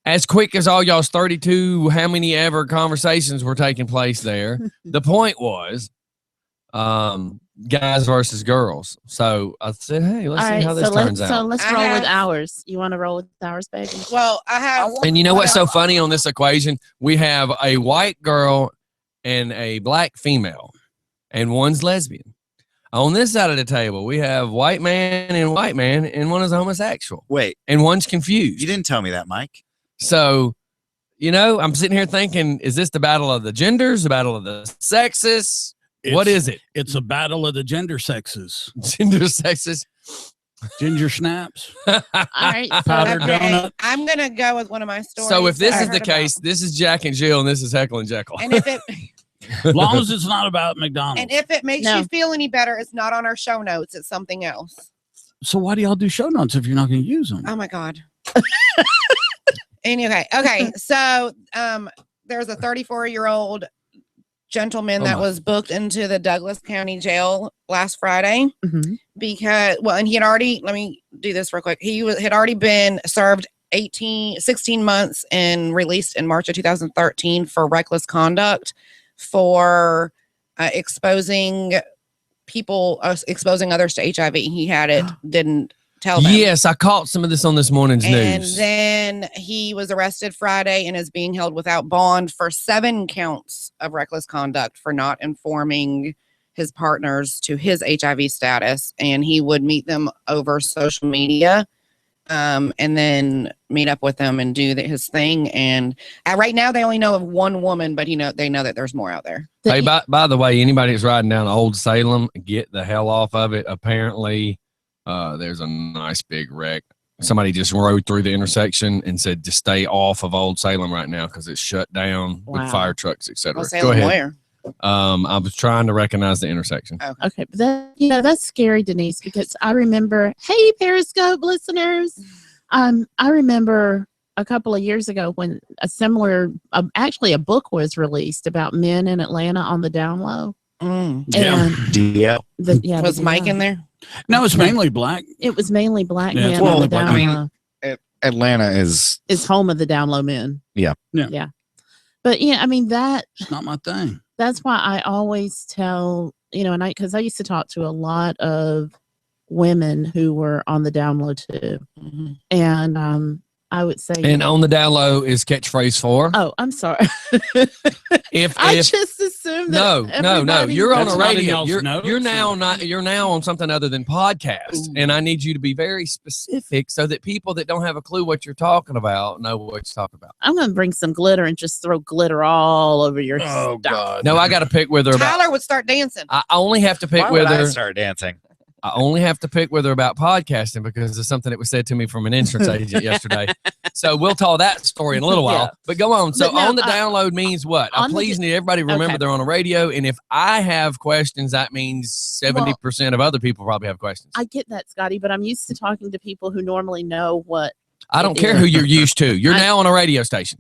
as quick as all y'all's 32, how many ever conversations were taking place there? The point was, guys versus girls. So I said, hey, let's All see right, how this so turns let's out. let's I roll with have- ours. You want to roll with ours, baby? Well, I have. And you know what's so funny on this equation? We have a white girl and a black female, and one's lesbian. On this side of the table, we have white man, and one is homosexual, Wait, and one's confused. you didn't tell me that, Mike. So, I'm sitting here thinking, is this the battle of the genders, the battle of the sexes? What is it? It's a battle of the gender sexes. Gender sexes? Ginger snaps. All right. So, Powdered donut. I'm gonna go with one of my stories. So if this that I is the heard about. case, this is Jack and Jill, and this is Heckle and Jekyll. and if it As long as it's not about McDonald's. and if it makes No. you feel any better, it's not on our show notes. It's something else. So why do y'all do show notes if you're not going to use them? Oh my god. Anyway, okay. So there's a 34-year-old gentleman Oh that my. was booked into the Douglas County Jail last Friday Mhm. because and he had already, let me do this real quick. Had already been served 16 months and released in March of 2013 for reckless conduct for exposing others to HIV. He had it, didn't tell them. Yes, I caught some of this on this morning's And news. then he was arrested Friday and is being held without bond for 7 counts of reckless conduct for not informing his partners to his HIV status. And he would meet them over social media and then meet up with them and do his thing. And right now they only know of one woman, but they know that there's more out there. Hey, by the way, anybody that's riding down Old Salem, get the hell off of it. Apparently, there's a nice big wreck. Somebody just rode through the intersection and said to stay off of Old Salem right now because it's shut down with Wow. fire trucks, etc. Well, Go Salem ahead. where? I was trying to recognize the intersection. Okay, but that's scary, Denise, because I remember. Hey, Periscope listeners, I remember a couple of years ago when a similar, actually, a book was released about men in Atlanta on the down low. Mm. Yeah. And DL. Was Mike in there? No, it's mainly black. It was mainly black Yeah, men well, on the I down mean- low. Atlanta is It's home of the down low men. Yeah. Yeah. Yeah. But yeah, I mean It's not my thing. that's why I always tell, because I used to talk to a lot of women who were on the down low too. Mm-hmm. And I would say, And on the down low is catchphase 4. oh, I'm sorry. If I just assumed that no, everybody- you're on That's a not in radio. y'all's You're notes, now or- not. You're now on something other than podcast, and I need you to be very specific so that people that don't have a clue what you're talking about know what you're talking about. I'm going to bring some glitter and just throw glitter all over your Oh, stuff. God. No, I got to pick with her about. Tyler would start dancing. I only have to pick Why with would I her. start dancing? I only have to pick with her about podcasting because it's something that was said to me from an insurance agent yesterday. So we'll tell that story in a little while. Yeah. But go on. So But no, on the download means what? I on the please need everybody to remember Okay. they're on a radio. And if I have questions, that means 70% of other people probably have questions. I get that, Scotty, but I'm used to talking to people who normally know what, I don't it care is. who you're used to. You're I- now on a radio station.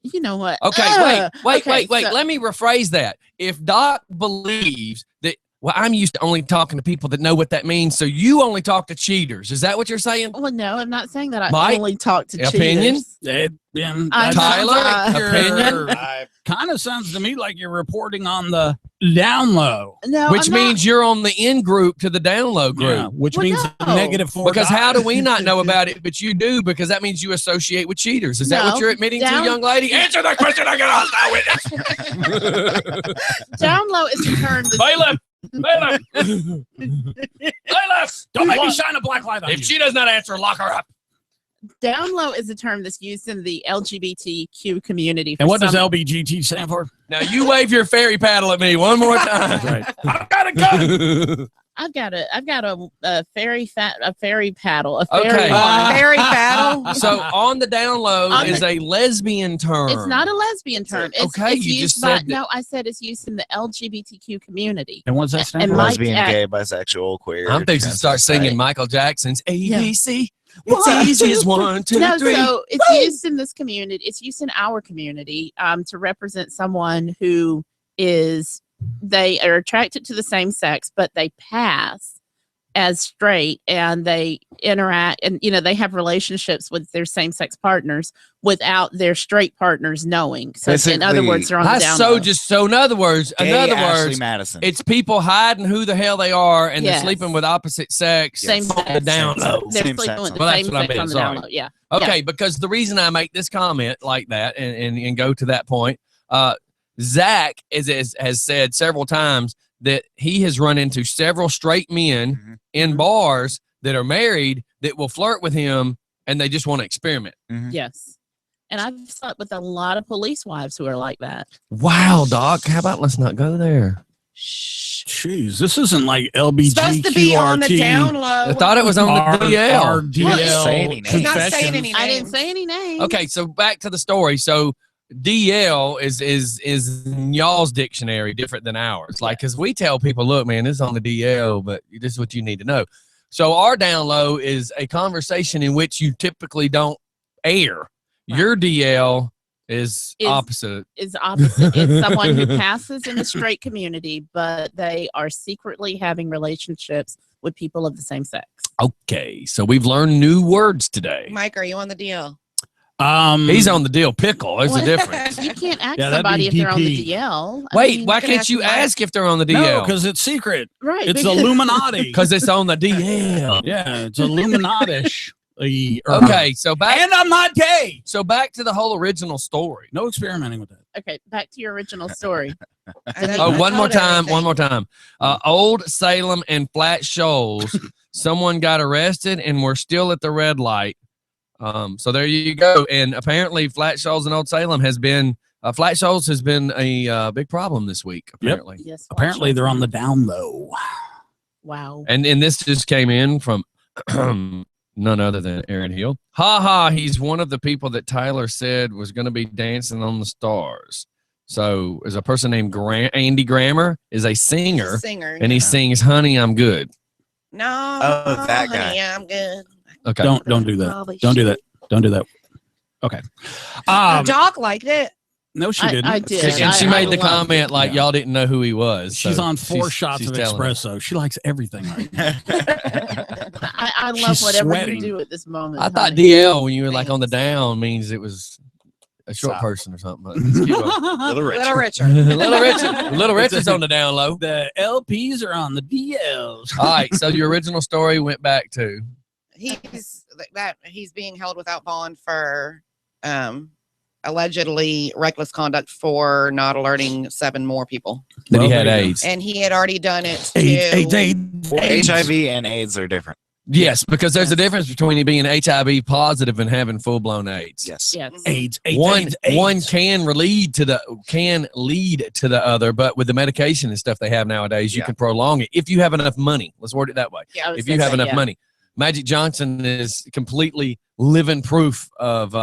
you know what. Okay, Ugh. wait. Okay, Let so- me rephrase that. If Doc believes that Well, I'm used to only talking to people that know what that means. So you only talk to cheaters. Is that what you're saying? Well, no, I'm not saying that. I Mike? only talk to Opinion? cheaters. Tyler? Opinion? Kind of sounds to me like you're reporting on the down low. No, Which I'm means you're on the in group to the down low group. Yeah, which Well, means no. -4. Because how do we not know about it, but you do? Because that means you associate with cheaters. Is that what No. you're admitting to, Down- young lady? Answer that question. I got a hostile witness. down low is a term. That's, Bailiff. Bailiff. Bailiff. Don't make me shine a black light on you. If she does not answer, lock her up. down low is a term that's used in the LGBTQ community. And what does some- LBGT stand for? Now you wave your fairy paddle at me one more time. Right. I've got a gun. I've got a fairy paddle. A fairy Okay. wand. Fairy battle. So on the down low On is a lesbian term. It's not a lesbian term. It's, Okay, it's you used just by, said that- no. I said it's used in the LGBTQ community. And what's that stand And for? Mike Lesbian, Jack- gay, bisexual, queer. I'm fixing to start singing transvestite. Michael Jackson's Yeah. ABC. It's easy as 1, 2, No, 3. so it's used in this community. It's used in our community to represent someone who is they are attracted to the same sex, but they pass as straight and they interact and they have relationships with their same sex partners without their straight partners knowing. So in other Basically, words, they're on the That's down so low. just so in other words, Gay Ashley Madison. it's people hiding who the hell they are and Yes. they're sleeping with opposite sex. Same on the sex. down low. They're Same sleeping sex with on the Well, that's same what I sex meant, on the sorry. down low. Yeah. Okay, because the reason I make this comment like that and go to that point, Zach has said several times that he has run into several straight men Mhm. in bars that are married that will flirt with him and they just want to experiment. Yes. And I've slept with a lot of police wives who are like that. Wow, Doc. How about let's not go there? Jeez, this isn't like LBGQRT. Supposed to be on the down low. I thought it was on the DL. RDL Say any names. He's not saying confession. any I didn't names. say any names. Okay, so back to the story. So DL is in y'all's dictionary different than ours. Like, because we tell people, look, man, this is on the DL, but this is what you need to know. So our down low is a conversation in which you typically don't air. Your DL is opposite. Is opposite. It's someone who passes in the straight community, but they are secretly having relationships with people of the same sex. Okay, so we've learned new words today. Mike, are you on the deal? He's on the deal. Pickle. There's a difference. You can't ask Yeah, that'd somebody be if they're on the DP. DL. I Wait, mean, why can can't ask you Mike. ask if they're on the No, DL? because it's secret. right? It's because- Illuminati. Because it's on the DL. Yeah, it's Illuminati-ish. Okay, so back. And I'm not gay. So back to the whole original story. No experimenting with that. Okay, back to your original story. Oh, one more time. One more time. Old Salem and Flat Shoals. Someone got arrested, and we're still at the red light. So there you go. And apparently, Flat Shoals and Old Salem has been Flat Shoals has been a big problem this week. Apparently, Yes. Apparently, they're on the down low. Wow. and this just came in from none other than Aaron Hill. Ha ha! He's one of the people that Tyler said was going to be dancing on the stars. So, is a person named Andy Grammer is a singer. Singer. And he sings "Honey, I'm Good." No. Oh, that guy. Yeah, I'm good. Okay. Don't do that. Probably Don't do should. that. Don't do that. Okay. Doc liked it. No, she didn't. I did. And she I made the love comment like Yeah. y'all didn't know who he was. She's so on four she's- shots she's of telling us. espresso. She likes everything right now. I love She's whatever sweating. you do at this moment. I thought honey. DL when you were like on the down means it was a short Stop. person or something. But let's keep going. Little Rich. Little Richard. Little Richard. Little Richard's on the down low. The LPs are on the DLs. All right. So your original story went back to He's being held without bond for allegedly reckless conduct for not alerting 7 more people, that he Well, had there you go. AIDS. and he had already done it to HIV and AIDS are different. Yes, because there's a difference between you being HIV positive and having full blown AIDS. Yes. Yes. AIDS. One can lead to the other, but with the medication and stuff they have nowadays, you Yeah. can prolong it if you have enough money. Let's word it that way. I was If you gonna have say, enough yeah. money. Magic Johnson is completely living proof of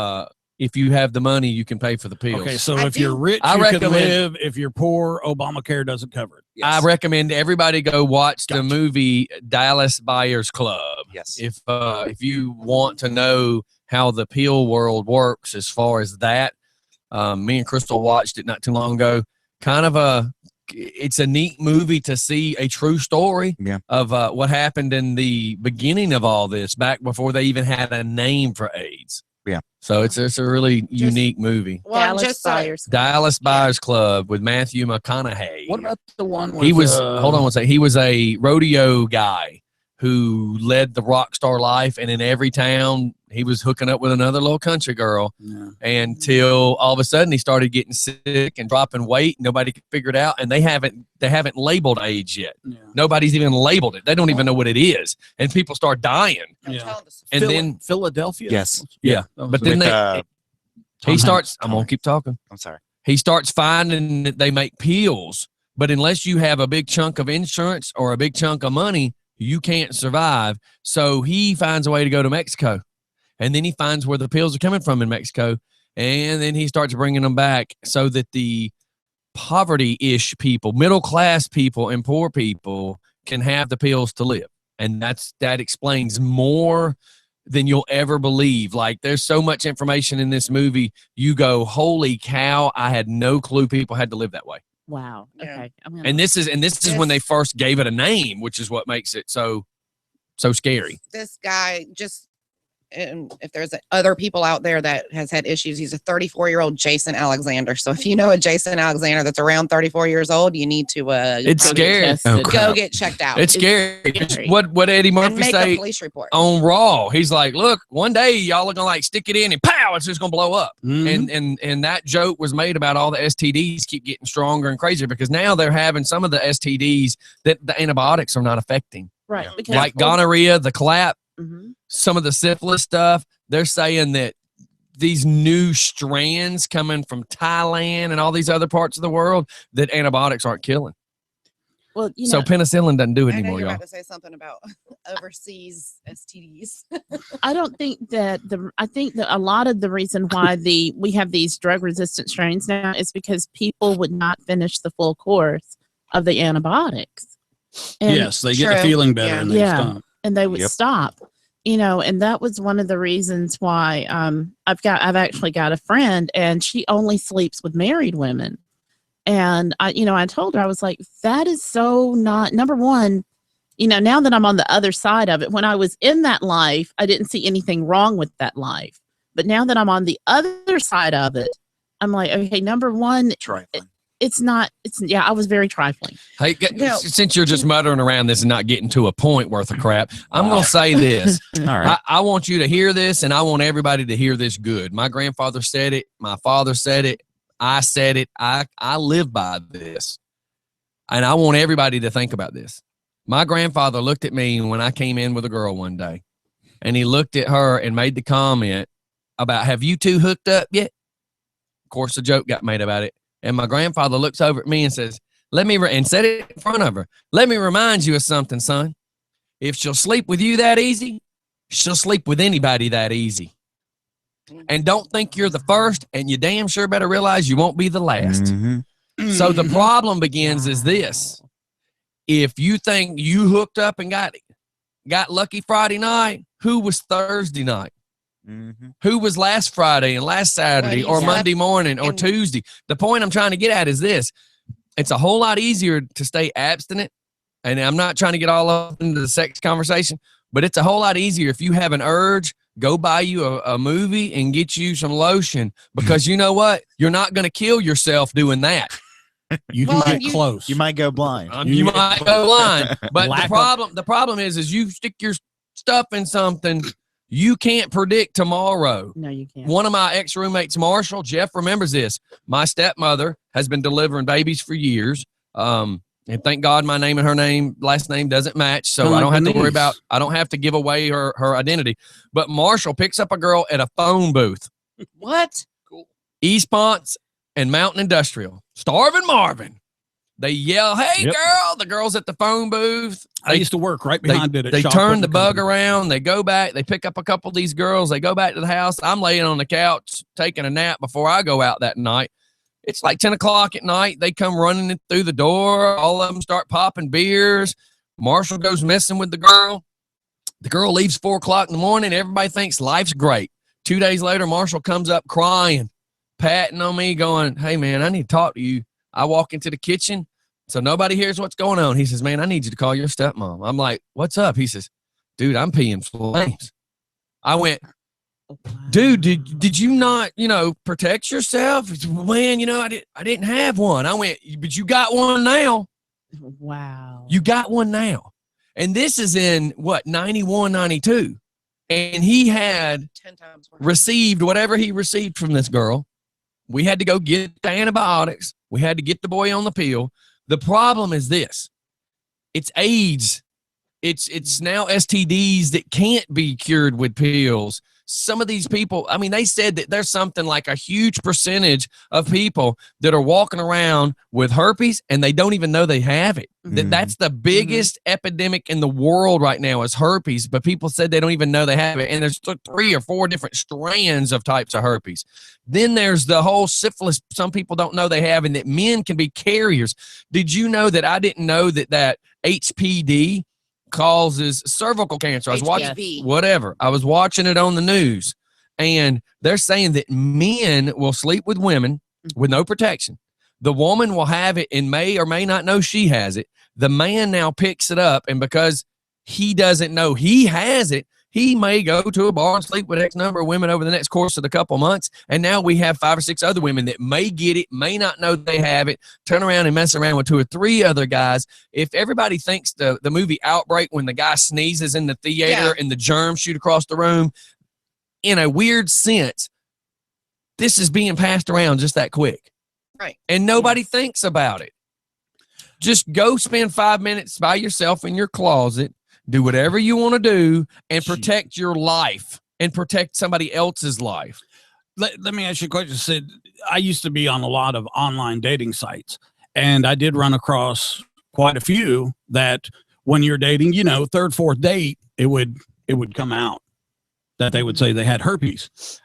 if you have the money, you can pay for the pills. Okay, so I if you're think- rich, I you can recommend- live. If you're poor, Obamacare doesn't cover it. Yes. I recommend everybody go watch the Gotcha. movie Dallas Buyers Club. Yes. If you want to know how the pill world works as far as that, me and Crystal watched it not too long ago. Kind of it's a neat movie to see a true story of what happened in the beginning of all this, back before they even had a name for AIDS. Yeah. So it's a really unique movie. Well, Dallas Buyers Club with Matthew McConaughey. What about the one with, he was hold on one second. He was a rodeo guy who led the rock star life, and in every town he was hooking up with another little country girl until all of a sudden he started getting sick and dropping weight. Nobody could figure it out, and they haven't labeled AIDS yet. Nobody's even labeled it. They don't even know what it is, and people start dying. And then Philadelphia. Yes. Yeah. But then he starts. I'm gonna keep talking. I'm sorry. He starts finding that they make pills, but unless you have a big chunk of insurance or a big chunk of money, you can't survive. So he finds a way to go to Mexico, and then he finds where the pills are coming from in Mexico, and then he starts bringing them back so that the poverty-ish people, middle-class people, and poor people can have the pills to live. And that explains more than you'll ever believe. Like, there's so much information in this movie. You go, holy cow, I had no clue people had to live that way. Wow. Okay. And this is when they first gave it a name, which is what makes it so scary. This guy just, and if there's other people out there that has had issues, he's a 34-year-old Jason Alexander. So if you know a Jason Alexander that's around 34 years old, you need to it's scary. Go get checked out. It's scary. What Eddie Murphy say a police report on Raw? He's like, look, one day y'all are gonna like stick it in and pow, it's just gonna blow up. And that joke was made about all the STDs keep getting stronger and crazier because now they're having some of the STDs that the antibiotics are not affecting. Right. Because like gonorrhea, the clap, some of the syphilis stuff, they're saying that these new strands coming from Thailand and all these other parts of the world that antibiotics aren't killing. Well, so penicillin doesn't do it I know anymore, you're y'all. about to say something about overseas STDs. I don't think that I think that a lot of the reason why we have these drug resistant strains now is because people would not finish the full course of the antibiotics. And yes, they get feeling better and they stop. And they would stop. You know, and that was one of the reasons why I've actually got a friend, and she only sleeps with married women. And I told her, I was like, that is so not, number one, now that I'm on the other side of it, when I was in that life, I didn't see anything wrong with that life. But now that I'm on the other side of it, I'm like, okay, number one, I was very trifling. Hey, since you're just muttering around this and not getting to a point worth of crap, I'm going to say this. All right. I want you to hear this, and I want everybody to hear this good. My grandfather said it. My father said it. I said it. I live by this. And I want everybody to think about this. My grandfather looked at me when I came in with a girl one day, and he looked at her and made the comment about, have you two hooked up yet? Of course, a joke got made about it. And my grandfather looks over at me and says, and said it in front of her, let me remind you of something, son. If she'll sleep with you that easy, she'll sleep with anybody that easy. And don't think you're the first, and you damn sure better realize you won't be the last. So the problem begins is this. If you think you hooked up and got lucky Friday night, who was Thursday night? Who was last Friday and last Saturday or Monday morning or Tuesday? The point I'm trying to get at is this. It's a whole lot easier to stay abstinent. And I'm not trying to get all up into the sex conversation, but it's a whole lot easier if you have an urge, go buy you a movie and get you some lotion, because you know what? You're not going to kill yourself doing that. You can get close. You might go blind. You might go blind. But the problem is you stick your stuff in something. You can't predict tomorrow. No, you can't. One of my ex-roommates, Marshall, Jeff remembers this. My stepmother has been delivering babies for years. And thank God my name and her last name doesn't match. So I don't have to worry about, I don't have to give away her identity. But Marshall picks up a girl at a phone booth. What? Cool. East Ponce and Mountain Industrial. Starvin' Marvin. They yell, hey, girl. The girl's at the phone booth. I used to work right behind it. They turn the bug around. They go back. They pick up a couple of these girls. They go back to the house. I'm laying on the couch taking a nap before I go out that night. It's like 10 o'clock at night. They come running through the door. All of them start popping beers. Marshall goes messing with the girl. The girl leaves 4 o'clock in the morning. Everybody thinks life's great. 2 days later, Marshall comes up crying, patting on me, going, hey, man, I need to talk to you. I walk into the kitchen. So nobody hears what's going on. He says, man, I need you to call your stepmom. I'm like, what's up? He says, dude, I'm peeing flames. I went, dude, did you not, protect yourself? He said, man, I didn't have one. I went, but you got one now. Wow. You got one now. And this is in 91, 92. And he had 10 times worse. received whatever he received from this girl. We had to go get the antibiotics. We had to get the boy on the pill. The problem is this. It's AIDS. It's now STDs that can't be cured with pills. Some of these people, I mean, they said that there's something like a huge percentage of people that are walking around with herpes and they don't even know they have it. That's the biggest epidemic in the world right now is herpes, but people said they don't even know they have it. And there's 3 or 4 different strands of types of herpes. Then there's the whole syphilis some people don't know they have and that men can be carriers. Did you know that I didn't know that HPD causes cervical cancer? I was watching whatever. I was watching it on the news and they're saying that men will sleep with women with no protection. The woman will have it and may or may not know she has it. The man now picks it up and because he doesn't know he has it, he may go to a bar and sleep with X number of women over the next course of the couple months. And now we have 5 or 6 other women that may get it, may not know they have it, turn around and mess around with 2 or 3 other guys. If everybody thinks the movie Outbreak, when the guy sneezes in the theater and the germs shoot across the room, in a weird sense, this is being passed around just that quick. Right. And nobody thinks about it. Just go spend 5 minutes by yourself in your closet. Do whatever you want to do and protect your life and protect somebody else's life. Let me ask you a question. Sid, I used to be on a lot of online dating sites, and I did run across quite a few that when you're dating, 3rd, 4th date, it would come out that they would say they had herpes.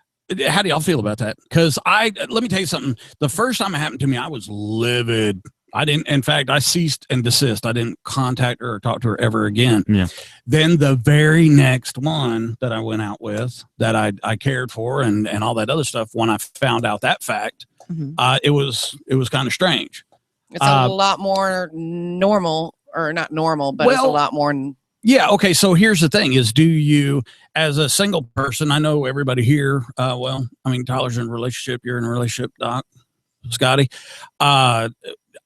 How do y'all feel about that? Because let me tell you something. The first time it happened to me, I was livid. In fact, I ceased and desist. I didn't contact her or talk to her ever again. Yeah. Then the very next one that I went out with that I cared for and all that other stuff, when I found out that fact, it was kind of strange. It's a lot more normal, or not normal, but it's a lot more. Yeah. Okay. So here's the thing is, do you, as a single person, I know everybody here, Tyler's in a relationship, you're in a relationship, Doc, Scotty,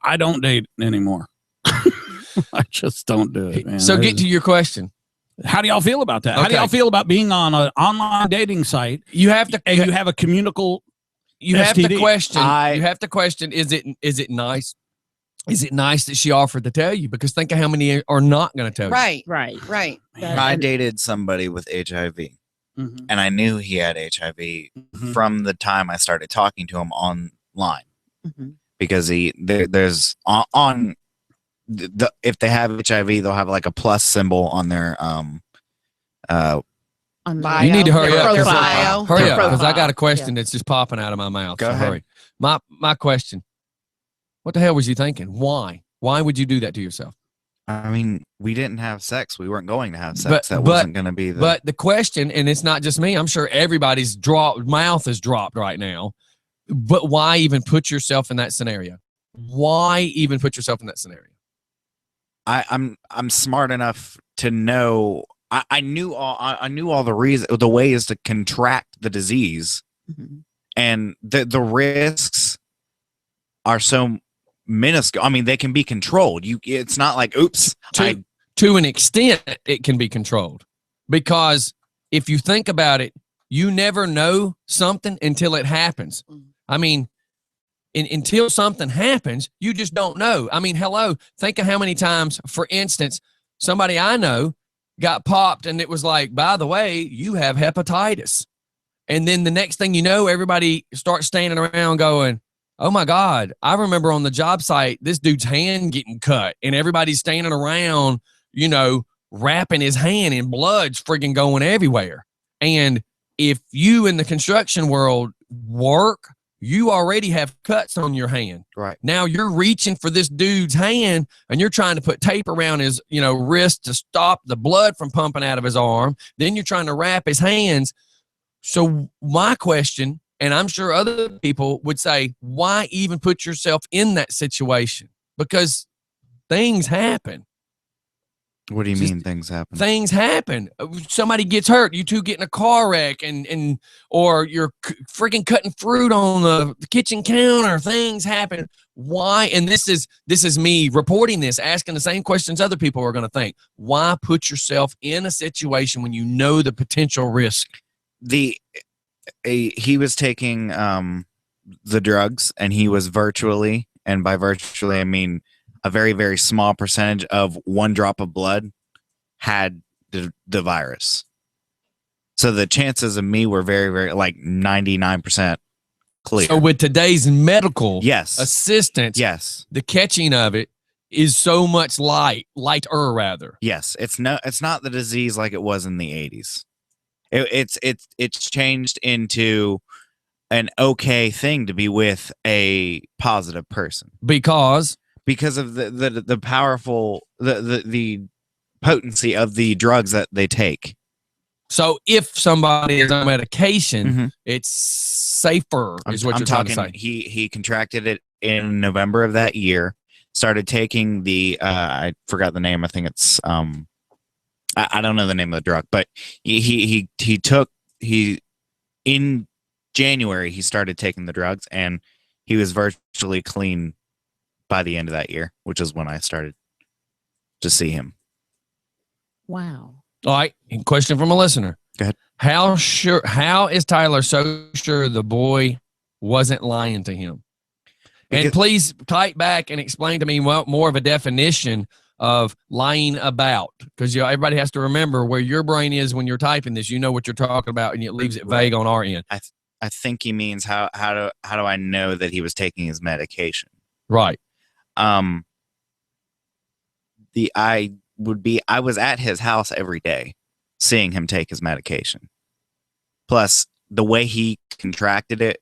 I don't date anymore. I just don't do it, man. So get to your question. How do y'all feel about that? Okay. How do y'all feel about being on an online dating site? You have to, you have a communicable. You have STD. to question. You have to question. Is it nice? Is it nice that she offered to tell you? Because think of how many are not going to tell you. Right. I dated somebody with HIV, and I knew he had HIV from the time I started talking to him online. Because there's on the if they have HIV, they'll have like a plus symbol on their Bio. You need to hurry up. Profile. Hurry up, because I got a question that's just popping out of my mouth. Go ahead. Hurry. My question. What the hell was you thinking? Why? Why would you do that to yourself? I mean, we didn't have sex. We weren't going to have sex. That wasn't going to be the. But the question, and it's not just me. I'm sure everybody's mouth is dropped right now. But why even put yourself in that scenario? Why even put yourself in that scenario? I'm smart enough to know. I knew all the ways to contract the disease, and the risks are so minuscule. I mean, they can be controlled. It's not like oops. To an extent, it can be controlled, because if you think about it, you never know something until it happens. I mean, until something happens, you just don't know. I mean, hello, think of how many times, for instance, somebody I know got popped and it was like, by the way, you have hepatitis. And then the next thing you know, everybody starts standing around going, oh my God, I remember on the job site, this dude's hand getting cut and everybody's standing around, wrapping his hand in blood's friggin' going everywhere. And if you in the construction world work, you already have cuts on your hand. Right. Now you're reaching for this dude's hand and you're trying to put tape around his, wrist to stop the blood from pumping out of his arm. Then you're trying to wrap his hands. So my question, and I'm sure other people would say, why even put yourself in that situation? Because Things happen. What do you mean things happen? Things happen. Somebody gets hurt. You two get in a car wreck or you're freaking cutting fruit on the kitchen counter. Things happen. Why? And this is me reporting this, asking the same questions other people are going to think. Why put yourself in a situation when you know the potential risk? He was taking the drugs, and he was virtually, and by virtually I mean a very, very small percentage of one drop of blood had the virus. So the chances of me were very, very, like 99% clear. So with today's medical assistance, the catching of it is so much lighter rather. Yes, it's not the disease like it was in the 80s. It's changed into an okay thing to be with a positive person because of the powerful the potency of the drugs that they take. So if somebody is on medication, it's safer, is what you're trying to say. He contracted it in November of that year, started taking the I forgot the name. I think it's I don't know the name of the drug, but he in January he started taking the drugs, and he was virtually clean by the end of that year, which is when I started to see him. Wow. All right. Question from a listener. Go ahead. How is Tyler so sure the boy wasn't lying to him? And please type back and explain to me more of a definition of lying about, because everybody has to remember where your brain is when you're typing this. You know what you're talking about, and it leaves it vague on our end. I think he means how do I know that he was taking his medication? Right. I was at his house every day seeing him take his medication. Plus, the way he contracted it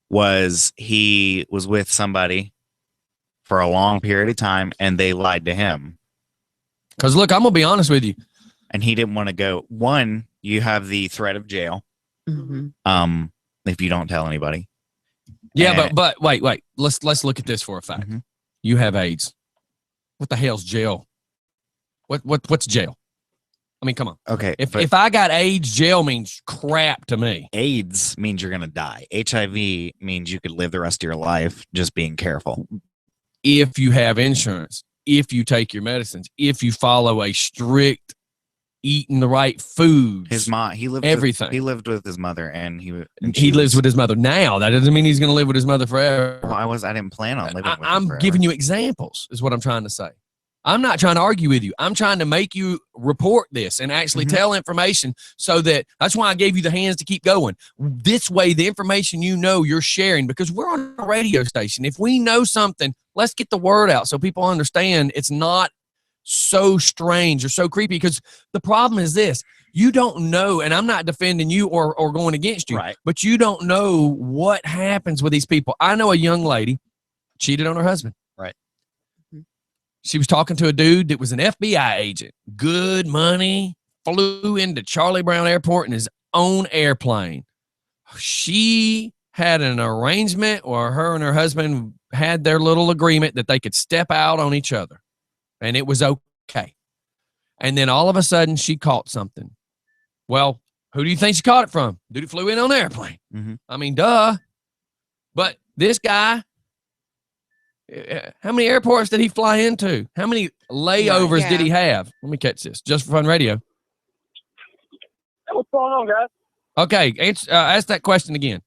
was he was with somebody for a long period of time, and they lied to him. Because, look, I'm going to be honest with you. And he didn't want to go. One, you have the threat of jail if you don't tell anybody. Yeah, but wait. Let's look at this for a fact. You have AIDS. What the hell's jail? What's jail? I mean, come on. Okay. If I got AIDS, jail means crap to me. AIDS means you're going to die. HIV means you could live the rest of your life just being careful. If you have insurance, if you take your medicines, if you follow a strict eating the right foods. His mom, he lived with his mother, and he lives with his mother now. That doesn't mean he's going to live with his mother forever. Well, I didn't plan on living with him I'm forever. giving you examples, is what I'm trying to say. I'm not trying to argue with you. I'm trying to make you report this and actually tell information, so that's why I gave you the hands to keep going. This way, the information you're sharing, because we're on a radio station. If we know something, let's get the word out so people understand it's not so strange or so creepy. Because the problem is this: you don't know, and I'm not defending you or going against you, right? But you don't know what happens with these people. I know a young lady cheated on her husband. Right. She was talking to a dude that was an FBI agent. Good money. Flew into Charlie Brown Airport in his own airplane. She had an arrangement, or her and her husband had their little agreement that they could step out on each other. And it was okay. And then all of a sudden, she caught something. Well, who do you think she caught it from? Dude who flew in on an airplane. I mean, duh. But this guy, how many airports did he fly into? How many layovers did he have? Let me catch this. Just for Fun Radio. Hey, what's going on, guys? Okay, ask that question again.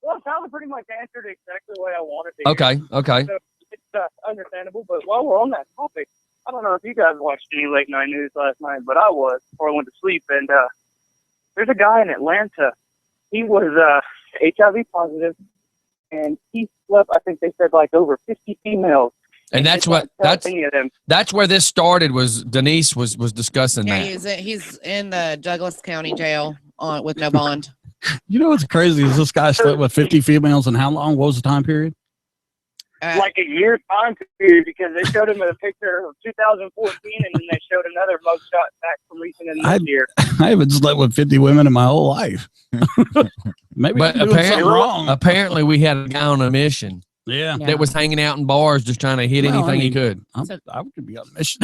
Well, Tyler pretty much answered exactly the way I wanted to. Okay. So it's understandable, but while we're on that topic, I don't know if you guys watched any late night news last night, but I was before I went to sleep. And there's a guy in Atlanta. He was HIV positive, and he slept, I think they said, like over 50 females. And that's where this started. Was Denise was discussing that. He's in the Douglas County Jail with no bond. You know what's crazy is this guy slept with 50 females, and how long? What was the time period? Like a year time period, because they showed him a picture of 2014, and then they showed another mugshot back from recent in this year. I haven't slept with 50 women in my whole life. Maybe but I'm doing something wrong. Apparently, we had a guy on a mission Yeah. Yeah. that was hanging out in bars just trying to hit Well, anything I he mean, could. I could be on a mission.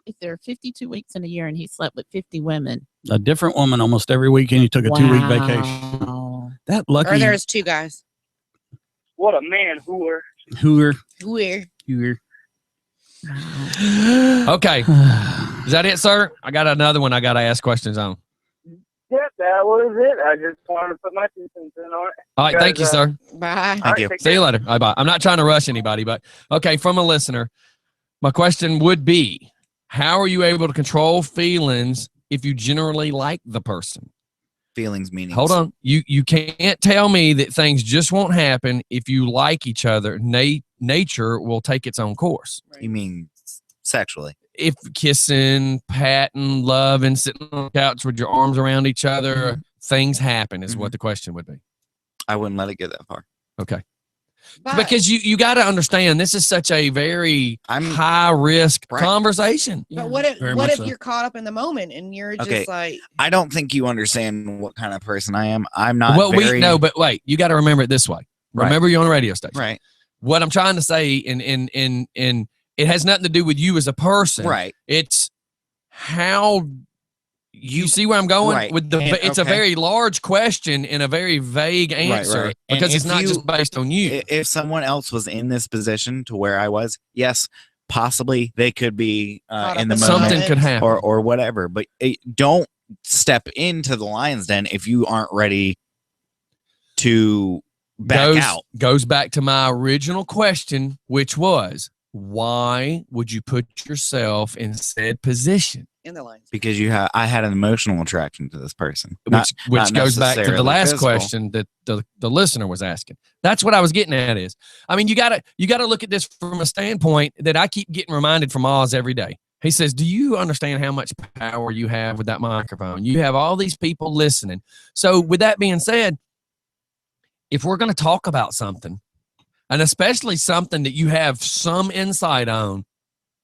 If there are 52 weeks in a year and he slept with 50 women. A different woman almost every weekend. He took a 2-week vacation. Wow. That lucky Or there's 2 guys. What a man whore. hooer. Weird. Hooer. Okay. Is that it, sir? I got another one I got to ask questions on. Yep, that was it. I just wanted to put my 2 cents in on it. All right. Thank you, sir. Bye. Thank you. Take See you care. later. Bye. I'm not trying to rush anybody, but okay. From a listener, my question would be, how are you able to control feelings if you generally like the person? Feelings, meanings. Hold on. You can't tell me that things just won't happen if you like each other. Nature will take its own course. You mean sexually? If kissing, patting, loving, sitting on the couch with your arms around each other, things happen is what the question would be. I wouldn't let it get that far. Okay. But Because you got to understand, this is such a very I'm high risk Right. conversation. But what if very much so. you're caught up in the moment and you're just Okay. like, I don't think you understand what kind of person I am. I'm not Well, very, we know, but wait, you got to remember it this way. Right. Remember, you're on a radio station. right. What I'm trying to say, in it has nothing to do with you as a person. Right. It's how you see where I'm going Right. with the. And- It's a okay. very large question in a very vague answer right. And because it's if not you- just based on you. If someone else was in this position to where I was, yes, possibly they could be Caught in up the in moment Something could happen. or whatever. But don't step into the lion's den if you aren't ready to back out. Goes back to my original question, which was, why would you put yourself in said position? in the lines. Because I had an emotional attraction to this person. Which not goes back to the necessarily last physical. question that the listener was asking. That's what I was getting at is, I mean, you gotta look at this from a standpoint that I keep getting reminded from Oz every day. He says, do you understand how much power you have with that microphone? You have all these people listening. So with that being said, if we're going to talk about something, and especially something that you have some insight on,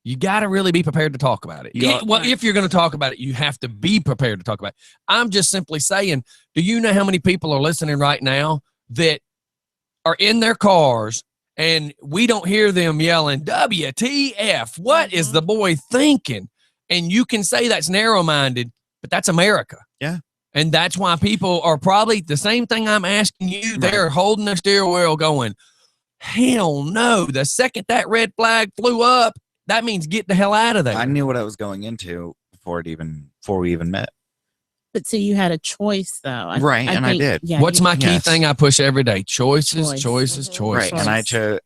you got to really be prepared to talk about it. If you're going to talk about it, you have to be prepared to talk about it. I'm just simply saying, do you know how many people are listening right now that are in their cars and we don't hear them yelling, WTF, what is the boy thinking? And you can say that's narrow-minded, but that's America. Yeah. And that's why people are probably the same thing I'm asking you. They're holding the steering wheel going, hell no. The second that red flag flew up, that means get the hell out of there. I knew what I was going into before we even met. But see, you had a choice, though. Right, and I did. Yeah, What's my key Yes. thing I push every day? Choices, Choice. choices, choices. Right.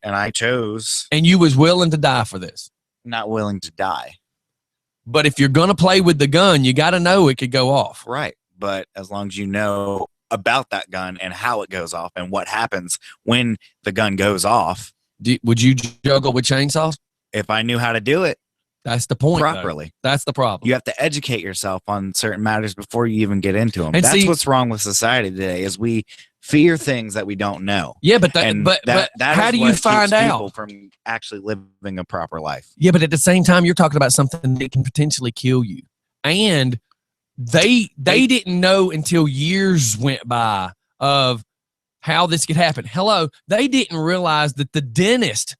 And I chose And you was willing to die for this. not willing to die. But if you're going to play with the gun, you got to know it could go off. Right. But as long as you know about that gun and how it goes off and what happens when the gun goes off, Would you juggle with chainsaws? if I knew how to do it That's the point. though. properly. That's the problem. You have to educate yourself on certain matters before you even get into them. And That's see- what's wrong with society today is we fear things that we don't know. Yeah, but And but that how is do what you keeps find people out? from actually living a proper life? Yeah, but at the same time, you're talking about something that can potentially kill you. And they didn't know until years went by of how this could happen. Hello, they didn't realize that the dentist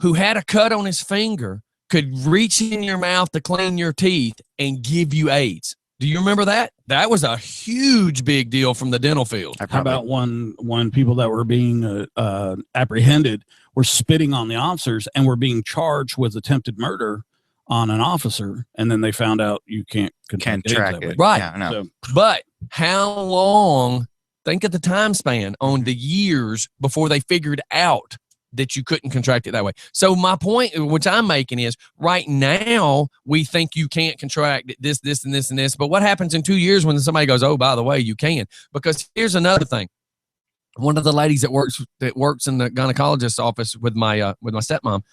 who had a cut on his finger could reach in your mouth to clean your teeth and give you AIDS. Do you remember that? That was a huge big deal from the dental field. How about when people that were being apprehended were spitting on the officers and were being charged with attempted murder on an officer, and then they found out you can't can't AIDS track that way. it? Right. Yeah, no. So, But how long, think of the time span on the years before they figured out that you couldn't contract it that way. So my point, which I'm making is right now we think you can't contract this, this, and this, and this. But what happens in 2 years when somebody goes, oh, by the way, you can? Because here's another thing. One of the ladies that works in the gynecologist's office with my stepmom,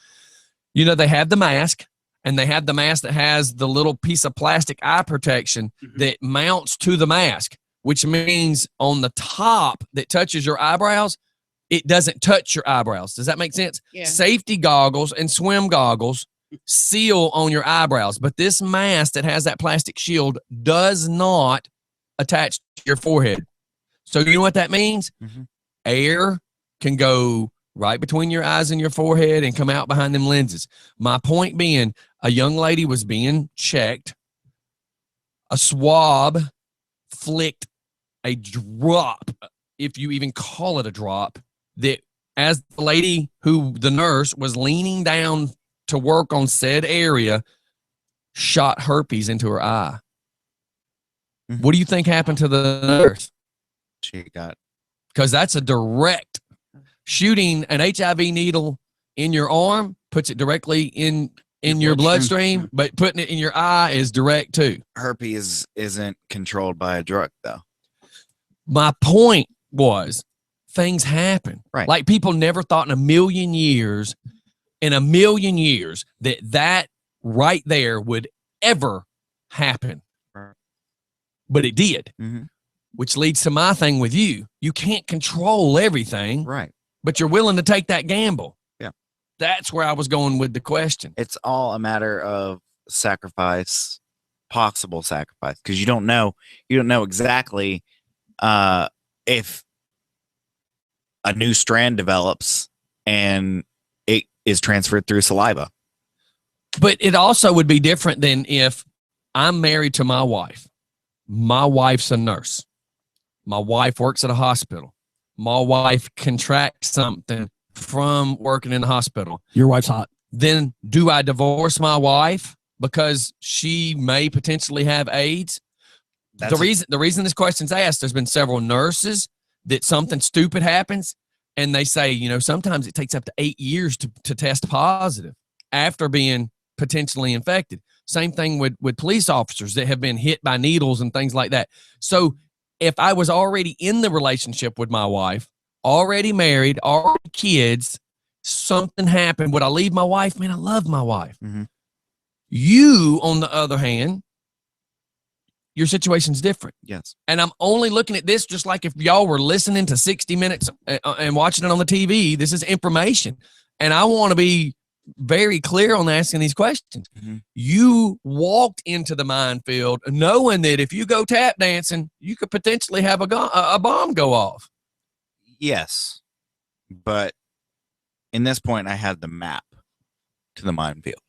you know, they have the mask. And they have the mask that has the little piece of plastic eye protection that mounts to the mask, which means on the top that touches your eyebrows, it doesn't touch your eyebrows. Does that make sense? Yeah. Safety goggles and swim goggles seal on your eyebrows, but this mask that has that plastic shield does not attach to your forehead. So you know what that means? Mhm. Air can go right between your eyes and your forehead and come out behind them lenses. My point being, a young lady was being checked. A swab flicked a drop, if you even call it a drop, that as the lady the nurse was leaning down to work on said area, shot herpes into her eye. Mhm. What do you think happened to the nurse? She got Because that's a direct shooting. An HIV needle in your arm puts it directly in your bloodstream, but putting it in your eye is direct too. herpes isn't controlled by a drug though. My point was things happen. Right. Like people never thought in a million years that right there would ever happen. Right. But it did. Mm-hmm. Which leads to my thing with you. You can't control everything, Right. but you're willing to take that gamble. Yeah. That's where I was going with the question. It's all a matter of sacrifice, possible sacrifice, because you don't know exactly if a new strand develops and it is transferred through saliva. But it also would be different than if I'm married to my wife. My wife's a nurse. My wife works at a hospital. My wife contracts something from working in the hospital. Your wife's hot. Then do I divorce my wife because she may potentially have AIDS? The reason this question's asked, there's been several nurses that something stupid happens and they say, sometimes it takes up to 8 years to test positive after being potentially infected. Same thing with police officers that have been hit by needles and things like that. So if I was already in the relationship with my wife, already married, already kids, something happened, would I leave my wife? Man, I love my wife. Mm-hmm. You, on the other hand, your situation's different. Yes. And I'm only looking at this just like if y'all were listening to 60 Minutes and watching it on the TV. This is information. And I want to be very clear on asking these questions. Mm-hmm. You walked into the minefield knowing that if you go tap dancing, you could potentially have a bomb go off. Yes. But in this point, I had the map to the minefield.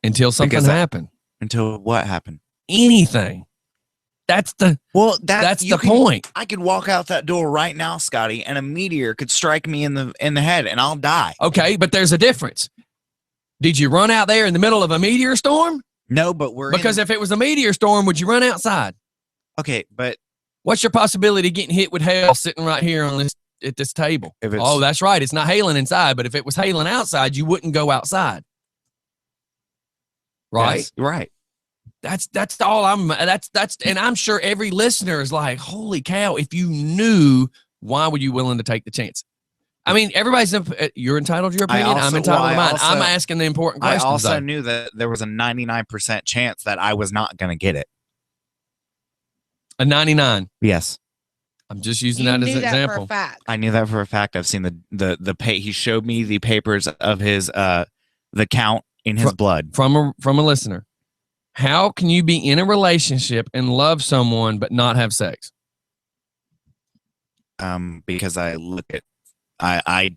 Until something happened. Until what happened? Anything. That's the point. I could walk out that door right now, Scotty, and a meteor could strike me in the head and I'll die. Okay, but there's a difference. Did you run out there in the middle of a meteor storm? No, but because if it was a meteor storm, would you run outside? Okay, but what's your possibility of getting hit with hail sitting right here at this table? Oh, that's right. It's not hailing inside, but if it was hailing outside, you wouldn't go outside. Right? Yes, right. That's all and I'm sure every listener is like, holy cow, if you knew, why were you willing to take the chance? I mean, you're entitled to your opinion. I'm entitled to mine. I'm asking the important questions. I also knew that there was a 99% chance that I was not going to get it. A 99. Yes. I'm just using that as an example. For a fact. I knew that for a fact. I've seen he showed me the papers of his the count in his blood from a listener. How can you be in a relationship and love someone but not have sex? Because I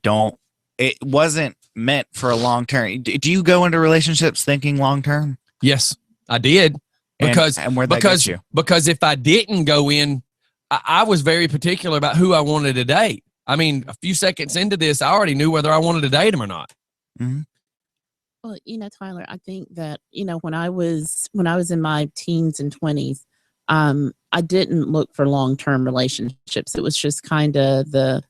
don't. It wasn't meant for a long term. Do you go into relationships thinking long term? Yes, I did. Because if I didn't go in, I was very particular about who I wanted to date. I mean, a few seconds into this, I already knew whether I wanted to date him or not. Mm-hmm. Well, Tyler, I think that, when I was in my teens and 20s, I didn't look for long-term relationships. It was just kind of I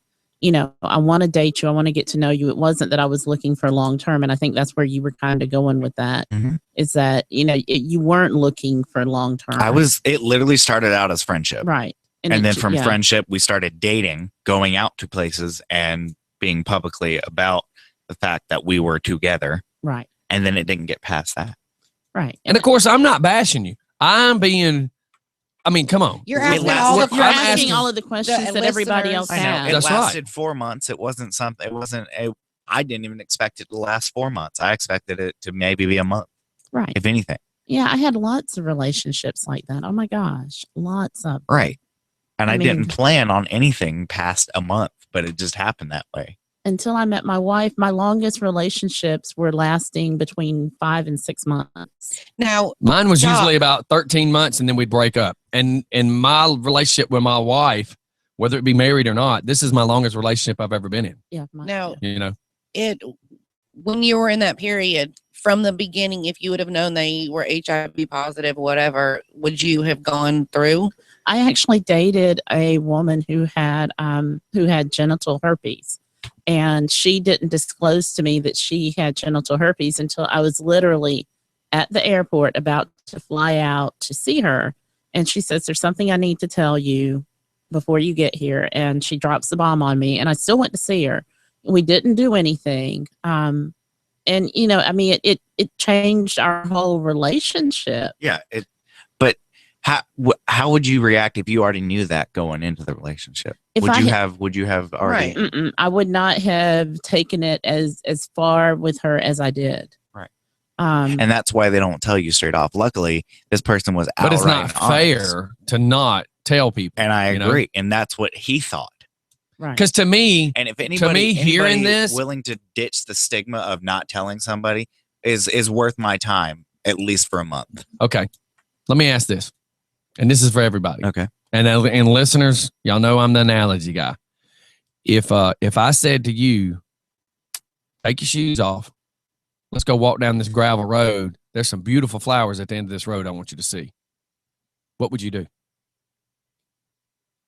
want to date you. I want to get to know you. It wasn't that I was looking for long-term. And I think that's where you were kind of going with that, mm-hmm. is that, you weren't looking for long-term. It literally started out as friendship. Right. And then from friendship, we started dating, going out to places and being publicly about the fact that we were together. Right. And then it didn't get past that. Right. And of course, I'm not bashing you. Come on. You're asking all of the questions that everybody else has. It lasted 4 months. It wasn't something. I didn't even expect it to last 4 months. I expected it to maybe be a month. Right. If anything. Yeah, I had lots of relationships like that. Oh my gosh, lots of them. Right. And I didn't plan on anything past a month but it just happened that way. Until I met my wife, my longest relationships were lasting between 5 and 6 months. Now, Mine was Doc, usually about 13 months and then we'd break up. And my relationship with my wife, whether it be married or not, this is my longest relationship I've ever been in. Yeah. now You know, when you were in that period, from the beginning, if you would have known they were HIV positive, whatever, would you have gone through? I actually dated a woman who had genital herpes, and she didn't disclose to me that she had genital herpes until I was literally at the airport about to fly out to see her. And she says, "There's something I need to tell you before you get here." And she drops the bomb on me, and I still went to see her. We didn't do anything. And you know, I mean, it changed our whole relationship. Yeah. But how would you react if you already knew that going into the relationship? Would you have already? Right. I would not have taken it as far with her as I did. Right. And that's why they don't tell you straight off. Luckily, this person was outright but it's not fair to not tell people. And I agree. Know? And that's what he thought. right. Because to me, And if anybody hearing this, willing to ditch the stigma of not telling somebody is worth my time, at least for a month. okay, let me ask this. And this is for everybody. Okay. And listeners, y'all know I'm the analogy guy. If I said to you, take your shoes off, let's go walk down this gravel road. There's some beautiful flowers at the end of this road I want you to see. What would you do?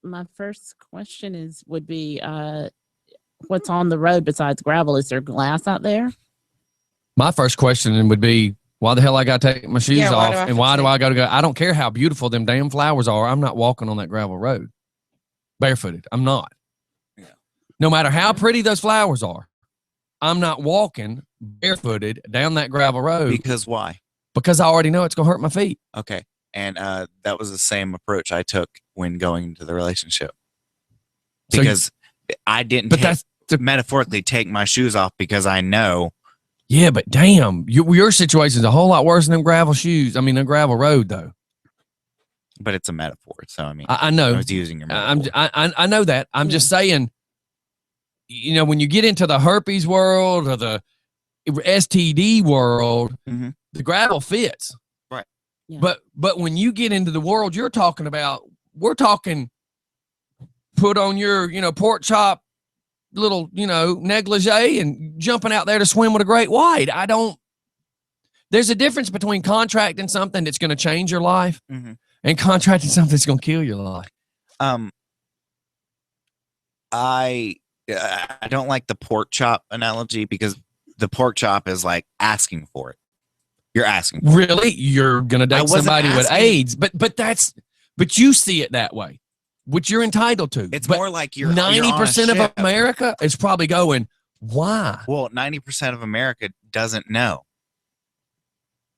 My first question would be, what's on the road besides gravel? Is there glass out there? My first question would be, why the hell I got to take my shoes Yeah, why off? do I have And to why do take- I got to go? I don't care how beautiful them damn flowers are. I'm not walking on that gravel road barefooted. I'm not. Yeah. No matter how pretty those flowers are, I'm not walking barefooted down that gravel road Because why? because I already know it's going to hurt my feet. Okay. And that was the same approach I took when going into the relationship. So you- Because I didn't But that's metaphorically take my shoes off because I know. yeah, but damn, your situation is a whole lot worse than them gravel shoes. I mean, the gravel road though. But it's a metaphor. So, I mean, I I know. was using your metaphor. I know that. I'm just saying, you know, when you get into the herpes world or the STD world, Mhm. the gravel fits. Right. Yeah. But when you get into the world you're talking about, we're talking put on your, you know, pork chop little, you know, negligee and jumping out there to swim with a great white. There's a difference between contracting something that's going to change your life Mhm. and contracting something that's going to kill your life. I don't like the pork chop analogy because the pork chop is like asking for it. You're asking for it. Really? You're going to I date wasn't somebody with asking- AIDS, but you see it that way, which you're entitled to. It's but more like you're 90% of ship. America is probably going, why? Well, 90% of America doesn't know.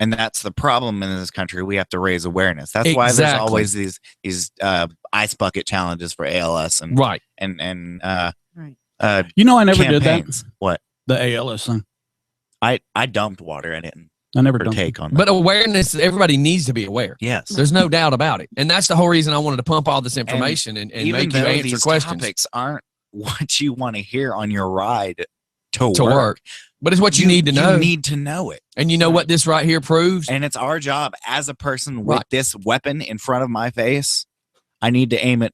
And that's the problem in this country. We have to raise awareness. That's why there's Exactly. always these ice bucket challenges for ALS and Right. Right. You know, I never did campaigns. that. What? The ALS thing. I dumped water. I didn't I never done. partake on that. But awareness, everybody needs to be aware. Yes. There's no doubt about it. And that's the whole reason I wanted to pump all this information and Even make you though answer these questions topics aren't what you want to hear on your ride to to work. work. But it's what you need to know. You need to know it. And you know what this right here proves? And it's our job as a person with Right. this weapon in front of my face. I need to aim it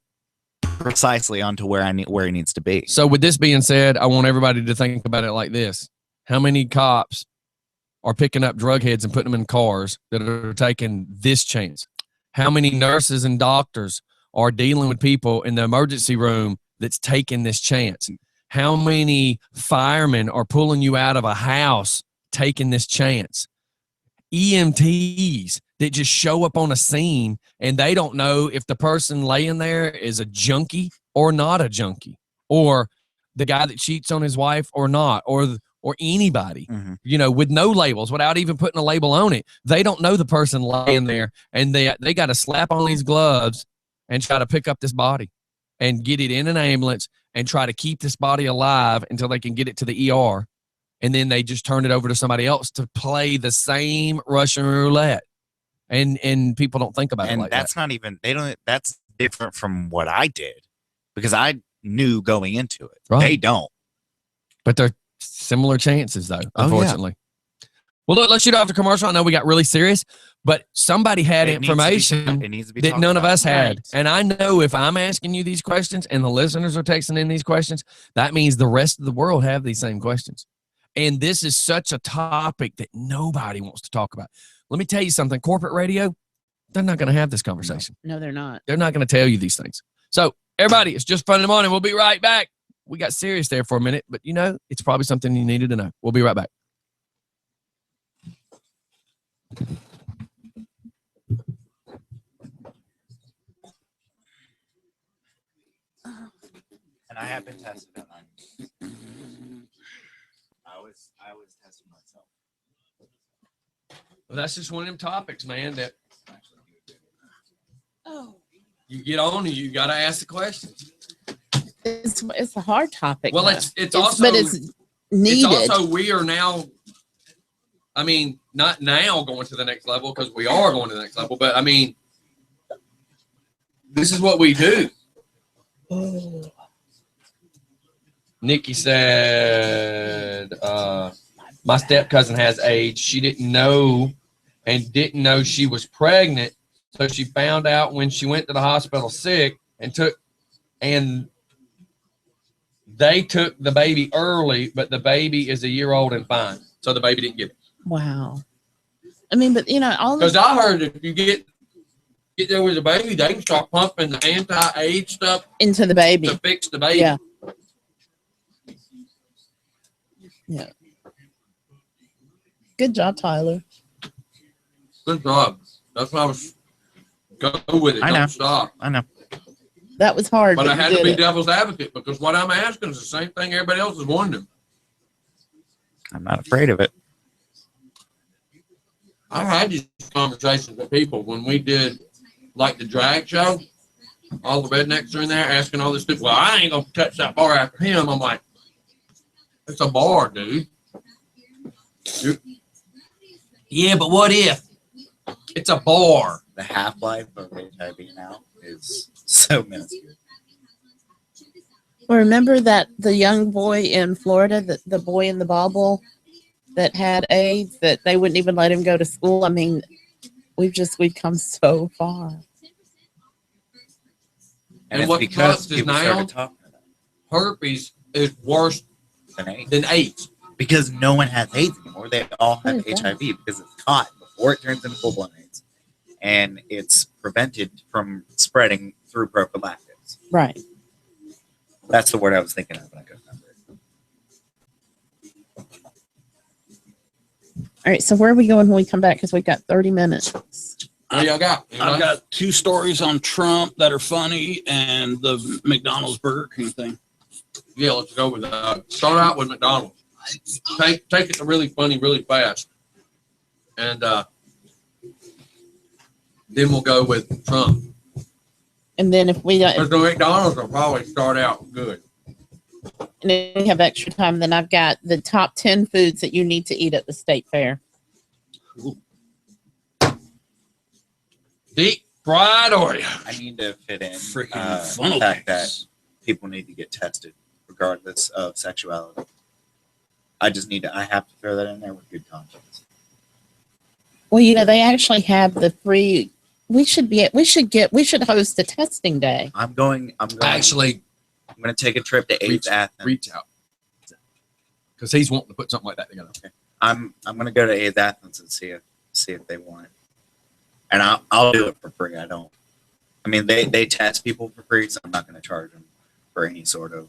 precisely onto where it needs to be. So with this being said, I want everybody to think about it like this. How many cops are picking up drug heads and putting them in cars that are taking this chance? How many nurses and doctors are dealing with people in the emergency room that's taking this chance? How many firemen are pulling you out of a house taking this chance? EMTs that just show up on a scene and they don't know if the person laying there is a junkie or not a junkie, or the guy that cheats on his wife or not, or anybody, Mhm. you know, with no labels, without even putting a label on it. They don't know the person laying there, and they got to slap on these gloves and try to pick up this body and get it in an ambulance and try to keep this body alive until they can get it to the ER. And then they just turn it over to somebody else to play the same Russian roulette. And people don't think about it And like that's that. not even, that's different from what I did because I knew going into it. Right. They don't. But they're similar chances, though, Oh, yeah. unfortunately. Well, look, let's shoot off the commercial. I know we got really serious, but somebody had information that none of us had. Right. And I know if I'm asking you these questions and the listeners are texting in these questions, that means the rest of the world have these same questions. And this is such a topic that nobody wants to talk about. Let me tell you something. Corporate radio, they're not going to have this conversation. No, they're not. They're not going to tell you these things. So, everybody, it's just fun in the morning. We'll be right back. We got serious there for a minute, but it's probably something you needed to know. We'll be right back. And I have been tested at mine. I was testing myself. Well, that's just one of them topics, man, that you get on and you got to ask the questions. It's a hard topic. Well, it's also, but it's needed. It's also, we are now, I mean, not now going to the next level because we are going to the next level, but I mean, this is what we do. Oh. Nikki said, my step cousin has AIDS. She didn't know she was pregnant. So she found out when she went to the hospital sick and they took the baby early, but the baby is a year old and fine. So the baby didn't get it. Wow. I mean, but all because I heard if you get there with a baby, they can start pumping the anti-AIDS stuff into the baby to fix the baby. Yeah. Yeah. Good job, Tyler. Good job. That's why I was go with it. Don't stop. I know. That was hard. But I had to be devil's advocate because what I'm asking is the same thing everybody else is wondering. I'm not afraid of it. I had these conversations with people when we did like the drag show. All the rednecks are in there asking all this stuff. Well, I ain't gonna touch that bar after him. I'm like, it's a bar, dude. Yeah, but what if it's a bar? The half-life of HIV now is so minuscule. Well, remember that the young boy in Florida, the boy in the bubble that had AIDS, that they wouldn't even let him go to school. I mean, we've come so far. And what sucks is now herpes is worse than AIDS. Because no one has AIDS anymore. They all have HIV because it's caught before it turns into full-blown AIDS. And it's prevented from spreading through prophylactics. Right. That's the word I was thinking of when I couldn't remember it. All right, so where are we going when we come back? Because we've got 30 minutes. I've got 2 stories on Trump that are funny and the McDonald's Burger King thing. Yeah, let's go with that. Start out with McDonald's. Take it to really funny, really fast. And then we'll go with Trump. And then if we don't, because the McDonald's will probably start out good. And if we have extra time, then I've got the top 10 foods that you need to eat at the state fair. Ooh. Deep fried Oreo. I need to fit in the fact that people need to get tested regardless of sexuality. I have to throw that in there with good conscience. Well, they actually have the free. We should host a testing day. I'm going to take a trip to AIDS Athens. Reach out. Because he's wanting to put something like that together. Okay. I'm going to go to AIDS Athens and see if they want it. And I'll do it for free. They test people for free, so I'm not going to charge them for any sort of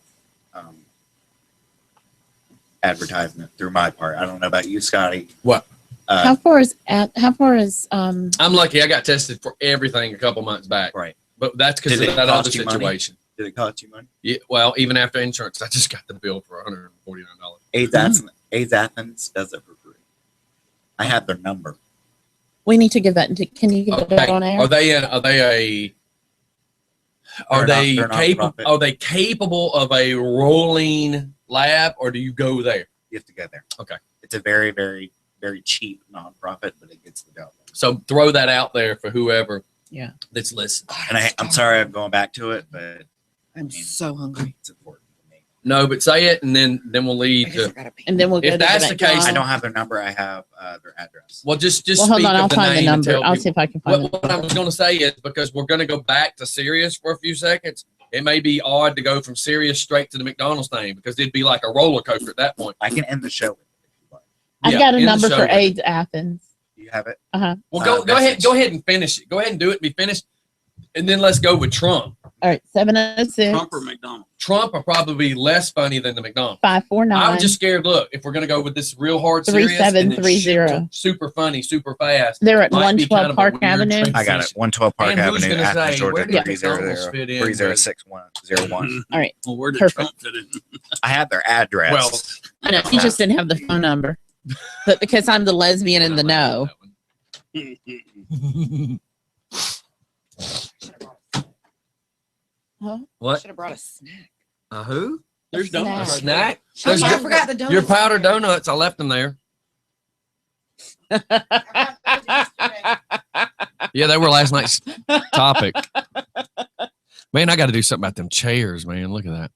advertisement through my part. I don't know about you, Scotty. What? How far is I'm lucky. I got tested for everything a couple months back. Right. But that's because of that other situation. Did it cost you money? Yeah. Well, even after insurance, I just got the bill for $149. AIDS Athens does it for free. I have their number. We need to give that. Can you give that on air? Are they capable of a rolling lab, or do you go there? You have to go there. Okay. It's a very, very, very cheap nonprofit, but it gets the job done. So throw that out there for whoever that's listening. And I'm sorry I'm going back to it, but I'm so hungry. It's important to me. No, but say it, and then we'll I lead guess I to. gotta pee. And then we'll go If to that's the case, McDonald's. I don't have their number. I have their address. Well, just Well, hold speak on. of I'll the find the name and number. tell I'll see people. if I can find What I was going to say is because we're going to go back to Sirius for a few seconds, it may be odd to go from Sirius straight to the McDonald's thing because it'd be like a roller coaster at that point. I can end the show with it if you like. I've Yeah, got a in the number show for with it. AIDS Athens. You have it? Uh-huh. Well, go message. ahead and finish it. Go ahead and do it and be finished, and then let's go with Trump. All right, 706 Trump or McDonald's? Trump will probably be less funny than the McDonald's. 549. I'm just scared. Look, if we're gonna go with this real hard serious, and then 3730. super funny, super fast. They're at might be 112 kind of a Park weird Avenue. transition. I got it. 112 Park And who's Avenue, gonna Athens, say, Georgia, where did McDonald's fit in? 30601. All right. Well, where did Perfect. Trump fit in? I had their address. Well, I know. He just didn't have the phone number. But because I'm the lesbian in the know. What? Should have brought a snack. Who? There's Snack. donuts. A snack? Oh, There's yeah, I good- forgot the donuts. Your powdered donuts. I left them there. Yeah, they were last night's topic. Man, I got to do something about them chairs, man. Look at that.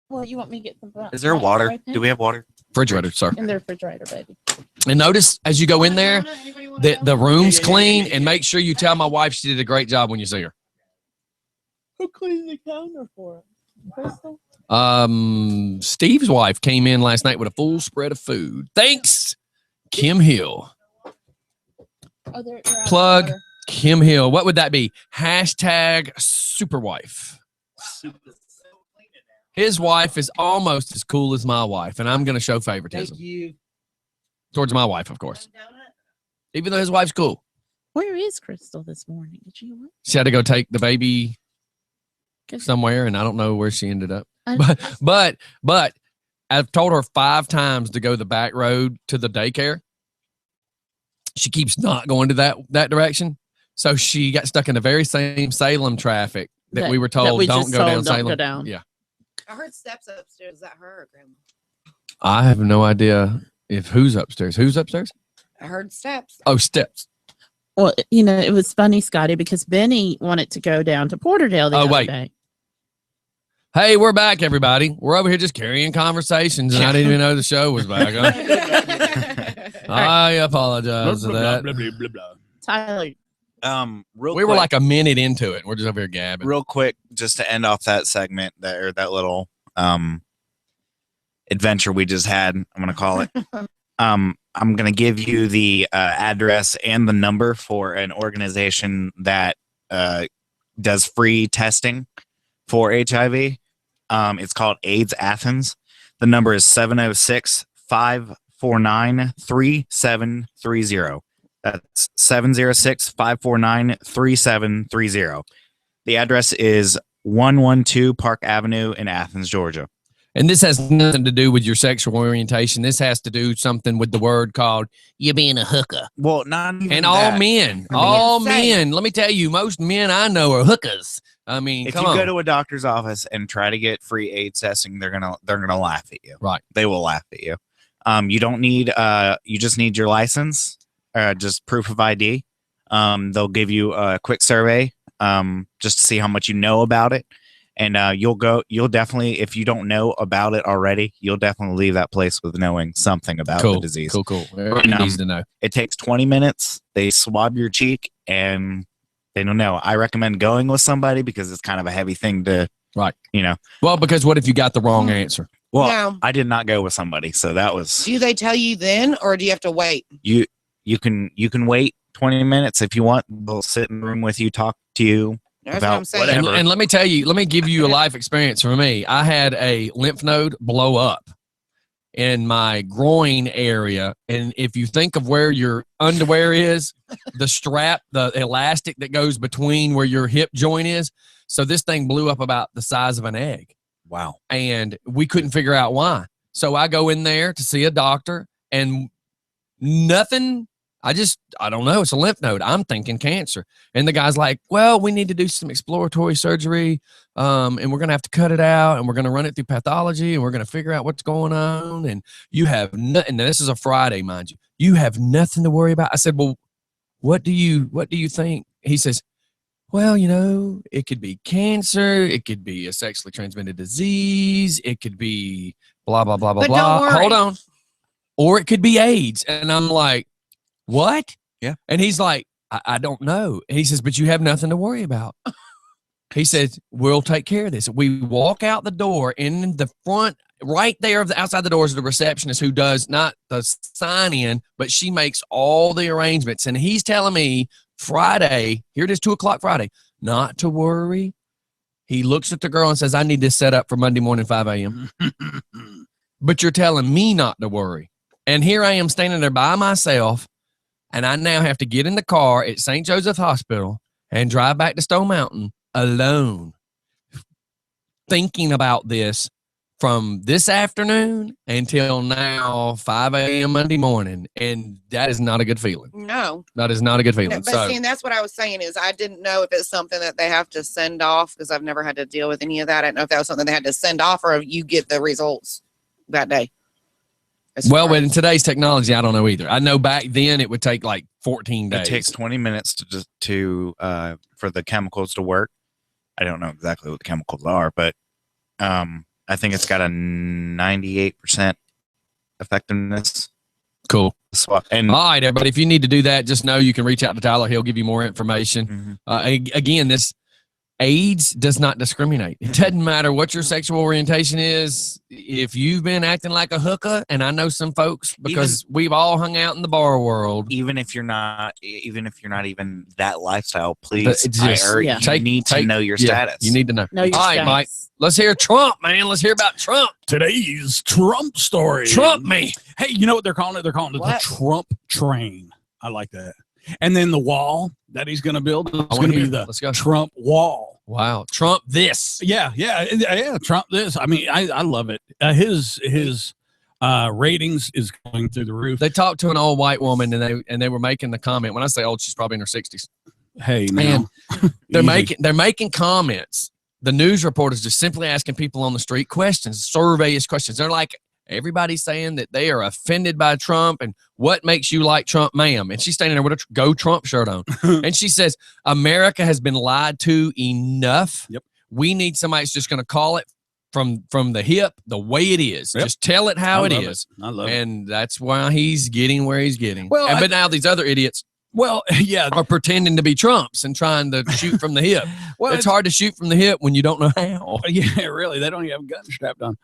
Well, you want me to get some? Is there water? Right there? Do we have water? Refrigerator, sir. In the refrigerator, baby. And notice as you go in there, the room's clean, and make sure you tell my wife she did a great job when you see her. Who cleaned the counter for us? Crystal? Steve's wife came in last night with a full spread of food. Thanks, Kim Hill. Oh, they're out of Plug. order. Kim Hill. What would that be? Hashtag superwife. His wife is almost as cool as my wife, and I'm going to show favoritism you. towards my wife, of course. Even though his wife's cool. Where is Crystal this morning? Did you look? She had to go take the baby 'Cause somewhere, and I don't know where she ended up. I- But I've told her 5 times to go the back road to the daycare. She keeps not going to that direction. So she got stuck in the very same Salem traffic that we were told we don't just go told down don't Salem. go down. Yeah. I heard steps upstairs. Is that her or grandma? I have no idea if who's upstairs. Who's upstairs? I heard steps. Oh, steps. Well, you know, it was funny, Scotty, because Benny wanted to go down to Porterdale the other wait. day. Hey, we're back, everybody. We're over here just carrying conversations, and I didn't even know the show was back. I apologize for that. Blah, blah, blah, blah. Tyler, Real We were like a minute into it. We're just over here gabbing. real quick, just to end off that segment that little adventure we just had. I'm gonna call it. I'm gonna give you the address and the number for an organization that does free testing for HIV. It's called AIDS Athens. The number is 706-549-3730. That's 706-549-3730. The address is 112 Park Avenue in Athens, Georgia. And this has nothing to do with your sexual orientation. This has to do something with the word called you being a hooker. Well, not even And that. all men, I mean, all Same. men. Let me tell you, most men I know are hookers. I mean, If come you on. go to a doctor's office and try to get free AIDS testing, they're gonna laugh at you. Right. They will laugh at you. You don't need you just need your license, just proof of ID. They'll give you a quick survey, just to see how much you know about it. And you'll definitely, if you don't know about it already, you'll definitely leave that place with knowing something about the disease. Cool. Everybody needs to know. It takes 20 minutes. They swab your cheek and they don't know. I recommend going with somebody because it's kind of a heavy thing to, Right. you know. Well, because what if you got the wrong answer? Well, Now, I did not go with somebody, so that was do they tell you then, or do you have to wait? you can wait 20 minutes if you want. They'll sit in the room with you, talk to you. That's About what I'm saying. whatever. And let me tell you, let me give you a life experience for me. I had a lymph node blow up in my groin area. And if you think of where your underwear is, the strap, the elastic that goes between where your hip joint is. So this thing blew up about the size of an egg. Wow. And we couldn't figure out why. So I go in there to see a doctor and nothing. I don't know. It's a lymph node. I'm thinking cancer. And the guy's like, well, we need to do some exploratory surgery. And we're going to have to cut it out and we're going to run it through pathology and we're going to figure out what's going on. And you have nothing. This is a Friday, mind you. You have nothing to worry about. I said, well, what do you think? He says, well, you know, it could be cancer, it could be a sexually transmitted disease, it could be blah, blah, blah, blah, But blah. don't worry. Hold on. Or it could be AIDS. And I'm like, what? Yeah. And he's like, I don't know. And he says, but you have nothing to worry about. He says, we'll take care of this. We walk out the door, in the front, right there of the outside the doors, the receptionist who does not the sign in, but she makes all the arrangements. And he's telling me Friday, here it is, 2:00 Friday, not to worry. He looks at the girl and says, I need this set up for Monday morning, 5 a.m. But you're telling me not to worry. And here I am standing there by myself, and I now have to get in the car at St. Joseph Hospital and drive back to Stone Mountain alone, thinking about this from this afternoon until now, 5 a.m. Monday morning. And that is not a good feeling. No. That is not a good No, feeling. but So, see, and that's what I was saying is I didn't know if it's something that they have to send off because I've never had to deal with any of that. I didn't know if that was something they had to send off or if you get the results that day. As well, far in as- today's technology, I don't know either. I know back then it would take like 14 days. It takes 20 minutes for the chemicals to work. I don't know exactly what the chemicals are, but I think it's got a 98% effectiveness. Cool. Swap. And All right, everybody. If you need to do that, just know you can reach out to Tyler. He'll give you more information. Mhm. Again, this AIDS does not discriminate. It doesn't matter what your sexual orientation is. If you've been acting like a hooker, and I know some folks because we've all hung out in the bar world. even if you're not even that lifestyle, please, But it's just- Yeah. you need to know your status. You need to know. Know your All right, status. Mike. Let's hear Trump, man. Let's hear about Trump. Today's Trump story. Trump me. Hey, you know what they're calling it? They're calling it What? the Trump train. I like that. And then the wall that he's going to build is wanna going to hear be it. the Let's go. Trump wall. Wow. Trump this. Yeah. Trump this. I mean, I love it. His ratings is going through the roof. They talked to an old white woman and they were making the comment. When I say old, she's probably in her 60s. Hey, Man, man. They're making comments. The news reporters just simply asking people on the street questions, surveyish questions. They're like, everybody's saying that they are offended by Trump and what makes you like Trump, ma'am? And she's standing there with a Go Trump shirt on. And she says, America has been lied to enough. Yep. We need somebody that's just going to call it from the hip the way it is. Yep. Just tell it how it love is. I love it. And that's why he's getting where he's getting. Well, but now these other idiots Well, yeah. are pretending to be Trumps and trying to shoot from the hip. Well, It's hard to shoot from the hip when you don't know how. Yeah, really. They don't even have guns strapped on.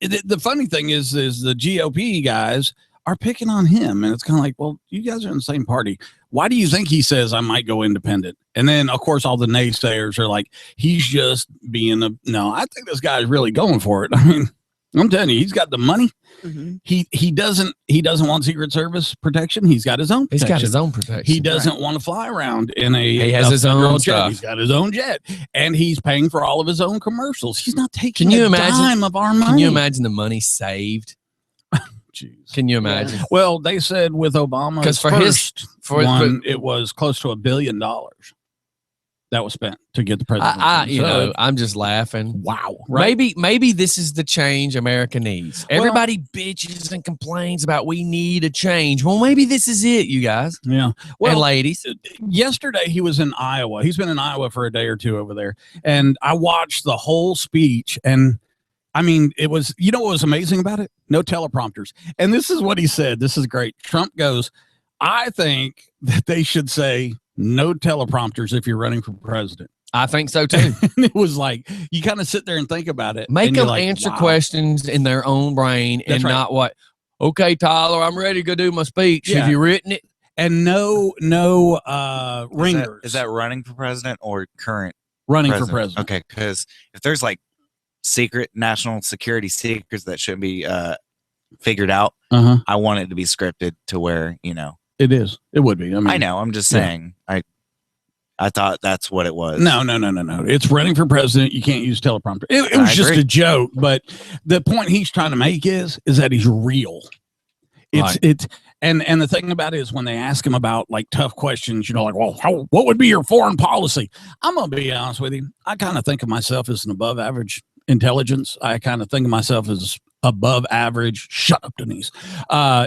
The funny thing is the GOP guys are picking on him, and it's kind of like, well, you guys are in the same party. Why do you think he says I might go independent? And then, of course, all the naysayers are like, he's just being no. I think this guy's really going for it. I mean, I'm telling you, he's got the money. Mm-hmm. He doesn't want Secret Service protection. He's got his own. He's protection. got his own protection. He doesn't want to fly around in a. He has his federal own jet. stuff. He's got his own jet, and he's paying for all of his own commercials. He's not taking Can you a imagine- dime of our money. Can you imagine the money saved? Jeez. Can you imagine? Well, they said with Obama, 'Cause for his- for- one, it was close to $1 billion that was spent to get the presidency. I'm just laughing. Wow. Right? Maybe this is the change America needs. Everybody bitches and complains about we need a change. Well, maybe this is it, you guys Yeah. and Well, ladies. yesterday he was in Iowa. He's been in Iowa for a day or two over there. And I watched the whole speech. And I mean, it was, you know what was amazing about it? No teleprompters. And this is what he said. This is great. Trump goes, I think that they should say no teleprompters if you're running for president. I think so too. And it was like, you kind of sit there and think about it. Make and you're them like, answer wow. questions in their own brain That's and right. not what, okay, Tyler, I'm ready to go do my speech. Yeah. Have you written it? And no ringers. Is that running for president or current running for president? Okay, because if there's like secret national security secrets that shouldn't be figured out, Uh-huh. I want it to be scripted to where, you know. It is. It would be. I mean, I know. I'm just yeah. saying. I thought that's what it was. No. It's running for president. You can't use teleprompter. It was I just agree. a joke, but the point he's trying to make is that he's real. It's and the thing about it is when they ask him about like tough questions, you know, like, well, what would be your foreign policy? I'm gonna be honest with you. I kind of think of myself as an above average intelligence. I kind of think of myself as above average. Shut up, Denise.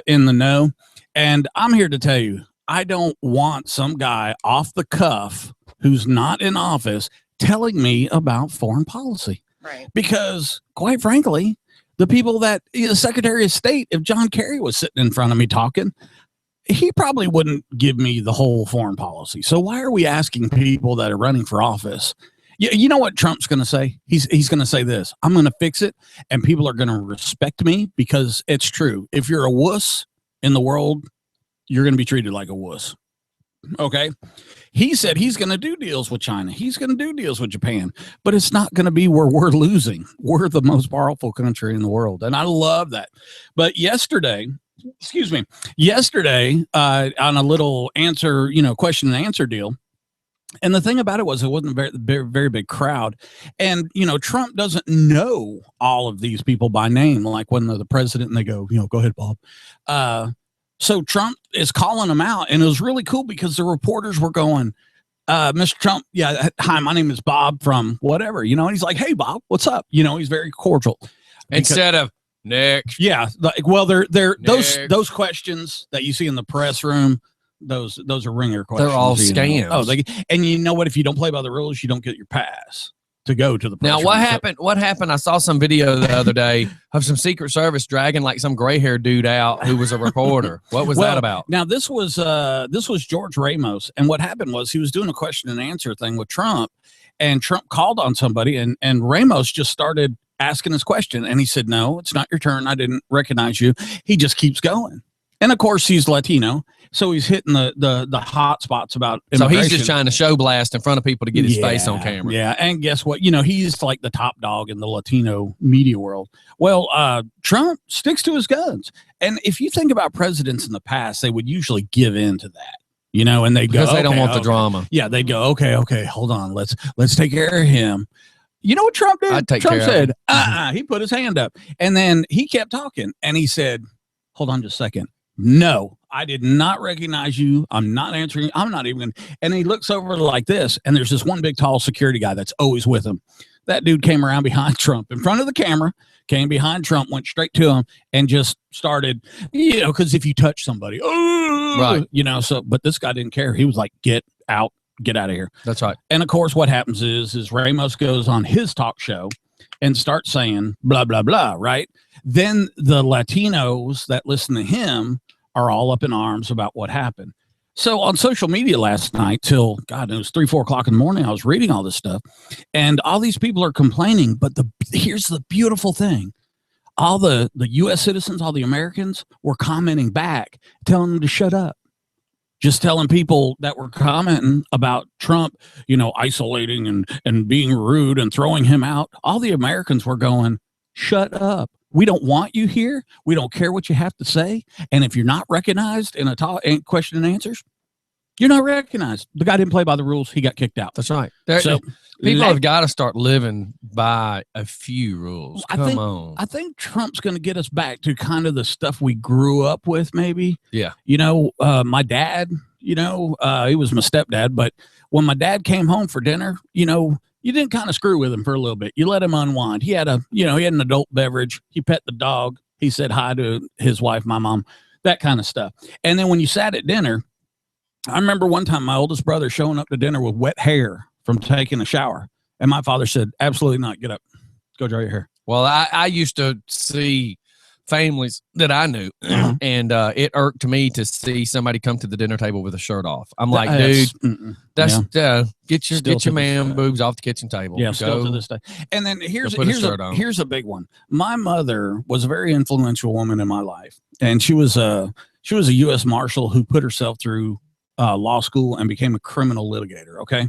In the know. And I'm here to tell you, I don't want some guy off the cuff who's not in office telling me about foreign policy. Right. Because quite frankly, the people that the Secretary of State, if John Kerry was sitting in front of me talking, he probably wouldn't give me the whole foreign policy. So why are we asking people that are running for office? You know what Trump's going to say? He's going to say this: I'm going to fix it, and people are going to respect me because it's true. If you're a wuss in the world, you're going to be treated like a wuss. Okay. He said he's going to do deals with China. He's going to do deals with Japan, but it's not going to be where we're losing. We're the most powerful country in the world. And I love that. But yesterday, on a little answer, question and answer deal. And the thing about it was it wasn't a very big crowd. And, Trump doesn't know all of these people by name, like when the president and they go, go ahead, Bob. So Trump is calling them out. And it was really cool because the reporters were going, Mr. Trump, yeah, hi, my name is Bob from whatever, and he's like, hey, Bob, what's up? He's very cordial. Instead of next. Yeah. Well, they're those questions that you see in the press room. Those are ringer questions. They're all scams. Oh, and you know what? If you don't play by the rules, you don't get your pass to go to the press now. room. What happened? I saw some video the other day of some Secret Service dragging like some gray-haired dude out who was a reporter. What was that about? Now this was George Ramos, and what happened was he was doing a question and answer thing with Trump, and Trump called on somebody, and Ramos just started asking his question, and he said, "No, it's not your turn. I didn't recognize you." He just keeps going. And of course, he's Latino, so he's hitting the hot spots about immigration. So he's just trying to show blast in front of people to get his face on camera. Yeah, and guess what? He's like the top dog in the Latino media world. Well, Trump sticks to his guns. And if you think about presidents in the past, they would usually give in to that. And they go, because they don't want the drama. Yeah, they go, okay, hold on, let's take care of him. You know what Trump did? Trump said, he put his hand up, and then he kept talking, and he said, hold on just a second. No, I did not recognize you. I'm not answering. I'm not even. And he looks over like this, and there's this one big, tall security guy that's always with him. That dude came around behind Trump in front of the camera, came behind Trump, went straight to him, and just started, because if you touch somebody, right. But this guy didn't care. He was like, get out of here. That's right. And of course, what happens is Ramos goes on his talk show and starts saying blah, blah, blah, right? Then the Latinos that listen to him are all up in arms about what happened. So on social media last night till, God, it was 3-4 o'clock in the morning, I was reading all this stuff, and all these people are complaining. But here's the beautiful thing. All the U.S. citizens, all the Americans were commenting back, telling them to shut up. Just telling people that were commenting about Trump, isolating and being rude and throwing him out. All the Americans were going, shut up. We don't want you here. We don't care what you have to say. And if you're not recognized in a question and answers, you're not recognized. The guy didn't play by the rules. He got kicked out. That's right. People have got to start living by a few rules. Come on. I think Trump's going to get us back to kind of the stuff we grew up with, maybe. Yeah. My dad, he was my stepdad, but when my dad came home for dinner, you didn't kind of screw with him for a little bit. You let him unwind. He had an adult beverage. He pet the dog. He said hi to his wife, my mom, that kind of stuff. And then when you sat at dinner, I remember one time my oldest brother showing up to dinner with wet hair from taking a shower. And my father said, absolutely not. Get up. Go dry your hair. Well, I used to see families that I knew, and it irked me to see somebody come to the dinner table with a shirt off. I'm like, dude, get your man boobs off the kitchen table. Yeah, still to this day. And then here's a big one. My mother was a very influential woman in my life, and she was a U.S. Marshal who put herself through law school and became a criminal litigator. Okay,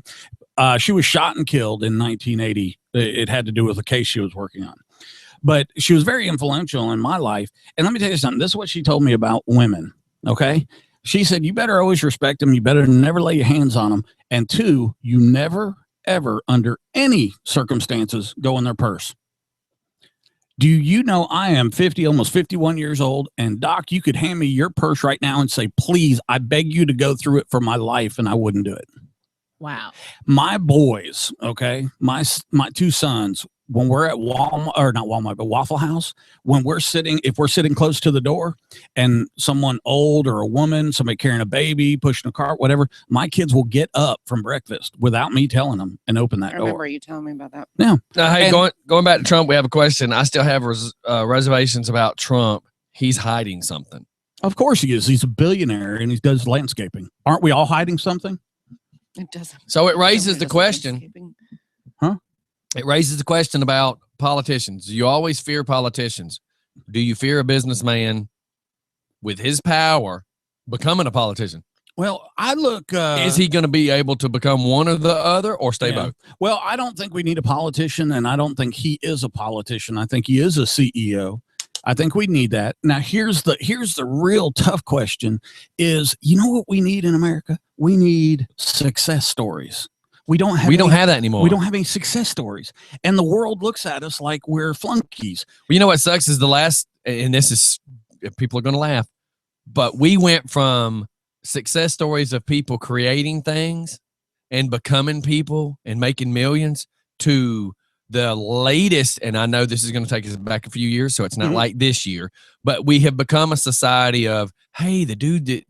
she was shot and killed in 1980. It had to do with a case she was working on. But she was very influential in my life. And let me tell you something. This is what she told me about women. Okay. She said, you better always respect them. You better never lay your hands on them. And 2, you never, ever, under any circumstances, go in their purse. Do you know I am 50, almost 51 years old? And Doc, you could hand me your purse right now and say, please, I beg you to go through it for my life. And I wouldn't do it. Wow. My boys, okay, my 2 sons, when we're at Walmart, or not Walmart, but Waffle House, when if we're sitting close to the door and someone old or a woman, somebody carrying a baby, pushing a cart, whatever, my kids will get up from breakfast without me telling them and open that I door. remember you telling me about that. Yeah. Now, hey, going back to Trump, we have a question. I still have reservations about Trump. He's hiding something. Of course he is. He's a billionaire and he does landscaping. Aren't we all hiding something? It doesn't. So it raises the question. Huh? It raises the question about politicians. You always fear politicians. Do you fear a businessman with his power becoming a politician? Well, I look. Is he going to be able to become one or the other or stay both? Well, I don't think we need a politician, and I don't think he is a politician. I think he is a CEO. I think we need that. Now, here's the real tough question is, you know what we need in America? We need success stories. We don't have that anymore. We don't have any success stories. And the world looks at us like we're flunkies. Well, you know what sucks is and this is, people are going to laugh, but we went from success stories of people creating things and becoming people and making millions to the latest, and I know this is going to take us back a few years, so it's not like this year, but we have become a society of, hey, the dude that,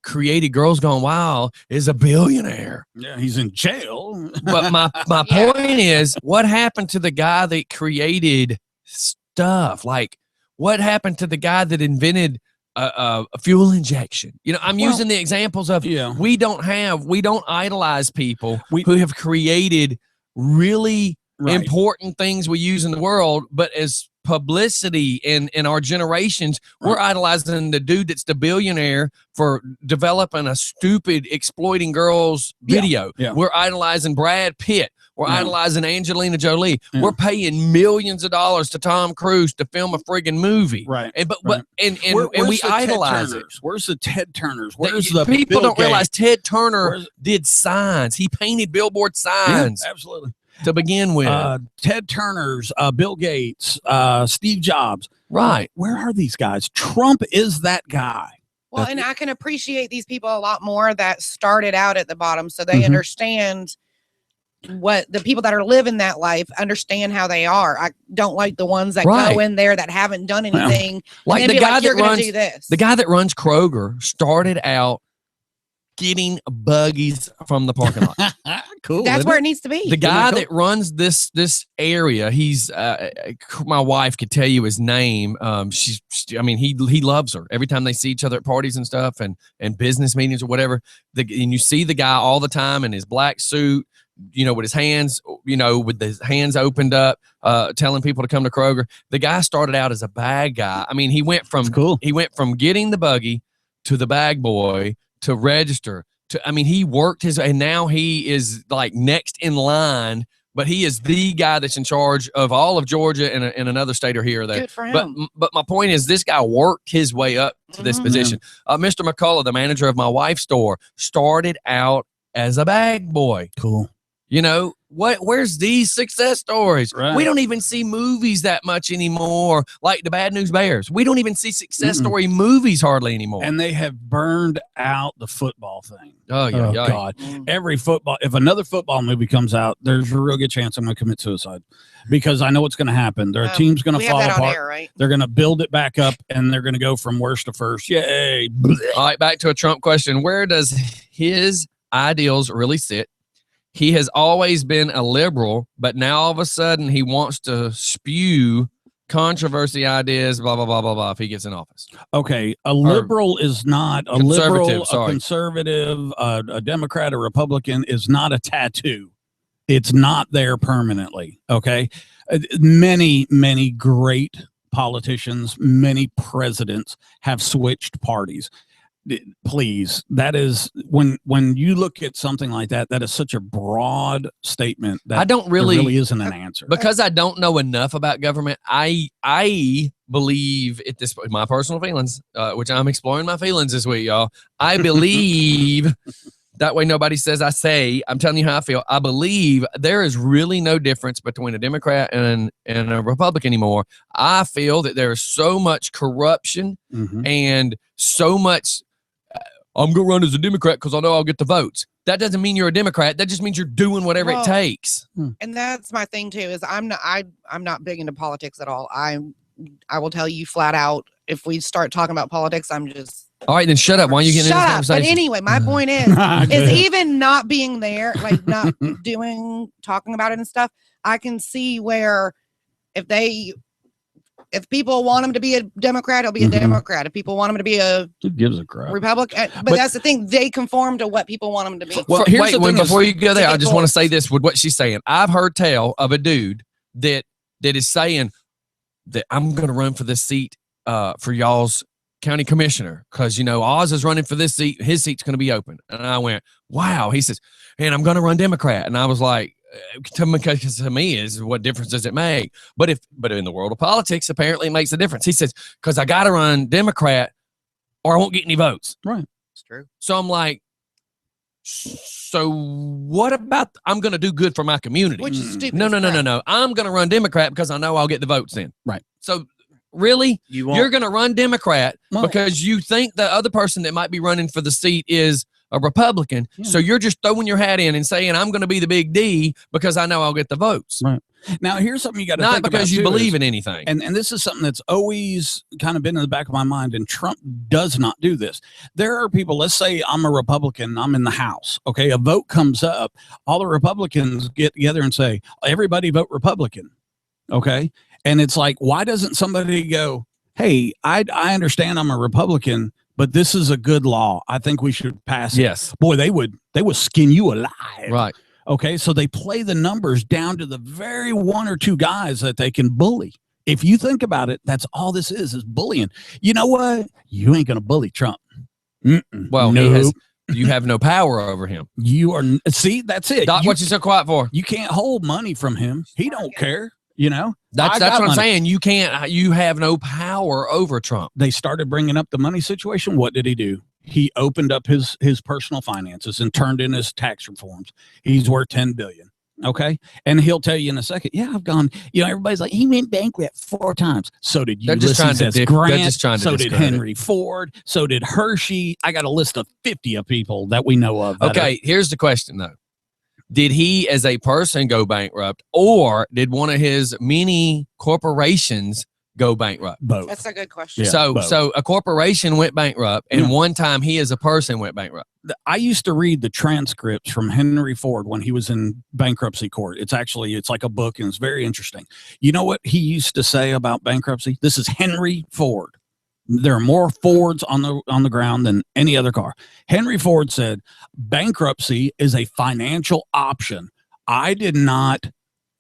created Girls Gone Wild is a billionaire. Yeah, he's in jail. But my point is, what happened to the guy that created stuff? Like, what happened to the guy that invented a fuel injection? I'm using the examples of, we don't idolize people who have created really important things we use in the world, but as publicity in our generations, we're idolizing the dude that's the billionaire for developing a stupid exploiting girls video. We're idolizing Brad Pitt. We're idolizing Angelina Jolie. We're paying millions of dollars to Tom Cruise to film a friggin' movie. Right. And we idolize it. Where's the Ted Turners? Where's the people Bill don't realize Gates? Ted Turner did signs. He painted billboard signs. Yeah, absolutely. To begin with, Ted Turner's, Bill Gates, Steve Jobs. Right. Where are these guys? Trump is that guy. Well, and I can appreciate these people a lot more that started out at the bottom, so they understand what the people that are living that life understand how they are. I don't like the ones that go in there that haven't done anything. Like the guy that runs, do this. The guy that runs Kroger started out getting buggies from the parking lot. Cool. That's where it needs to be. The guy that runs this area, he's my wife could tell you his name. He loves her. Every time they see each other at parties and stuff and business meetings or whatever, and you see the guy all the time in his black suit, with his hands, with his hands opened up, telling people to come to Kroger. The guy started out as a bag guy. I mean, he went from getting the buggy to the bag boy to register he worked and now he is like next in line, but he is the guy that's in charge of all of Georgia and another state or here or there. Good for him. But my point is, this guy worked his way up to this position. Mr. McCullough, the manager of my wife's store, started out as a bag boy. Cool. Where's these success stories? Right. We don't even see movies that much anymore, like the Bad News Bears. We don't even see success story movies hardly anymore. And they have burned out the football thing. Oh, yeah. God. If another football movie comes out, there's a real good chance I'm going to commit suicide because I know what's going to happen. Their team's going to fall apart. Right? They're going to build it back up and they're going to go from worst to first. Yay. All right, back to a Trump question. Where does his ideals really sit? He has always been a liberal, but now all of a sudden he wants to spew controversy ideas, blah, blah, blah, blah, blah, if he gets in office. Okay. A liberal is not a liberal, a conservative, a Democrat, a Republican is not a tattoo. It's not there permanently. Okay. Many, many great politicians, many presidents have switched parties. Please, that is when you look at something like that, that is such a broad statement that I don't really isn't an answer. Because I don't know enough about government. I believe at this point, my personal feelings, which I'm exploring my feelings this week, y'all. I believe that way nobody says I say. I'm telling you how I feel. I believe there is really no difference between a Democrat and a Republican anymore. I feel that there is so much corruption and so much. I'm going to run as a Democrat because I know I'll get the votes. that doesn't mean you're a Democrat. That just means you're doing whatever it takes. And that's my thing too, is I'm not big into politics at all. I will tell you flat out, if we start talking about politics, I'm just all right, then shut up. Why are you getting into this conversation? But anyway, my point is even not being there, like not talking about it and stuff, I can see where if people want him to be a Democrat, he'll be a Democrat. If people want him to be who gives a crap? Republican, but that's the thing, they conform to what people want him to be. Well, here's the thing. Before you go there, I just want to say this with what she's saying. I've heard tell of a dude that is saying that I'm going to run for this seat for y'all's county commissioner because, Oz is running for this seat. His seat's going to be open. And I went, wow. He says, and I'm going to run Democrat. And I was like, to me is what difference does it make? But in the world of politics, apparently it makes a difference. He says, because I got to run Democrat or I won't get any votes. Right. It's true. So I'm like, so what about I'm going to do good for my community? Which is stupid. No. I'm going to run Democrat because I know I'll get the votes then. Right. So really, you're going to run Democrat because you think the other person that might be running for the seat is a Republican. Yeah. So you're just throwing your hat in and saying, I'm going to be the big D because I know I'll get the votes. Right. Now, here's something you got to think about. Not because you believe in anything. And this is something that's always kind of been in the back of my mind, and Trump does not do this. There are people, let's say I'm a Republican, I'm in the House, okay? A vote comes up, all the Republicans get together and say, everybody vote Republican, okay? And it's like, why doesn't somebody go, hey, I understand I'm a Republican, but this is a good law. I think we should pass it. Yes. Boy, they would skin you alive. Right. Okay, so they play the numbers down to the very one or two guys that they can bully. If you think about it, that's all this is bullying. You know what? You ain't going to bully Trump. Well, you have no power over him. You are, see, that's it. Doc, what you so quiet for? You can't hold money from him. He don't care. That's what I'm saying. You have no power over Trump. They started bringing up the money situation. What did he do? He opened up his personal finances and turned in his tax reforms. He's worth $10 billion. Okay. And he'll tell you in a second, yeah, I've gone, everybody's like, he went bankrupt 4 times. So did Ulysses S. Grant. So did Henry Ford. So did Hershey. I got a list of 50 of people that we know of. Okay. Here's the question though. Did he as a person go bankrupt, or did one of his many corporations go bankrupt? Both. That's a good question. Yeah, so a corporation went bankrupt, and one time he as a person went bankrupt. I used to read the transcripts from Henry Ford when he was in bankruptcy court. It's like a book, and it's very interesting. You know what he used to say about bankruptcy? This is Henry Ford. There are more Fords on the ground than any other car. Henry Ford said, bankruptcy is a financial option. I did not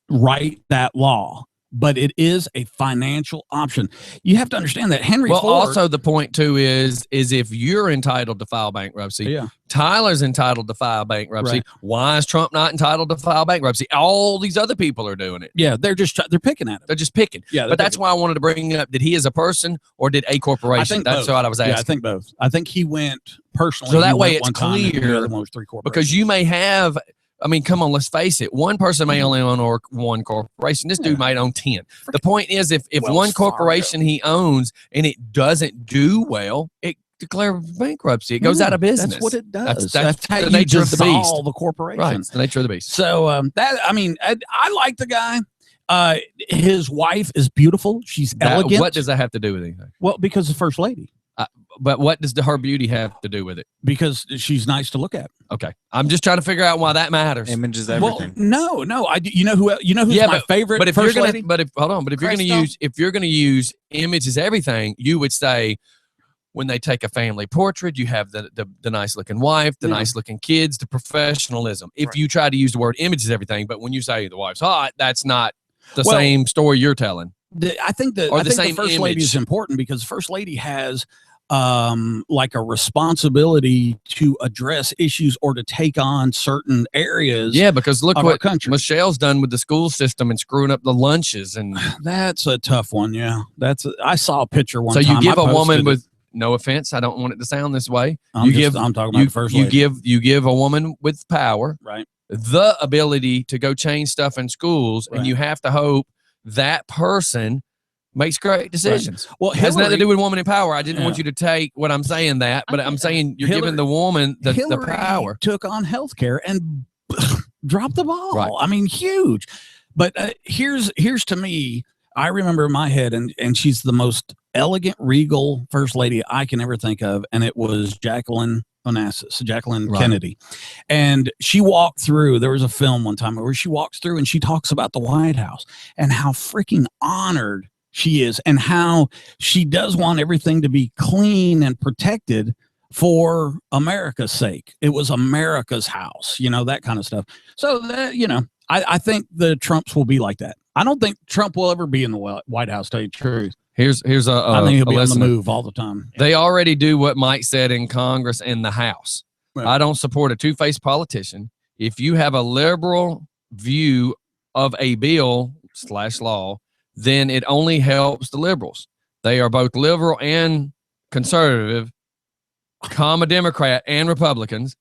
write that law, but it is a financial option. You have to understand that Henry Ford. Also the point too is if you're entitled to file bankruptcy, Tyler's entitled to file bankruptcy. Right. Why is Trump not entitled to file bankruptcy? All these other people are doing it. Yeah, they're picking at it. They're just picking. Yeah, but that's why I wanted to bring it up. Did he as a person or did a corporation? I think that's both. what I was asking. Yeah, I think both. I think he went personally. So that way it's clear. clear because you may have. I mean, come on, let's face it. One person may only own one corporation. This dude might own 10. The point is, if one corporation he owns and it doesn't do well, it declares bankruptcy. It goes out of business. That's what it does. That's how the nature of the beast. Dissolve the corporation. Right. It's the nature of the beast. So I like the guy. His wife is beautiful. She's elegant. What does that have to do with anything? Well, because the first lady. But what does her beauty have to do with it? Because she's nice to look at. Okay, I'm just trying to figure out why that matters. Image is everything. Well, no. You know who's my favorite. But if first you're gonna, lady? but if you're gonna use image is everything, you would say when they take a family portrait, you have the nice looking wife, the nice looking kids, the professionalism. If you try to use the word image is everything, but when you say the wife's hot, that's not the same story you're telling. I think the first lady is important because the first lady has like a responsibility to address issues or to take on certain areas. Yeah, because look what country. Michelle's done with the school system and screwing up the lunches, and that's a tough one. Yeah, I saw a picture one time. So you give a woman with no offense, I don't want it to sound this way. I'm talking about the first lady. You give a woman with power, right, the ability to go change stuff in schools, and you have to hope that person makes great decisions. Well, It has nothing to Hillary, do with woman in power. I didn't want you to take what I'm saying that, but I'm saying you're giving the woman the Hillary power. took on healthcare and dropped the ball. Right. I mean, huge. But here's to me, I remember in my head, and she's the most elegant, regal first lady I can ever think of, and it was Jacqueline Kennedy. And she walked through, there was a film one time where she walks through and she talks about the White House and how freaking honored she is and how she does want everything to be clean and protected for America's sake. It was America's house, that kind of stuff. So that, I think the Trumps will be like that. I don't think Trump will ever be in the White House, to tell you the truth. Here's I think he'll be listener. on the move all the time. They already do what Mike said in Congress and the House. Right. I don't support a two-faced politician. If you have a liberal view of a bill / law, then it only helps the liberals. They are both liberal and conservative, Democrat and Republicans.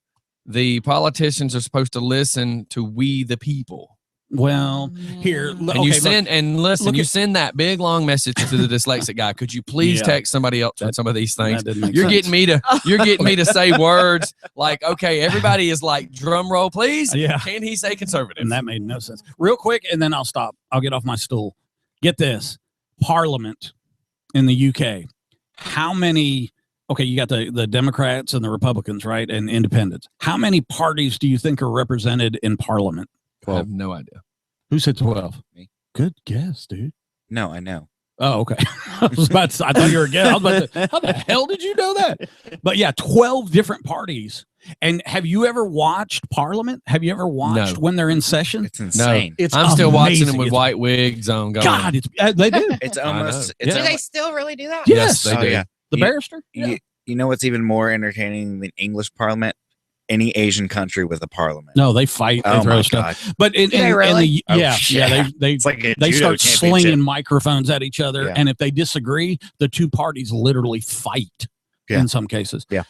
The politicians are supposed to listen to we the people. Well, here, And okay, you send and listen. look You at- send that big long message to the dyslexic guy. Could you please Yeah. text somebody else with some of these things? that didn't make You're sense. getting me to say words like, okay, everybody is like, drum roll, please. Yeah. Can he say conservative? And that made no sense. Real quick, and then I'll stop. I'll get off my stool. Get this. Parliament in the UK. How many, okay, you got the Democrats and the Republicans, right? And independents. How many parties do you think are represented in Parliament? I have no idea. Who said 12? Me. Good guess, dude. No, I know. Oh, okay. I thought you were again. I was about to, how the hell did you know that? But yeah, 12 different parties. And have you ever watched Parliament? Have you ever watched No. when they're in session? It's insane. It's I'm still watching amazing. them with It's- white wigs on. Going, God, it's they do. It's I almost. know. It's Do Yeah. they almost still really do that? Yes, they oh, do. yeah. the You- barrister. You know what's even more entertaining than English Parliament? Any Asian country with a parliament. No, they fight. They Oh throw my stuff. God. But in Do they the really? Oh, yeah, shit. they It's like a they judo start championship. slinging microphones at each other, Yeah. and if they disagree, the two parties literally fight. Yeah. In some cases. Yeah.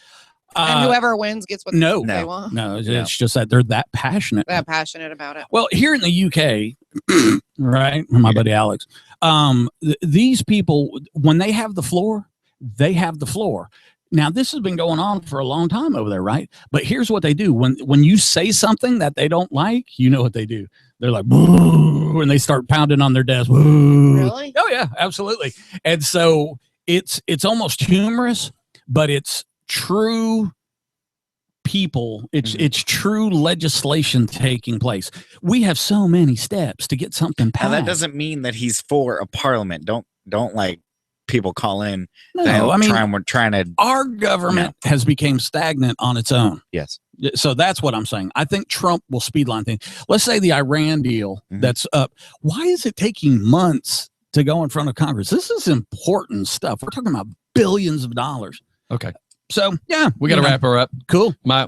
And whoever wins gets what no, they No. want. no, it's No. just that they're that passionate. They're passionate about it. Well, here in the UK, right, my buddy Alex, these people, when they have the floor, they have the floor. Now, this has been going on for a long time over there, right? But here's what they do. When you say something that they don't like, you know what they do. They're like, boo, and they start pounding on their desk. Boo. Really? Oh, yeah, absolutely. And so it's almost humorous, but it's true people. It's true legislation taking place. We have so many steps to get something Now passed. that doesn't mean that he's for a parliament. Don't like people call in. No, I mean, we're trying to. our government has become stagnant on its own. Yes. So that's what I'm saying. I think Trump will speedline things. Let's say the Iran deal Mhm. that's up. Why is it taking months to go in front of Congress? This is important stuff. We're talking about billions of dollars. Okay, So yeah, we got to wrap her up. Cool. My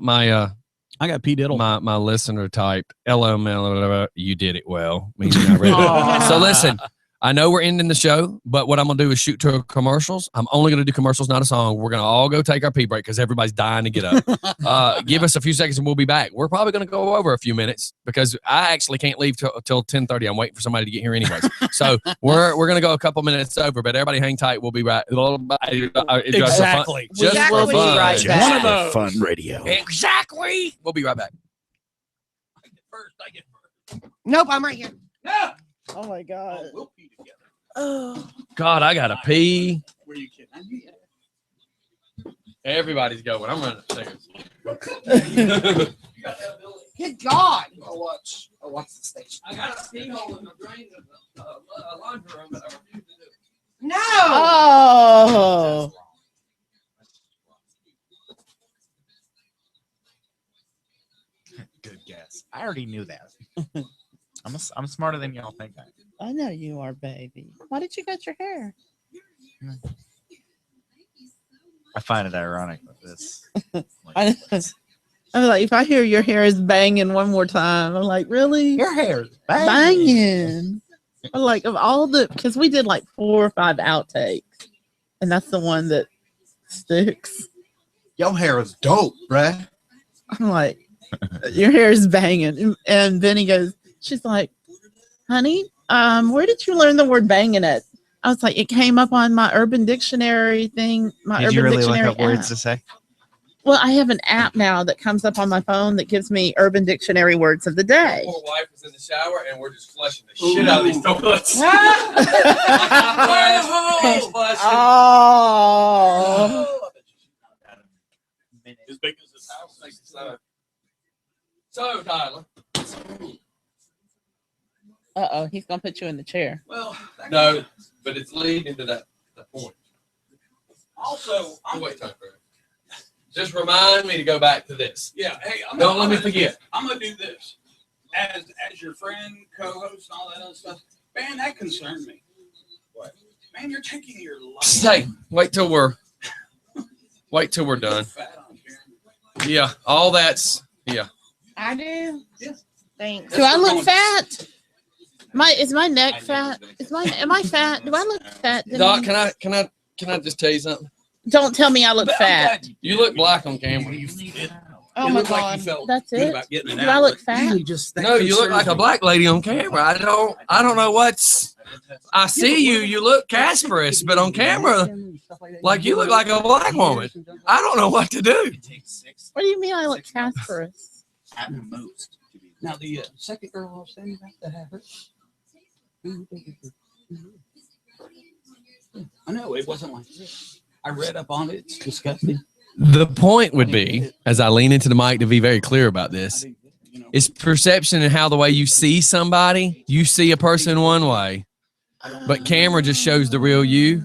I got P Diddle. my listener typed LML. You did it well. Meaning I read it. So listen, I know we're ending the show, but what I'm gonna do is shoot to commercials. I'm only gonna do commercials, not a song. We're gonna all go take our pee break because everybody's dying to get up. Give us a few seconds and we'll be back. We're probably gonna go over a few minutes because I actually can't leave till 10:30. I'm waiting for somebody to get here anyways. So we're gonna go a couple minutes over, but everybody hang tight. We'll be right. Exactly. Just Exactly. for fun. Right back. One of those. Fun radio. Exactly. We'll be right back. I get first. Nope, I'm right here. Yeah. Oh my God. We'll pee together. Oh. God, I gotta pee. Were you kidding? Everybody's going. I'm running upstairs. Good God. I'll watch the station. I got a pee hole in the drain of the laundry room, but I refuse to do it. No. Oh. Good guess. I already knew that. I'm smarter than y'all think. I know you are, baby. Why did you cut your hair? I find it ironic with this. I, I'm like, if I hear your hair is banging one more time, I'm like, really? Your hair is Banging. I'm like, of all the, because we did like 4 or 5 outtakes, and that's the one that sticks. Your hair is dope, bruh. I'm like, your hair is banging. And then he goes, she's like, honey, where did you learn the word banging at? I was like, it came up on my Urban Dictionary thing. My Did Urban you really look Dictionary up words app. to say? Well, I have an app now that comes up on my phone that gives me Urban Dictionary words of the day. Poor wife is in the shower and we're just flushing the shit out of these toilets. Oh. As big as this house. So, Tyler. Uh-oh, he's going to put you in the chair. Well, No, but it's leading to that point. also, Wait, Tyler. Just remind me to go back to this. yeah. Hey, Don't let me forget. I'm gonna do this as your friend, co-host, and all that other stuff. Man, that concerned me. What? Man, you're taking your life. Hey, wait till we're done. Fat on camera. Yeah, all that's I do. Yeah. Thanks. Do I look fat? Is my neck fat? Am I fat? Do I look fat? Doc, can I just tell you something? Don't tell me I look fat. You look black on camera. Oh my God. That's Good it. about getting it Do out, I look but fat? No, you look like a black lady on camera. I don't know what's. I see you. You look Casperous, but on camera, like you look like a black woman. I don't know what to do. What do you mean I look Casperous? At most. Now the second girl I was standing about to have her. I know it wasn't like this. I read up on it. It's disgusting. The point would be, as I lean into the mic to be very clear about this, is perception and how the way you see somebody, you see a person one way, but camera just shows the real you.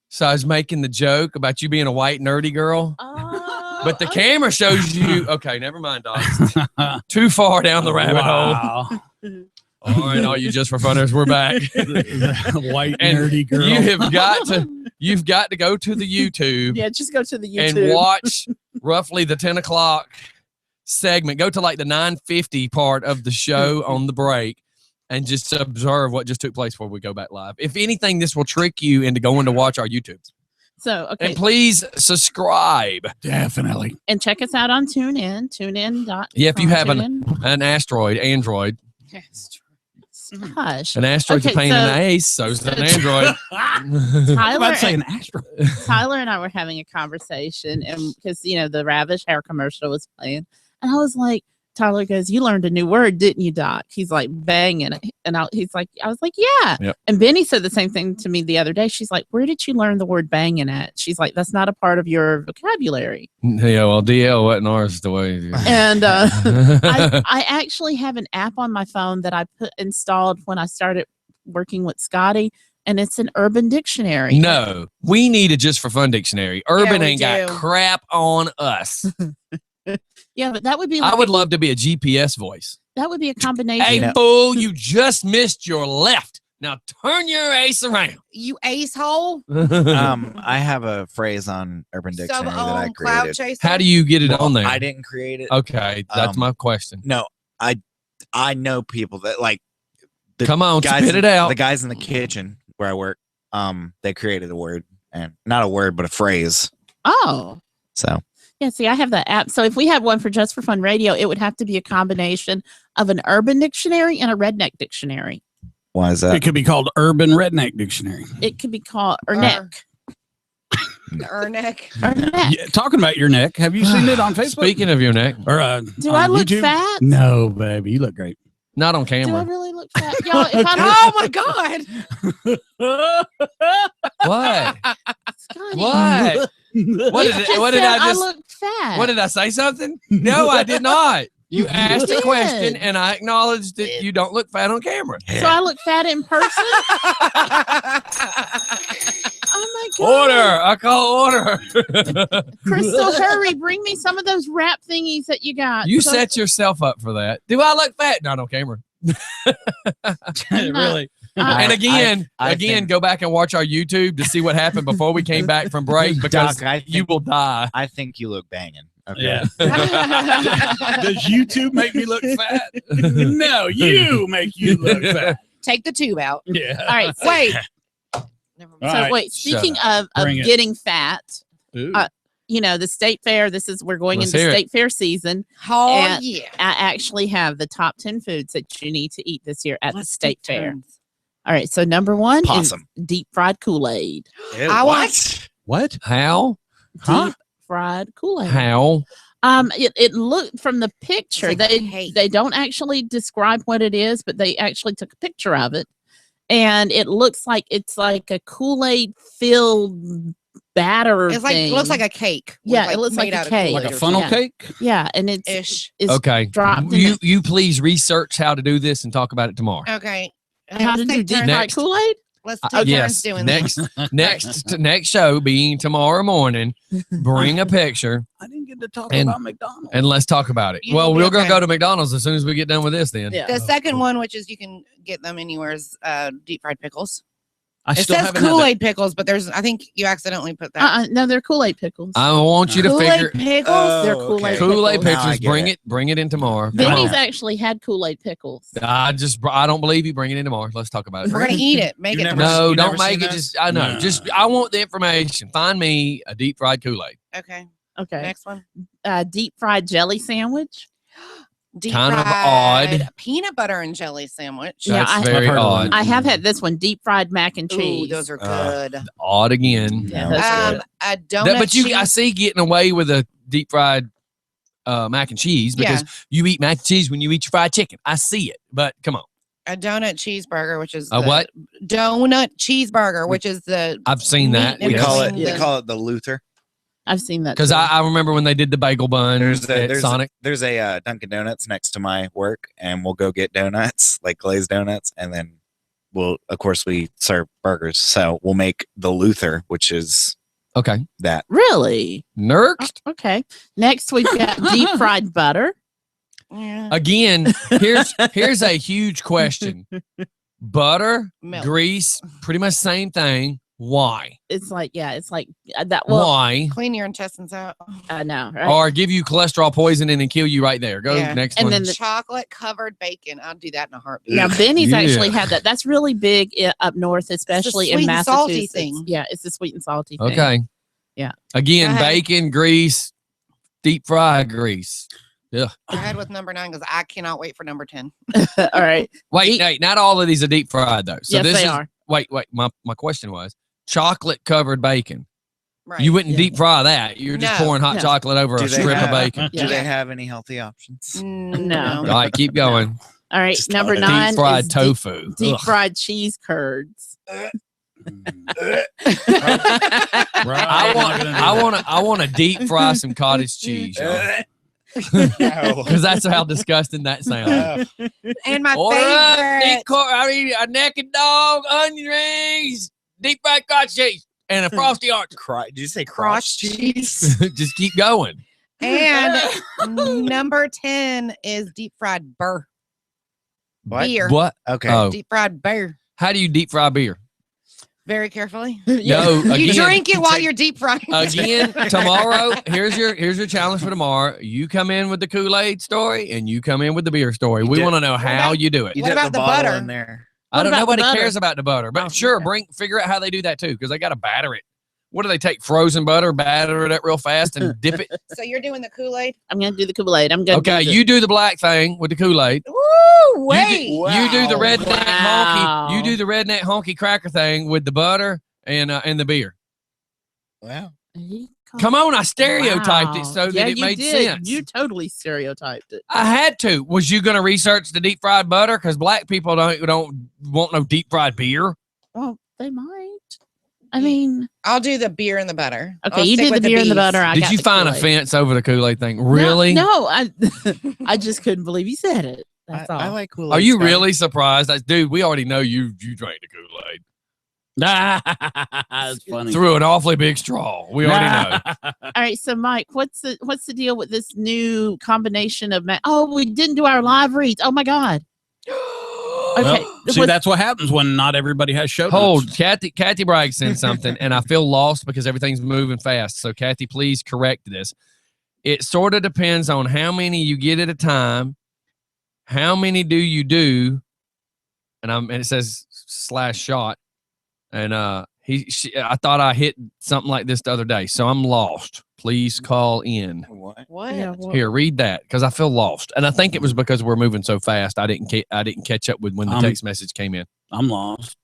So I was making the joke about you being a white nerdy girl, but the camera shows you. Okay, never mind, dog. Too far down the rabbit hole. All right, all you just for funners, we're back. White And nerdy girl. You've got to go to the YouTube. Yeah, just go to the YouTube. And watch roughly the 10 o'clock segment. Go to like the 9:50 part of the show on the break and just observe what just took place before we go back live. If anything, this will trick you into going to watch our YouTube. So, okay. And please subscribe. Definitely. And check us out on TuneIn, tunein.com. Yeah, if you have TuneIn. an Android. Hush. An asteroid's a pain in the ace, so's an Android. Tyler, An astro. Tyler and I were having a conversation, and because the Ravish hair commercial was playing, and I was like, Tyler goes, "You learned a new word, didn't you, Doc?" He's like, "Banging," and I was like, "Yeah." Yep. And Benny said the same thing to me the other day. She's like, "Where did you learn the word banging at?" She's like, "That's not a part of your vocabulary." Yeah, well, DL wasn't ours the way. And I actually have an app on my phone that I installed when I started working with Scotty, and it's an Urban Dictionary. No, we need a Just for Fun dictionary. Urban we ain't got do. crap on us. Yeah, but that would be. Like I would love to be a GPS voice. That would be a combination. Hey, fool, you just missed your left. Now turn your ace around. You ace hole. I have a phrase on Urban Dictionary that I Cloud created. chaser. How do you get it on there? I didn't create it. Okay, that's my question. No, I know people that like. Come on, guys, spit it out. The guys in the kitchen where I work, they created a word, and not a word, but a phrase. Oh. So. Yeah, see, I have that app. So if we had one for Just for Fun Radio, it would have to be a combination of an Urban Dictionary and a Redneck Dictionary. Why is that? It could be called Urban Redneck Dictionary. It could be called Urneck. Urneck. Urneck. Yeah, talking about your neck, have you seen it on Facebook? Speaking of your neck, or Do on I look YouTube? fat? No, baby, you look great. not on Do I camera. really look fat? Y'all, if I Oh my God. What? Scotty, What? What you did it- just what did said I just- look fat. What did I say? Something? No, I did not. You asked a did. question, and I acknowledged that you don't look fat on camera. So I look fat in person? Oh my God. Order! I call order. Crystal, hurry, bring me some of those wrap thingies that you got. You So- set yourself up for that. Do I look fat? Not on camera. Really? And again, I think- go back and watch our YouTube to see what happened before we came back from break because Doc, I think, you will die. I think you look banging. Okay. Yeah. Does YouTube make me look fat? No, you make you look fat. Take the tube out. Yeah. All right. So, Wait. Never mind. All so right, wait, shut speaking of Bring it. getting fat, Ooh. the state fair, we're going Let's into hear it. state fair season. Oh And- yeah. I actually have the top 10 foods that you need to eat this year at the state fair. All right. So number one Possum. is deep fried Kool-Aid. Ew, I what? What? How? Huh? Deep fried Kool-Aid. How? It looked from the picture. It's like They cake. they don't actually describe what it is, but they actually took a picture of it, and it looks like it's like a Kool-Aid filled batter. It's like, it looks like thing. a cake. Yeah, it looks like a cake. Like a funnel Yeah. cake? Yeah, and it's Ish. Okay. dropped in You please research how to do this and talk about it tomorrow. Okay. how to Let's do take deep turns. fried Next. Kool-Aid. Let's take turns Yes. doing this. Next show being tomorrow morning. Bring a picture I didn't get to talk And- about McDonald's. and let's talk about it. You Well, will be we're gonna okay. go to McDonald's as soon as we get done with this. Then. Yeah. The second one, which is you can get them anywhere, is deep fried pickles. I It still says haven't had Kool-Aid pickles, but I think you accidentally put that. No, they're Kool-Aid pickles. I want you to Kool-Aid figure pickles? They're Oh, Kool-Aid okay. Kool-Aid pickles. Now I pictures. get Bring it in tomorrow. Come Benny's on. actually had Kool-Aid pickles. I don't believe you. Bring it in tomorrow. Let's talk about it. We're going to eat it. Make You it never- tomorrow. No, You don't never make seen it. that? Just I know. No. Just I want the information. Find me a deep fried Kool-Aid. Okay. Okay. Next one. Deep fried jelly sandwich. Deep Kind of fried odd. peanut butter and jelly sandwich. Yeah, That's I- very I've heard of odd. that. I have had this one, deep fried mac and Ooh, cheese. those are Uh, good. Odd again. Yeah, No. those are good. A donut But cheese. I see getting away with a deep fried mac and cheese because you eat mac and cheese when you eat your fried chicken. I see it, but come on. A donut cheeseburger, which is A the what? Donut cheeseburger, which is the I've seen that. Meat We and call between it. the- They call it the Luther. I've seen that Because too. I remember when they did the bagel bun at Sonic. There's a Dunkin' Donuts next to my work, and we'll go get donuts, like glazed donuts, and then of course, we serve burgers. So we'll make the Luther, which is Okay. that. Really? Next. Okay. Next, we've got deep fried butter. yeah, Again, here's a huge question. Butter, milk. grease, pretty much same thing. Why? It's like that. Well, Why? Clean your intestines out. I know, right? Or give you cholesterol poisoning and kill you right there. Go Yeah. next And one. then the- Chocolate covered bacon. I'll do that in a heartbeat. Now, Benny's Yeah. actually had that. That's really big up north, especially in sweet and salty Massachusetts. thing. Yeah, it's the sweet and salty thing. Okay. Yeah. Again, Go ahead. bacon, grease, deep fried grease. Go ahead with number 9 because I cannot wait for number 10. All right. Wait, not all of these are deep fried though. So yes, this they is are. wait. My question was chocolate covered bacon. Right. You wouldn't Yeah. deep fry that. You're just No. pouring hot No. chocolate over Do a they strip of have- bacon. Yeah. Do they have any healthy options? No. All right, keep going. All right. Just Number deep 9 Deep fried is tofu. deep Ugh. fried cheese curds. I want to deep fry some cottage cheese because that's how disgusting that sounds. And my Order up, favorite. I mean, a naked dog, onion rings, deep fried cottage cheese, and a frosty arch. Did you say Crotch crotch cheese. Just keep going. And number 10 is deep fried burr. What? Beer. What? Okay. Oh, Deep fried beer. how do you deep fry beer? Very carefully. No, You again, drink it while you're deep frying. again tomorrow. Here's your challenge for tomorrow. You come in with the Kool-Aid story, and you come in with the beer story. You We did- want to know how about- you do it. You What dip about the bottle butter? in there? I don't. about the Nobody butter? cares about the butter, but Oh, sure, okay. figure out how they do that too, because they got to batter it. What do they take? Frozen butter, batter it up real fast, and dip it. So you're doing the Kool-Aid? I'm going to do the Kool-Aid. I'm going to Okay, you do the black thing with the Kool-Aid. Woo! Wait. You do the redneck Wow. honky. You do the redneck honky cracker thing with the butter and the beer. Wow. Come on, I stereotyped it so that it you made did. sense. You totally stereotyped it. I had to. Was you going to research the deep fried butter? Because black people don't want no deep fried beer. Well, they might. I mean, I'll do the beer and the butter. okay, I'll you stick do the with beer and the bees. butter. I Did got you the find Kool-Aid. offense over the Kool-Aid thing? Really? No, I just couldn't believe you said it. That's all. I like Kool-Aid. Are you Scott. really surprised? Dude, we already know you drank the Kool-Aid. That's funny. Through an awfully big straw. We already know. All right, so Mike, what's the deal with this new combination of oh, we didn't do our live reads. Oh my God. Okay. Well, see, Was- that's what happens when not everybody has show Hold, notes. Kathy Bragg sent something, and I feel lost because everything's moving fast. So, Kathy, please correct this. It sort of depends on how many you get at a time, how many do you do, and it says /shot, and I thought I hit something like this the other day, so I'm lost. Please call in. What? What? Yeah, well, Here, read that because I feel lost, and I think it was because we're moving so fast. I didn't catch up with when the text message came in. I'm lost.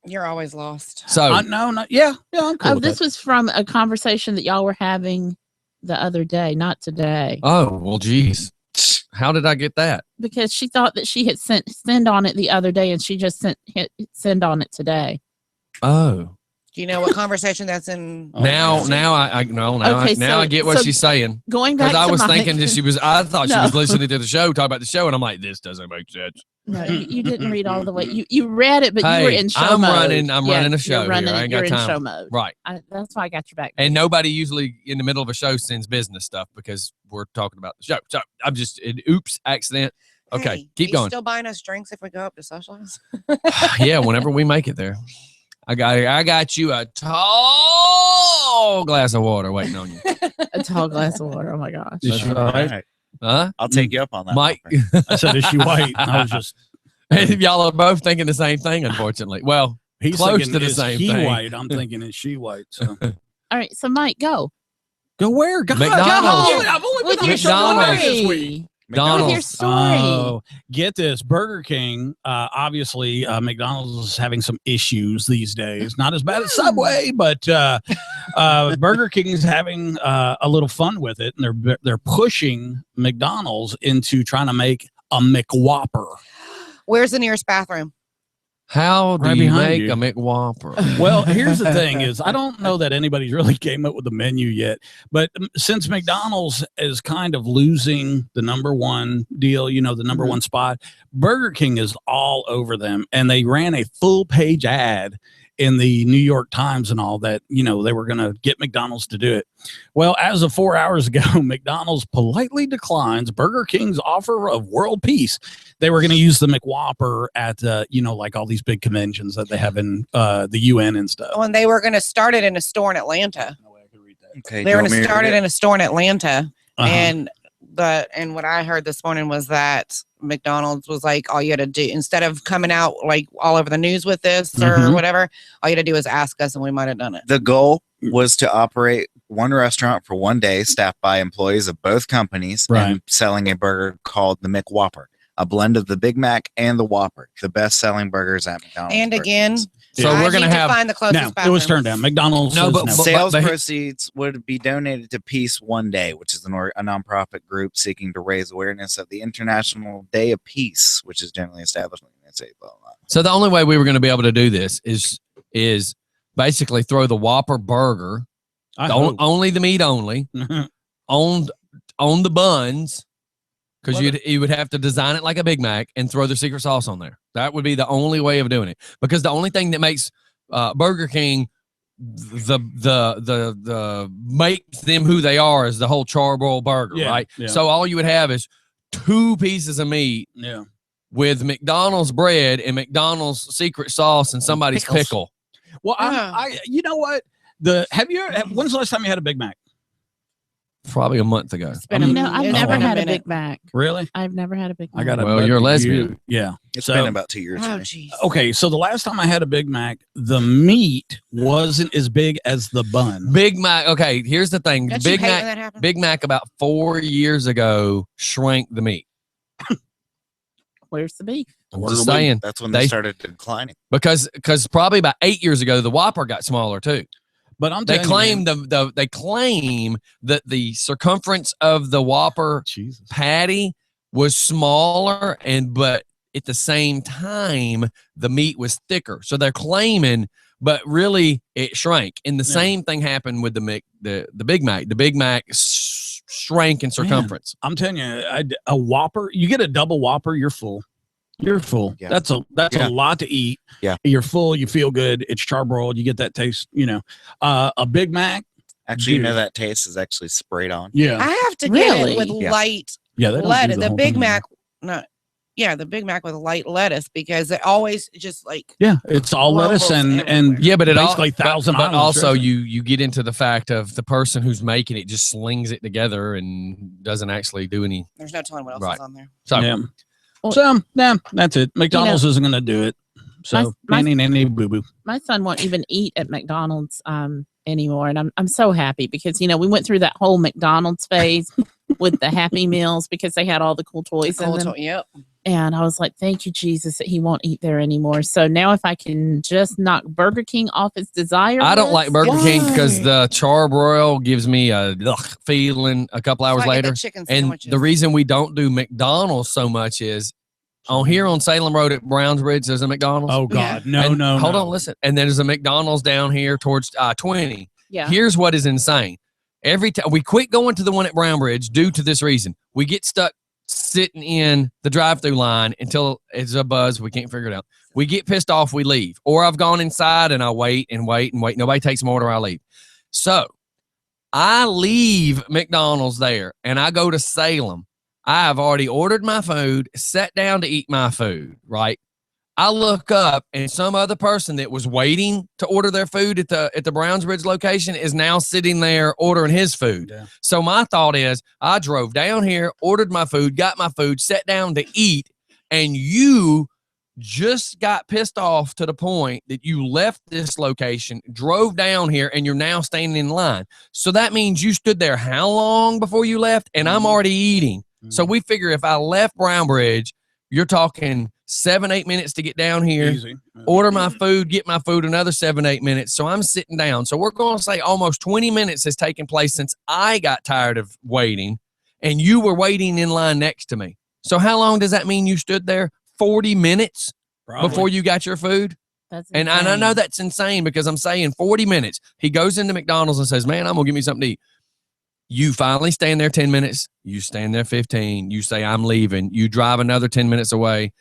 You're always lost. So No, yeah, I'm cool Oh, with this that. was from a conversation that y'all were having the other day, not today. oh well, geez, how did I get that? Because she thought that she had send on it the other day, and she just hit send on it today. Oh, Do you know what conversation that's in? now I get what she's saying. Going back Because to I was my- thinking that I thought she No. was listening to the show, talking about the show, and I'm like, this doesn't make sense. No, you didn't read all the way. You read it, but you were Hey, in show I'm mode. running a show You're running, here. I ain't you're got in time. show mode. Right. That's why I got your back. And nobody usually in the middle of a show sends business stuff because we're talking about the show. So I'm just an oops accident. Okay, Hey, keep you going. Still buying us drinks if we go up to socialize? Yeah, whenever we make it there. I got you a tall glass of water waiting on you. A tall glass of water. Oh my gosh. Is she All white? right. Huh? I'll take you up on that. Mike, I said, is she white? I was just. y'all are both thinking the same thing, unfortunately. Well, He's close thinking, to the is same he thing. white? I'm thinking, is she white? So All right, so Mike, go go where? God, McDonald's. I've only been on the show McDonald's. twice this week. with your McDonald's. story. Oh, get this. Burger King, obviously, McDonald's is having some issues these days. Not as bad as Subway, but Burger King is having a little fun with it, and they're pushing McDonald's into trying to make a McWhopper. Where's the nearest bathroom? How do Right you behind make you. a McWhopper? Well, here's the thing: is I don't know that anybody's really came up with the menu yet. But since McDonald's is kind of losing the number one deal, the number one spot, Burger King is all over them, and they ran a full page ad in the New York Times and all that. They were going to get McDonald's to do it. Well, as of 4 hours ago, McDonald's politely declines Burger King's offer of world peace. They were going to use the McWhopper at, like all these big conventions that they have in the UN and stuff. Oh, and they were going to start it in a store in Atlanta. Okay, They were going to start it in a store in Atlanta, Uh-huh. and what I heard this morning was that McDonald's was like, all you had to do instead of coming out like all over the news with this or Mhm. whatever, all you had to do is ask us, and we might have done it. The goal was to operate one restaurant for one day, staffed by employees of both companies, Right. and selling a burger called the McWhopper, a blend of the Big Mac and the Whopper, the best-selling burgers at McDonald's. And again, So I we're gonna need to have find the closest No, it bathroom. was turned down. McDonald's. No, says but- no. Sales but- proceeds would be donated to Peace One Day, which is a nonprofit group seeking to raise awareness of the International Day of Peace, which is generally established in the United States. Blah, blah, blah. So the only way we were going to be able to do this is basically throw the Whopper burger, I only the meat only, on the buns, because you would have to design it like a Big Mac and throw the secret sauce on there. That would be the only way of doing it. Because the only thing that makes Burger King the makes them who they are is the whole charbroil burger, Yeah, right? yeah. So all you would have is 2 pieces of meat Yeah. with McDonald's bread and McDonald's secret sauce and somebody's Pickles. pickle. Well, Ah. you know what? When's the last time you had a Big Mac? Probably a month ago. It's been a- I've it's never been a had a minute. Big Mac. Really? I've never had a Big Mac. I got a. Well, you're a lesbian. Yeah. It's So- been about 2 years. Oh, for me. jeez. Okay, so the last time I had a Big Mac, the meat wasn't as big as the bun. Big Mac. Okay, here's the thing. Don't you Big hate when Mac. that happens? Big Mac about 4 years ago shrank the meat. Where's the beef? I'm just saying That's when they- they started declining. because probably about 8 years ago the Whopper got smaller too. But I'm They telling you, claim they claim that the circumference of the Whopper Jesus. patty was smaller, but at the same time the meat was thicker. So they're claiming, but really it shrank. And the Yeah. same thing happened with the Big Mac. The Big Mac shrank in circumference. I'm telling you, a Whopper. You get a double Whopper, you're full. You're full. Yeah. That's Yeah. a lot to eat. Yeah. You're full. You feel good. It's charbroiled. You get that taste. A Big Mac. Actually, Dude. that taste is actually sprayed on. Yeah. I have to get Really? it with Yeah. light Yeah. They don't do lettuce. The whole Big thing. Mac, the Big Mac with light lettuce because it always just like Yeah, it's all lettuce Crumbles and everywhere. Yeah, but it basically Thousand but Island also dressing. you get into the fact of the person who's making it just slings it together and doesn't actually do any. there's no telling what else Right. is on there. So Yeah. Well- So that's it. McDonald's isn't going to do it. So My- nanny boo boo. My son won't even eat at McDonald's anymore, and I'm so happy because we went through that whole McDonald's phase with the Happy Meals because they had all the cool toys in them. Yep. And I was like, thank you, Jesus, that he won't eat there anymore. So now if I can just knock Burger King off its desire I don't list- like Burger King because the charbroil gives me a feeling a couple hours That's why I get the later. chicken And sandwiches. the reason we don't do McDonald's so much is on here on Salem Road at Brownsbridge, there's a McDonald's. Oh God, no, And no. Hold no. on, listen. And then there's a McDonald's down here towards 20. Yeah. Here's what is insane. Every time we quit going to the one at Brownbridge due to this reason. We get stuck sitting in the drive-through line until it's a buzz. We can't figure it out. We get pissed off. We leave. Or I've gone inside and I wait and wait and wait. Nobody takes my order. I leave. So I leave McDonald's there and I go to Salem. I have already ordered my food, sat down to eat my food, right? I look up and some other person that was waiting to order their food at the Brownsbridge location is now sitting there ordering his food. Yeah. So my thought is I drove down here, ordered my food, got my food, sat down to eat, and you just got pissed off to the point that you left this location, drove down here, and you're now standing in line. So that means you stood there how long before you left? And I'm already eating. So we figure if I left Brownbridge, you're talking 7-8 minutes to get down here, Easy. order my food, get my food, another 7-8 minutes. So I'm sitting down. So we're going to say almost 20 minutes has taken place since I got tired of waiting and you were waiting in line next to me. So how long does that mean you stood there? 40 minutes Probably. before you got your food? That's And I know insane. that's insane because I'm saying 40 minutes. He goes into McDonald's and says, man, I'm going to give me something to eat. You finally stand there 10 minutes. You stand there 15. You say, I'm leaving. You drive another 10 minutes away.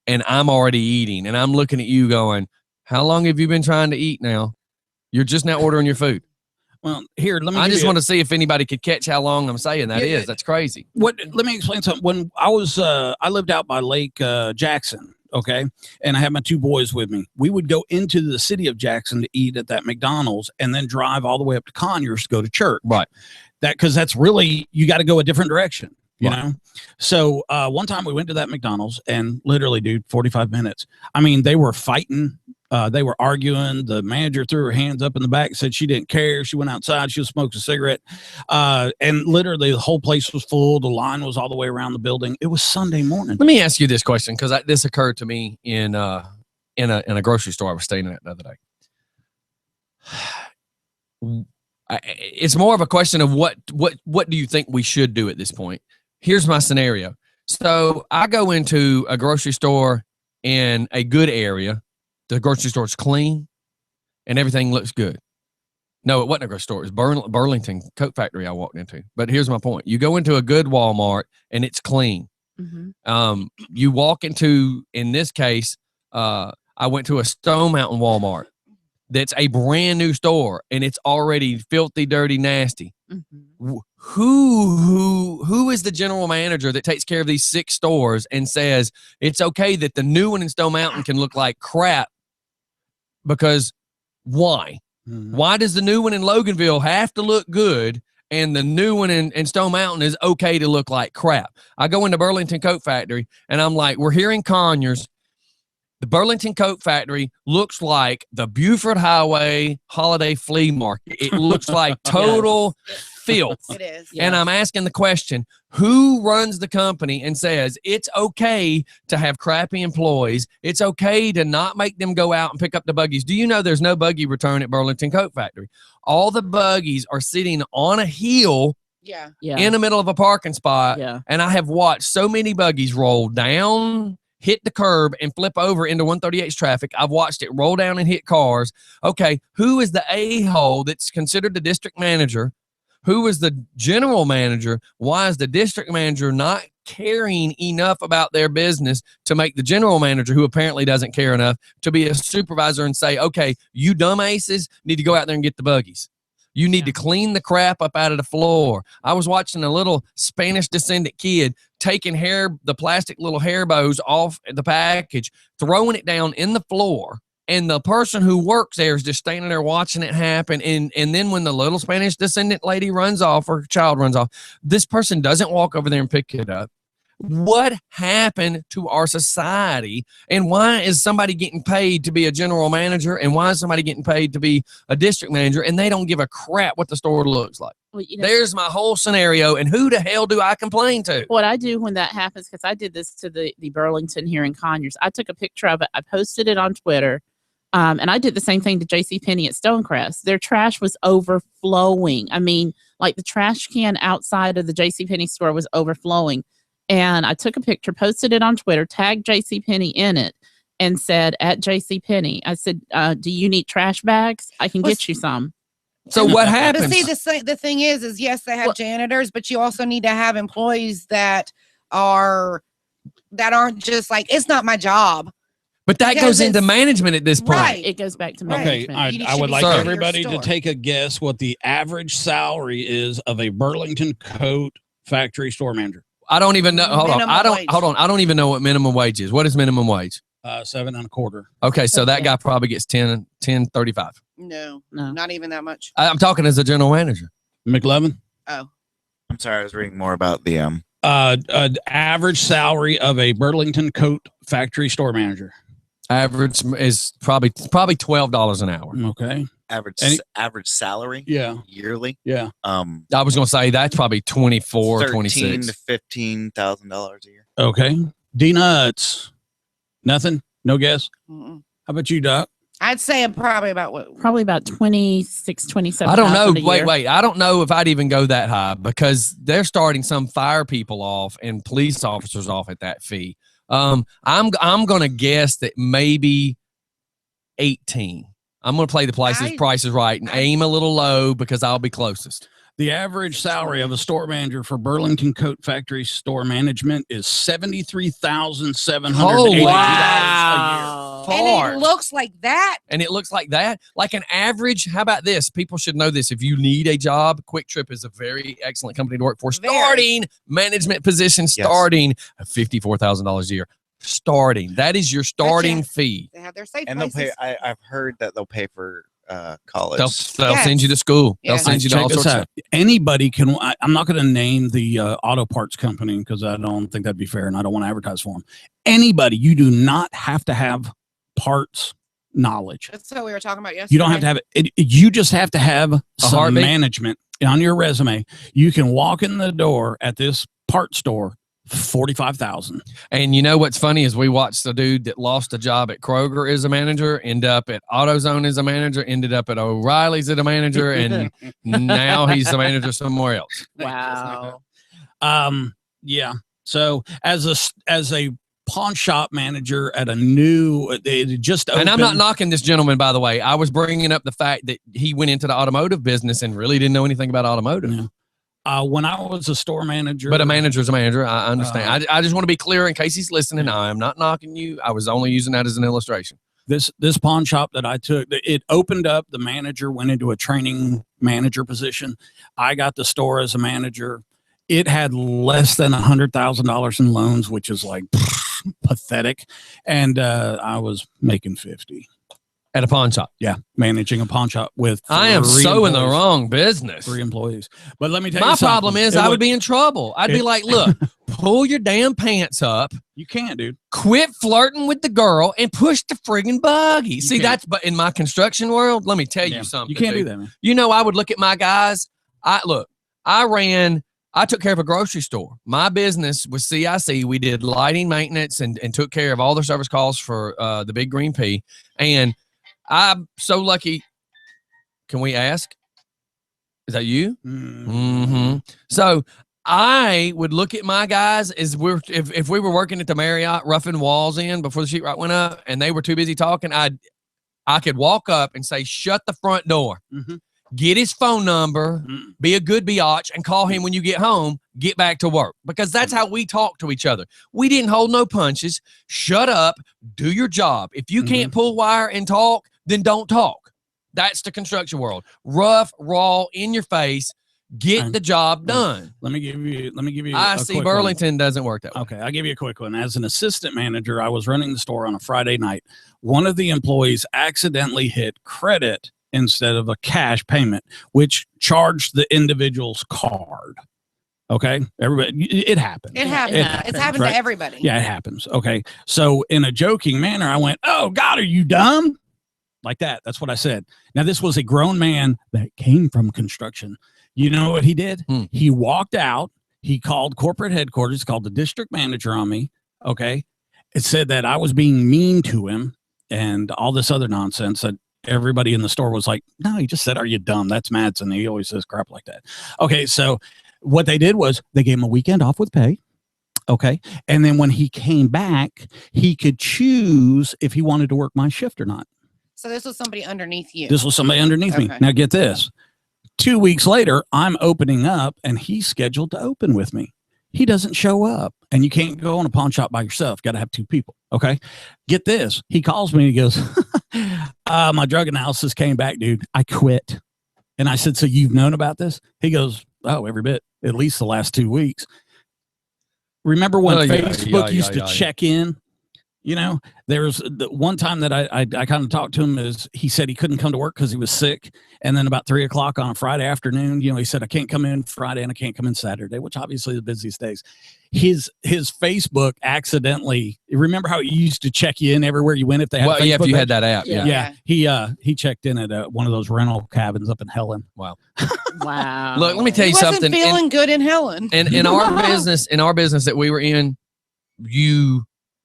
And I'm already eating. And I'm looking at you going, how long have you been trying to eat now? You're just now ordering your food. Well, here, let me. I give just you want to see if anybody could catch how long I'm saying that Yeah, is. That's crazy. Let me explain something. When I was, I lived out by Lake Jackson. Okay. And I had my two boys with me. We would go into the city of Jackson to eat at that McDonald's and then drive all the way up to Conyers to go to church. Right. Because that's really, you got to go a different direction, you Right. know? So one time we went to that McDonald's and literally, dude, 45 minutes. I mean, they were fighting. They were arguing. The manager threw her hands up in the back, said she didn't care. She went outside. She was smoking a cigarette. And literally the whole place was full. The line was all the way around the building. It was Sunday morning. Let me ask you this question because this occurred to me in a grocery store I was staying at the other day. It's more of a question of what do you think we should do at this point? Here's my scenario. So I go into a grocery store in a good area. The grocery store's clean and everything looks good. No, it wasn't a grocery store. It was Burlington Coat Factory I walked into. But here's my point. You go into a good Walmart and it's clean. Mhm. You walk into, in this case, I went to a Stone Mountain Walmart that's a brand new store and it's already filthy, dirty, nasty. Mhm. Who is the general manager that takes care of these 6 stores and says it's okay that the new one in Stone Mountain can look like crap? Because why? Mhm. Why does the new one in Loganville have to look good and the new one in Stone Mountain is okay to look like crap? I go into Burlington Coat Factory and I'm like, we're here in Conyers. The Burlington Coat Factory looks like the Buford Highway Holiday Flea Market. It looks like total filth. It is. And I'm asking the question, who runs the company and says it's okay to have crappy employees? It's okay to not make them go out and pick up the buggies. Do you know there's no buggy return at Burlington Coat Factory? All the buggies are sitting on a hill Yeah. Yeah. in the middle of a parking spot. Yeah. And I have watched so many buggies roll down, hit the curb, and flip over into 138's traffic. I've watched it roll down and hit cars. Okay, who is the a-hole that's considered the district manager? Who is the general manager? Why is the district manager not caring enough about their business to make the general manager, who apparently doesn't care enough, to be a supervisor and say, okay, you dumbasses need to go out there and get the buggies. You need to clean the crap up out of the floor. I was watching a little Spanish descendant kid taking the plastic little hair bows off the package, throwing it down in the floor. And the person who works there is just standing there watching it happen. And then when the little Spanish descendant lady runs off or child runs off, this person doesn't walk over there and pick it up. What happened to our society? And why is somebody getting paid to be a general manager? And why is somebody getting paid to be a district manager? And they don't give a crap what the store looks like. Well, There's my whole scenario. And who the hell do I complain to? What I do when that happens, because I did this to the Burlington here in Conyers, I took a picture of it. I posted it on Twitter. And I did the same thing to JCPenney at Stonecrest. Their trash was overflowing. I mean, like the trash can outside of the JCPenney store was overflowing. And I took a picture, posted it on Twitter, tagged JCPenney in it, and said, at JCPenney, I said, do you need trash bags? I can get you some. So what But happens? see, the thing is yes, they have janitors, but you also need to have employees that aren't just like, it's not my job. But that Because goes into it's- management at this point. Right. It goes back to Okay, management. I would should like be Sir. everybody your to store. take a guess what the average salary is of a Burlington Coat factory store manager. I don't even know. Hold on. Minimum I don't. wage. Hold on. I don't even know what minimum wage is. What is minimum wage? 7.25. Okay, so that guy probably gets 10.35. No, No. not even that much. I'm talking as a general manager. McLevin, Oh, I'm sorry, I was reading more about the average salary of a Burlington Coat factory store manager. Average is probably $12 an hour. Okay. average salary Yeah. yearly. Yeah. I was going to say that's probably 24, 13 26. to $15,000 a year. Okay. D-Nuts. Nothing? No guess? mm-mm. How about you, Doc? I'd say probably about what? Probably about 26, 27. I don't know. Wait. I don't know if I'd even go that high because they're starting some fire people off and police officers off at that fee. I'm going to guess that maybe 18. I'm going to play the prices right and aim a little low because I'll be closest. The average salary of a store manager for Burlington Coat Factory store management is $73,782 Oh, a year. wow. And it looks like that. And it looks like that. Like an average, how about this? People should know this. If you need a job, Quick Trip is a very excellent company to work for. Very. Starting management position, starting at $54,000 a year. Starting. That is your starting fee. They have their safe And places. they'll pay. I've heard that they'll pay for college. They'll send you to school. They'll Yes. send you to Check all this sorts out. of Anybody can. I'm not going to name the auto parts company because I don't think that'd be fair, and I don't want to advertise for them. Anybody, you do not have to have parts knowledge. That's what we were talking about yesterday. You don't have to have it. You just have to have some heartbeat? management on your resume. You can walk in the door at this part store, 45,000. And you know what's funny is we watched the dude that lost a job at Kroger as a manager, end up at AutoZone as a manager, ended up at O'Reilly's as a manager, and now he's the manager somewhere else. Wow. Yeah. So as a pawn shop manager at a new, it just opened. And I'm not knocking this gentleman, by the way. I was bringing up the fact that he went into the automotive business and really didn't know anything about automotive. Yeah. When I was a store manager, But a manager's a manager. I understand. I just want to be clear in case he's listening. I am not knocking you. I was only using that as an illustration. this pawn shop that I took, it opened up. The manager went into a training manager position. I got the store as a manager. It had less than $100,000 in loans, which is like pathetic. And I was making 50 At a pawn shop. Yeah, managing a pawn shop with. I am 3 so in the employees. wrong business. 3 employees. But let me tell you My something. problem is I would be in trouble. I'd be it- like, look, pull your damn pants up, You can't, dude. quit flirting with the girl, and push the friggin' buggy. See, can't. that's but in my construction world, let me tell Yeah, you something. You can't do dude. that, man. You know, I would look at my guys. I took care of a grocery store. My business was CIC. We did lighting maintenance and took care of all the service calls for the Big Green P. And I'm so lucky. Can we ask? Is that you? Mm-hmm. So I would look at my guys as if we were working at the Marriott roughing walls in before the sheetrock went up and they were too busy talking, I could walk up and say, shut the front door. Mm-hmm. Get his phone number, be a good biatch, and call him when you get home, get back to work. Because that's how we talk to each other. We didn't hold no punches. Shut up, do your job. If you can't pull wire and talk, then don't talk. That's the construction world. Rough, raw, in your face, get the job done. Let me give you I a see quick Burlington doesn't work that way. Okay, I'll give you a quick one. As an assistant manager, I was running the store on a Friday night. One of the employees accidentally hit credit instead of a cash payment, which charged the individual's card. Okay, everybody, it happens. It happens. It's happened right? to everybody. Yeah, it happens. Okay, so in a joking manner, I went, "Oh God, are you dumb?" Like that. That's what I said. Now, this was a grown man that came from construction. You know what he did? He walked out. He called corporate headquarters, called the district manager on me. Okay, it said that I was being mean to him and all this other nonsense that everybody in the store was like, "No, he just said, 'Are you dumb?' That's Madsen. He always says crap like that." Okay, so what they did was they gave him a weekend off with pay. Okay, and then when he came back, he could choose if he wanted to work my shift or not. So this was somebody underneath you. This was somebody underneath me. Now get this. 2 weeks later, I'm opening up and he's scheduled to open with me. He doesn't show up, and you can't go in a pawn shop by yourself. Got to have two people. Okay. Get this. He calls me and he goes, my drug analysis came back, dude. I quit. And I said, "So you've known about this?" He goes, "Oh, every bit, at least the last 2 weeks." Remember when Facebook used to check in? You know, there's the one time that I kind of talked to him is he said he couldn't come to work because he was sick. And then about 3 o'clock on a Friday afternoon, he said, "I can't come in Friday and I can't come in Saturday," which obviously the busiest days. His Facebook accidentally, remember how he used to check you in everywhere you went if they had Facebook? Yeah, if you had that app. Yeah. He checked in at one of those rental cabins up in Helen. Wow. Wow. Look, let me tell you He wasn't something. feeling good in Helen. And in our business that we were in,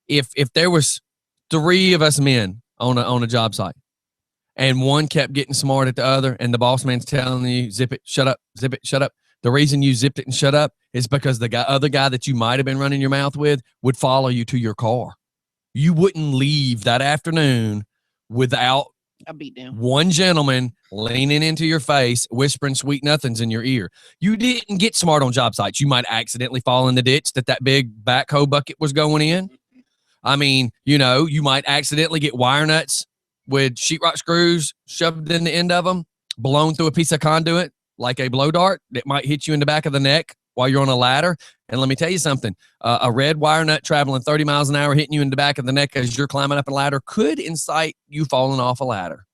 if there was 3 of us men on a job site and one kept getting smart at the other and the boss man's telling you, "Zip it, shut up, zip it, shut up." The reason you zipped it and shut up is because the other guy that you might have been running your mouth with would follow you to your car. You wouldn't leave that afternoon without a beatdown. One gentleman leaning into your face, whispering sweet nothings in your ear. You didn't get smart on job sites. You might accidentally fall in the ditch that big backhoe bucket was going in. I mean, you might accidentally get wire nuts with sheetrock screws shoved in the end of them, blown through a piece of conduit like a blow dart that might hit you in the back of the neck while you're on a ladder. And let me tell you something, a red wire nut traveling 30 miles an hour hitting you in the back of the neck as you're climbing up a ladder could incite you falling off a ladder.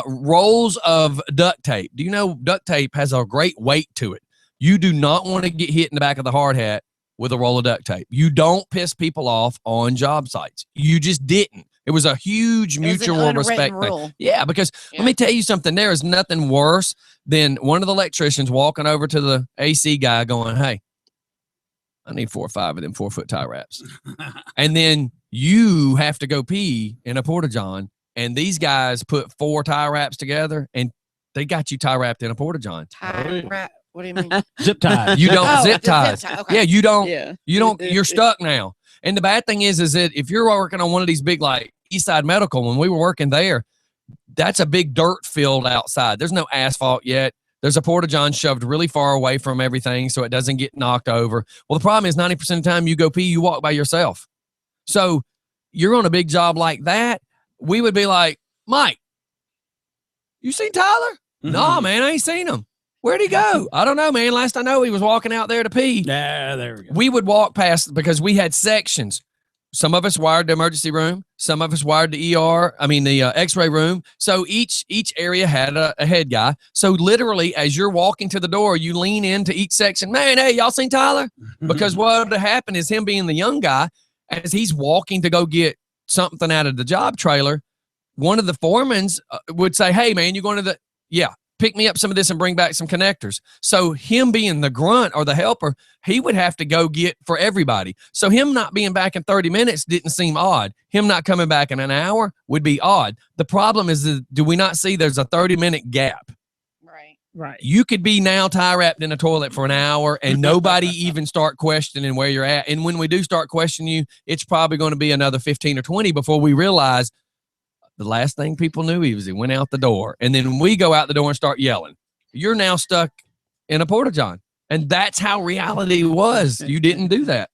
Rolls of duct tape. Do you know duct tape has a great weight to it? You do not want to get hit in the back of the hard hat with a roll of duct tape. You don't piss people off on job sites. You just didn't. It was a huge mutual respect thing. Yeah, because let me tell you something. There is nothing worse than one of the electricians walking over to the AC guy going, "Hey, I need 4 or 5 of them 4-foot tie wraps." And then you have to go pee in a porta-john, and these guys put 4 tie wraps together, and they got you tie wrapped in a porta-john. Tie wrap? What do you mean? Zip ties. You don't zip ties. Zip tie. Okay. Yeah, you don't. Yeah. You don't. You're stuck now. And the bad thing is that if you're working on one of these big, like Eastside Medical, when we were working there, that's a big dirt field outside. There's no asphalt yet. There's a porta-john shoved really far away from everything so it doesn't get knocked over. Well, the problem is 90% of the time you go pee, you walk by yourself. So you're on a big job like that, we would be like, "Mike, you seen Tyler?" Mm-hmm. "No, man, I ain't seen him." "Where'd he go?" "I don't know, man. Last I know, he was walking out there to pee." Yeah, there we go. We would walk past because we had sections. Some of us wired the emergency room. Some of us wired the X-ray room. So each area had a head guy. So literally, as you're walking to the door, you lean into each section. "Man, hey, y'all seen Tyler?" Because what would happen is him being the young guy, as he's walking to go get something out of the job trailer, one of the foremans would say, "Hey, man, you going to the..." "Yeah. Pick me up some of this and bring back some connectors." So him being the grunt or the helper, he would have to go get for everybody. So him not being back in 30 minutes didn't seem odd. Him not coming back in an hour would be odd. The problem is, do we not see there's a 30-minute gap? Right. You could be now tie wrapped in a toilet for an hour and nobody even start questioning where you're at. And when we do start questioning you, it's probably going to be another 15 or 20 before we realize the last thing people knew he went out the door. And then we go out the door and start yelling. You're now stuck in a porta-john. And that's how reality was. You didn't do that.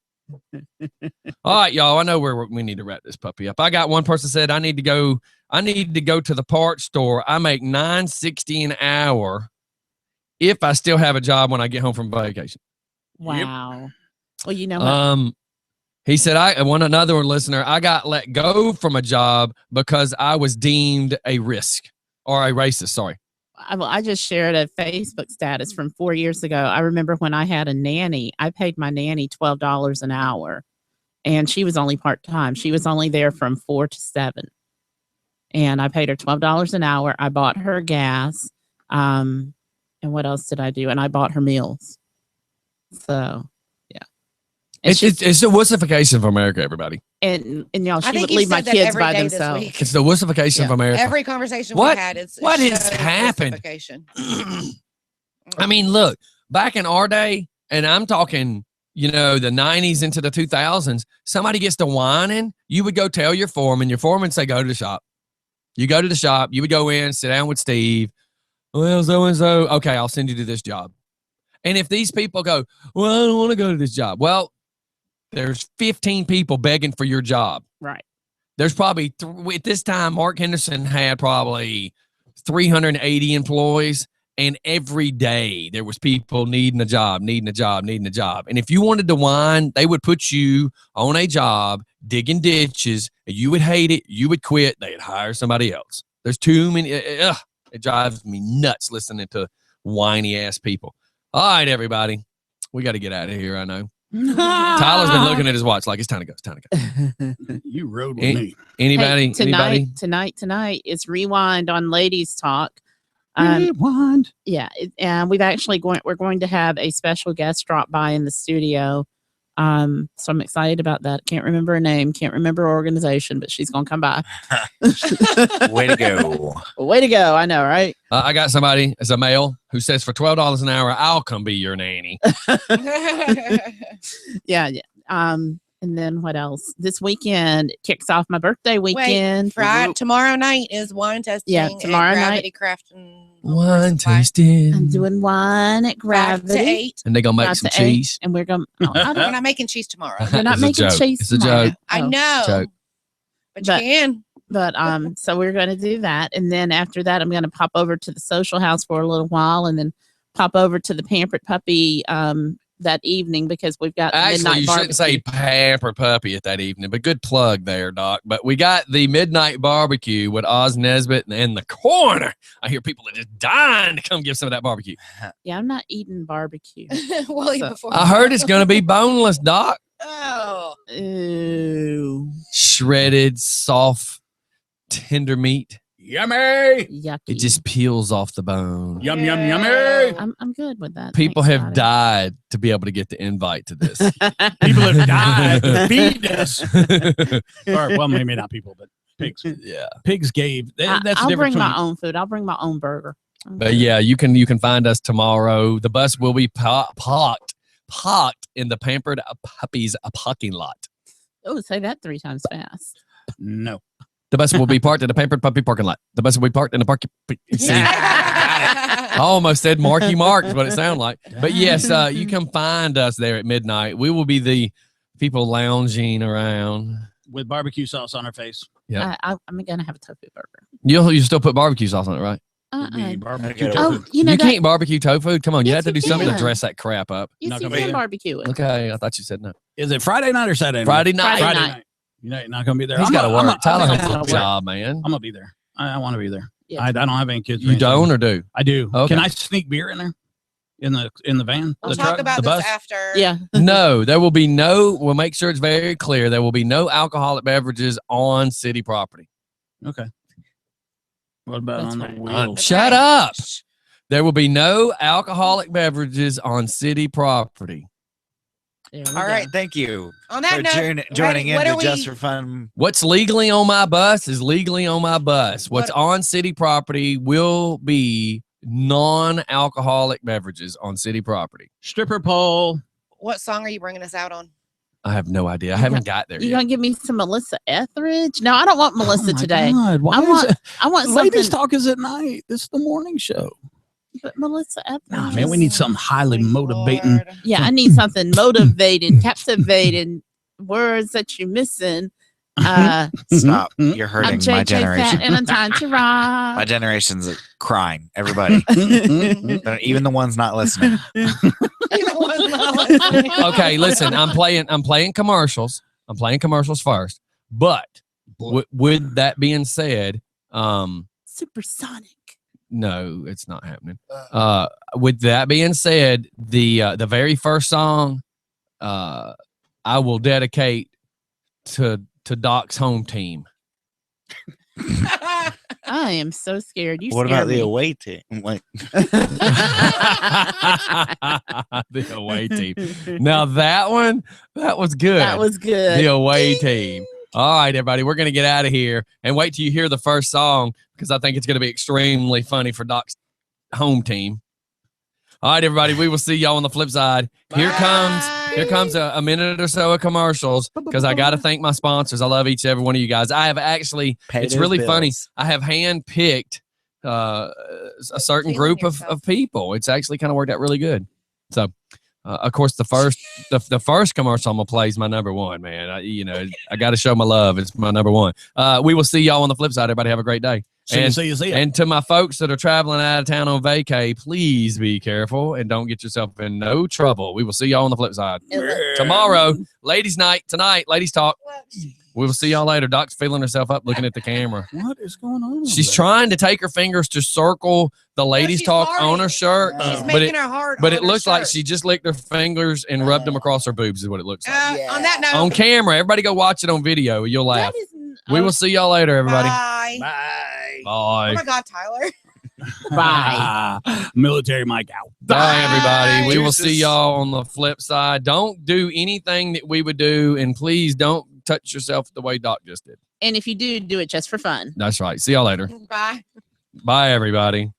All right, y'all. I know we need to wrap this puppy up. I got one person said, I need to go to the parts store. I make $9.60 an hour if I still have a job when I get home from vacation. Wow. Yep. Well, you know what? He said, another listener, I got let go from a job because I was deemed a risk or a racist. Sorry. I just shared a Facebook status from 4 years ago. I remember when I had a nanny, I paid my nanny $12 an hour, and she was only part-time. She was only there from 4 to 7. And I paid her $12 an hour. I bought her gas. And what else did I do? And I bought her meals. So, yeah. And It's the wussification of America, everybody. and y'all, I she think would you leave my said that kids every by day this themselves. week. It's the wussification of America. Every conversation What- we had, it's what it has shows happened? justification. I mean, look, back in our day, and I'm talking, the 90s into the 2000s, somebody gets to whining, you would go tell your foreman would say, go to the shop. You go to the shop, you would go in, sit down with Steve. Well, so-and-so, okay, I'll send you to this job. And if these people go, well, I don't want to go to this job. Well, there's 15 people begging for your job. Right. There's probably, at this time, Mark Henderson had probably 380 employees. And every day there was people needing a job. And if you wanted to whine, they would put you on a job digging ditches, and you would hate it. You would quit. They'd hire somebody else. There's too many. It drives me nuts listening to whiny ass people. All right, everybody. We got to get out of here, I know. Tyler's been looking at his watch like it's time to go. You rode with me. Anybody? Tonight is Rewind on Ladies Talk. Rewind. Yeah, and we're going to have a special guest drop by in the studio. So I'm excited about that. Can't remember her name, can't remember her organization, but she's gonna come by. Way to go. Way to go. I know, right? I got somebody as a male who says for $12 an hour, I'll come be your nanny. Yeah. And then what else? This weekend kicks off my birthday weekend. Friday, tomorrow night is wine testing. Yeah, tomorrow at night. Gravity Craft and Wine tasting. I'm doing wine at 5 Gravity. to 8. And they're going to make 5 some to 8, cheese. and we're going. We're not making cheese tomorrow. We're not It's a making joke. cheese. It's a tomorrow. joke. I Oh. know, Joke. but you can. But so we're going to do that, and then after that, I'm going to pop over to the social house for a little while, and then pop over to the Pampered Puppy that evening because we've got Actually, midnight you barbecue. shouldn't say pamper puppy at that evening, but good plug there, Doc. But we got the midnight barbecue with Oz Nesbitt in the corner. I hear people are just dying to come give some of that barbecue. Yeah, I'm not eating barbecue. Well, So- before I heard it's going to be boneless, Doc. Oh, Ooh, Shredded, soft, tender meat. Yummy. yucky. It just peels off the bone. Yum, yummy. I'm good with that. People Thanks, have Scotty. died to be able to get the invite to this. People have died to feed us. Or, well, maybe not people, but pigs. Yeah. Pigs gave. That's the I'll difference bring my between- own food. I'll bring my own burger. But yeah, you can find us tomorrow. The bus will be parked in the Pampered Puppies parking lot. Oh, say that 3 times fast. No. The bus will be parked in the Pampered Puppy parking lot. The bus will be parked in the park. See, I almost said Marky Mark is what it sounded like. But yes, you can find us there at midnight. We will be the people lounging around. With barbecue sauce on our face. Yeah. I'm gonna have a tofu burger. You still put barbecue sauce on it, right? Would be barbecue Okay. tofu. Oh, you know You that, can't barbecue tofu. Come on, you Yes, have to you do something to can. dress that crap up. yes, Not you gonna be can there. barbecue it. Okay, I thought you said no. Is it Friday night or Saturday night? Friday night. Friday Friday night. night. You're not going to be there. He's I'm got to a- I'm work. a- Tyler I'm has a- a job, man. I'm going to be there. I want to be there. Yeah. I don't have any kids. or You anything. don't or do? I do. Okay. Can I sneak beer in there? In the van? We'll the talk truck? about the this bus? after. Yeah. No, there will be no. We'll make sure it's very clear. There will be no alcoholic beverages on city property. Okay. What about That's on the right. wheels? That's Shut right. up. There will be no alcoholic beverages on city property. There we All go. right, thank you On for that note, joining what in are to Just we? for Fun. What's legally on my bus is legally on my bus. What's What- on city property will be non-alcoholic beverages on city property. Stripper pole. What song are you bringing us out on? I have no idea. I haven't got there You yet. gonna give me some Melissa Etheridge? No, I don't want Melissa Oh my today. God, why I is want it- I want something. Ladies Talk is at night. This is the morning show. But Melissa Etheridge. Nah, man, we need something highly Sweet motivating. Lord. Yeah, I need something motivated, captivating, words that you're missing. Stop. Mhm. You're I'm hurting my JJ Fat generation. and I'm time to My rock. generation's crying. Everybody. Even the ones not listening. Even one's not listening. Okay, listen. I'm playing commercials. I'm playing commercials first. But with that being said, Supersonic. No, it's not happening. With that being said, the very first song I will dedicate to Doc's home team. I am so scared. You What scared about the me. away team? Like, The away team. Now that was good. That was good. The away team. All right, everybody, we're gonna get out of here and wait till you hear the first song because I think it's gonna be extremely funny for Doc's home team. All right, everybody, we will see y'all on the flip side. Here comes a minute or so of commercials because I got to thank my sponsors. I love each and every one of you guys. I have actually, it's really funny. I have handpicked a certain group of people. It's actually kind of worked out really good. So, of course, the first commercial I'm gonna play is my number one, man. I got to show my love. It's my number one. We will see y'all on the flip side. Everybody have a great day. See you. And to my folks that are traveling out of town on vacay, please be careful and don't get yourself in no trouble. We will see y'all on the flip side. Tomorrow, ladies' night, tonight, ladies' talk. We will see y'all later. Doc's feeling herself up looking at the camera. What is going on? She's trying to take her fingers to circle the ladies' talk on her shirt. But it looks like she just licked her fingers and rubbed them across her boobs is what it looks like. On that note, On camera. Everybody go watch it on video. You'll laugh. We will see y'all later, everybody. bye. Bye. Oh my God, Tyler. Bye. Military Mike out. Bye, everybody. We will see y'all on the flip side. Don't do anything that we would do, and please don't touch yourself the way Doc just did. And if you do it just for fun. That's right. See y'all later. Bye. Bye, everybody.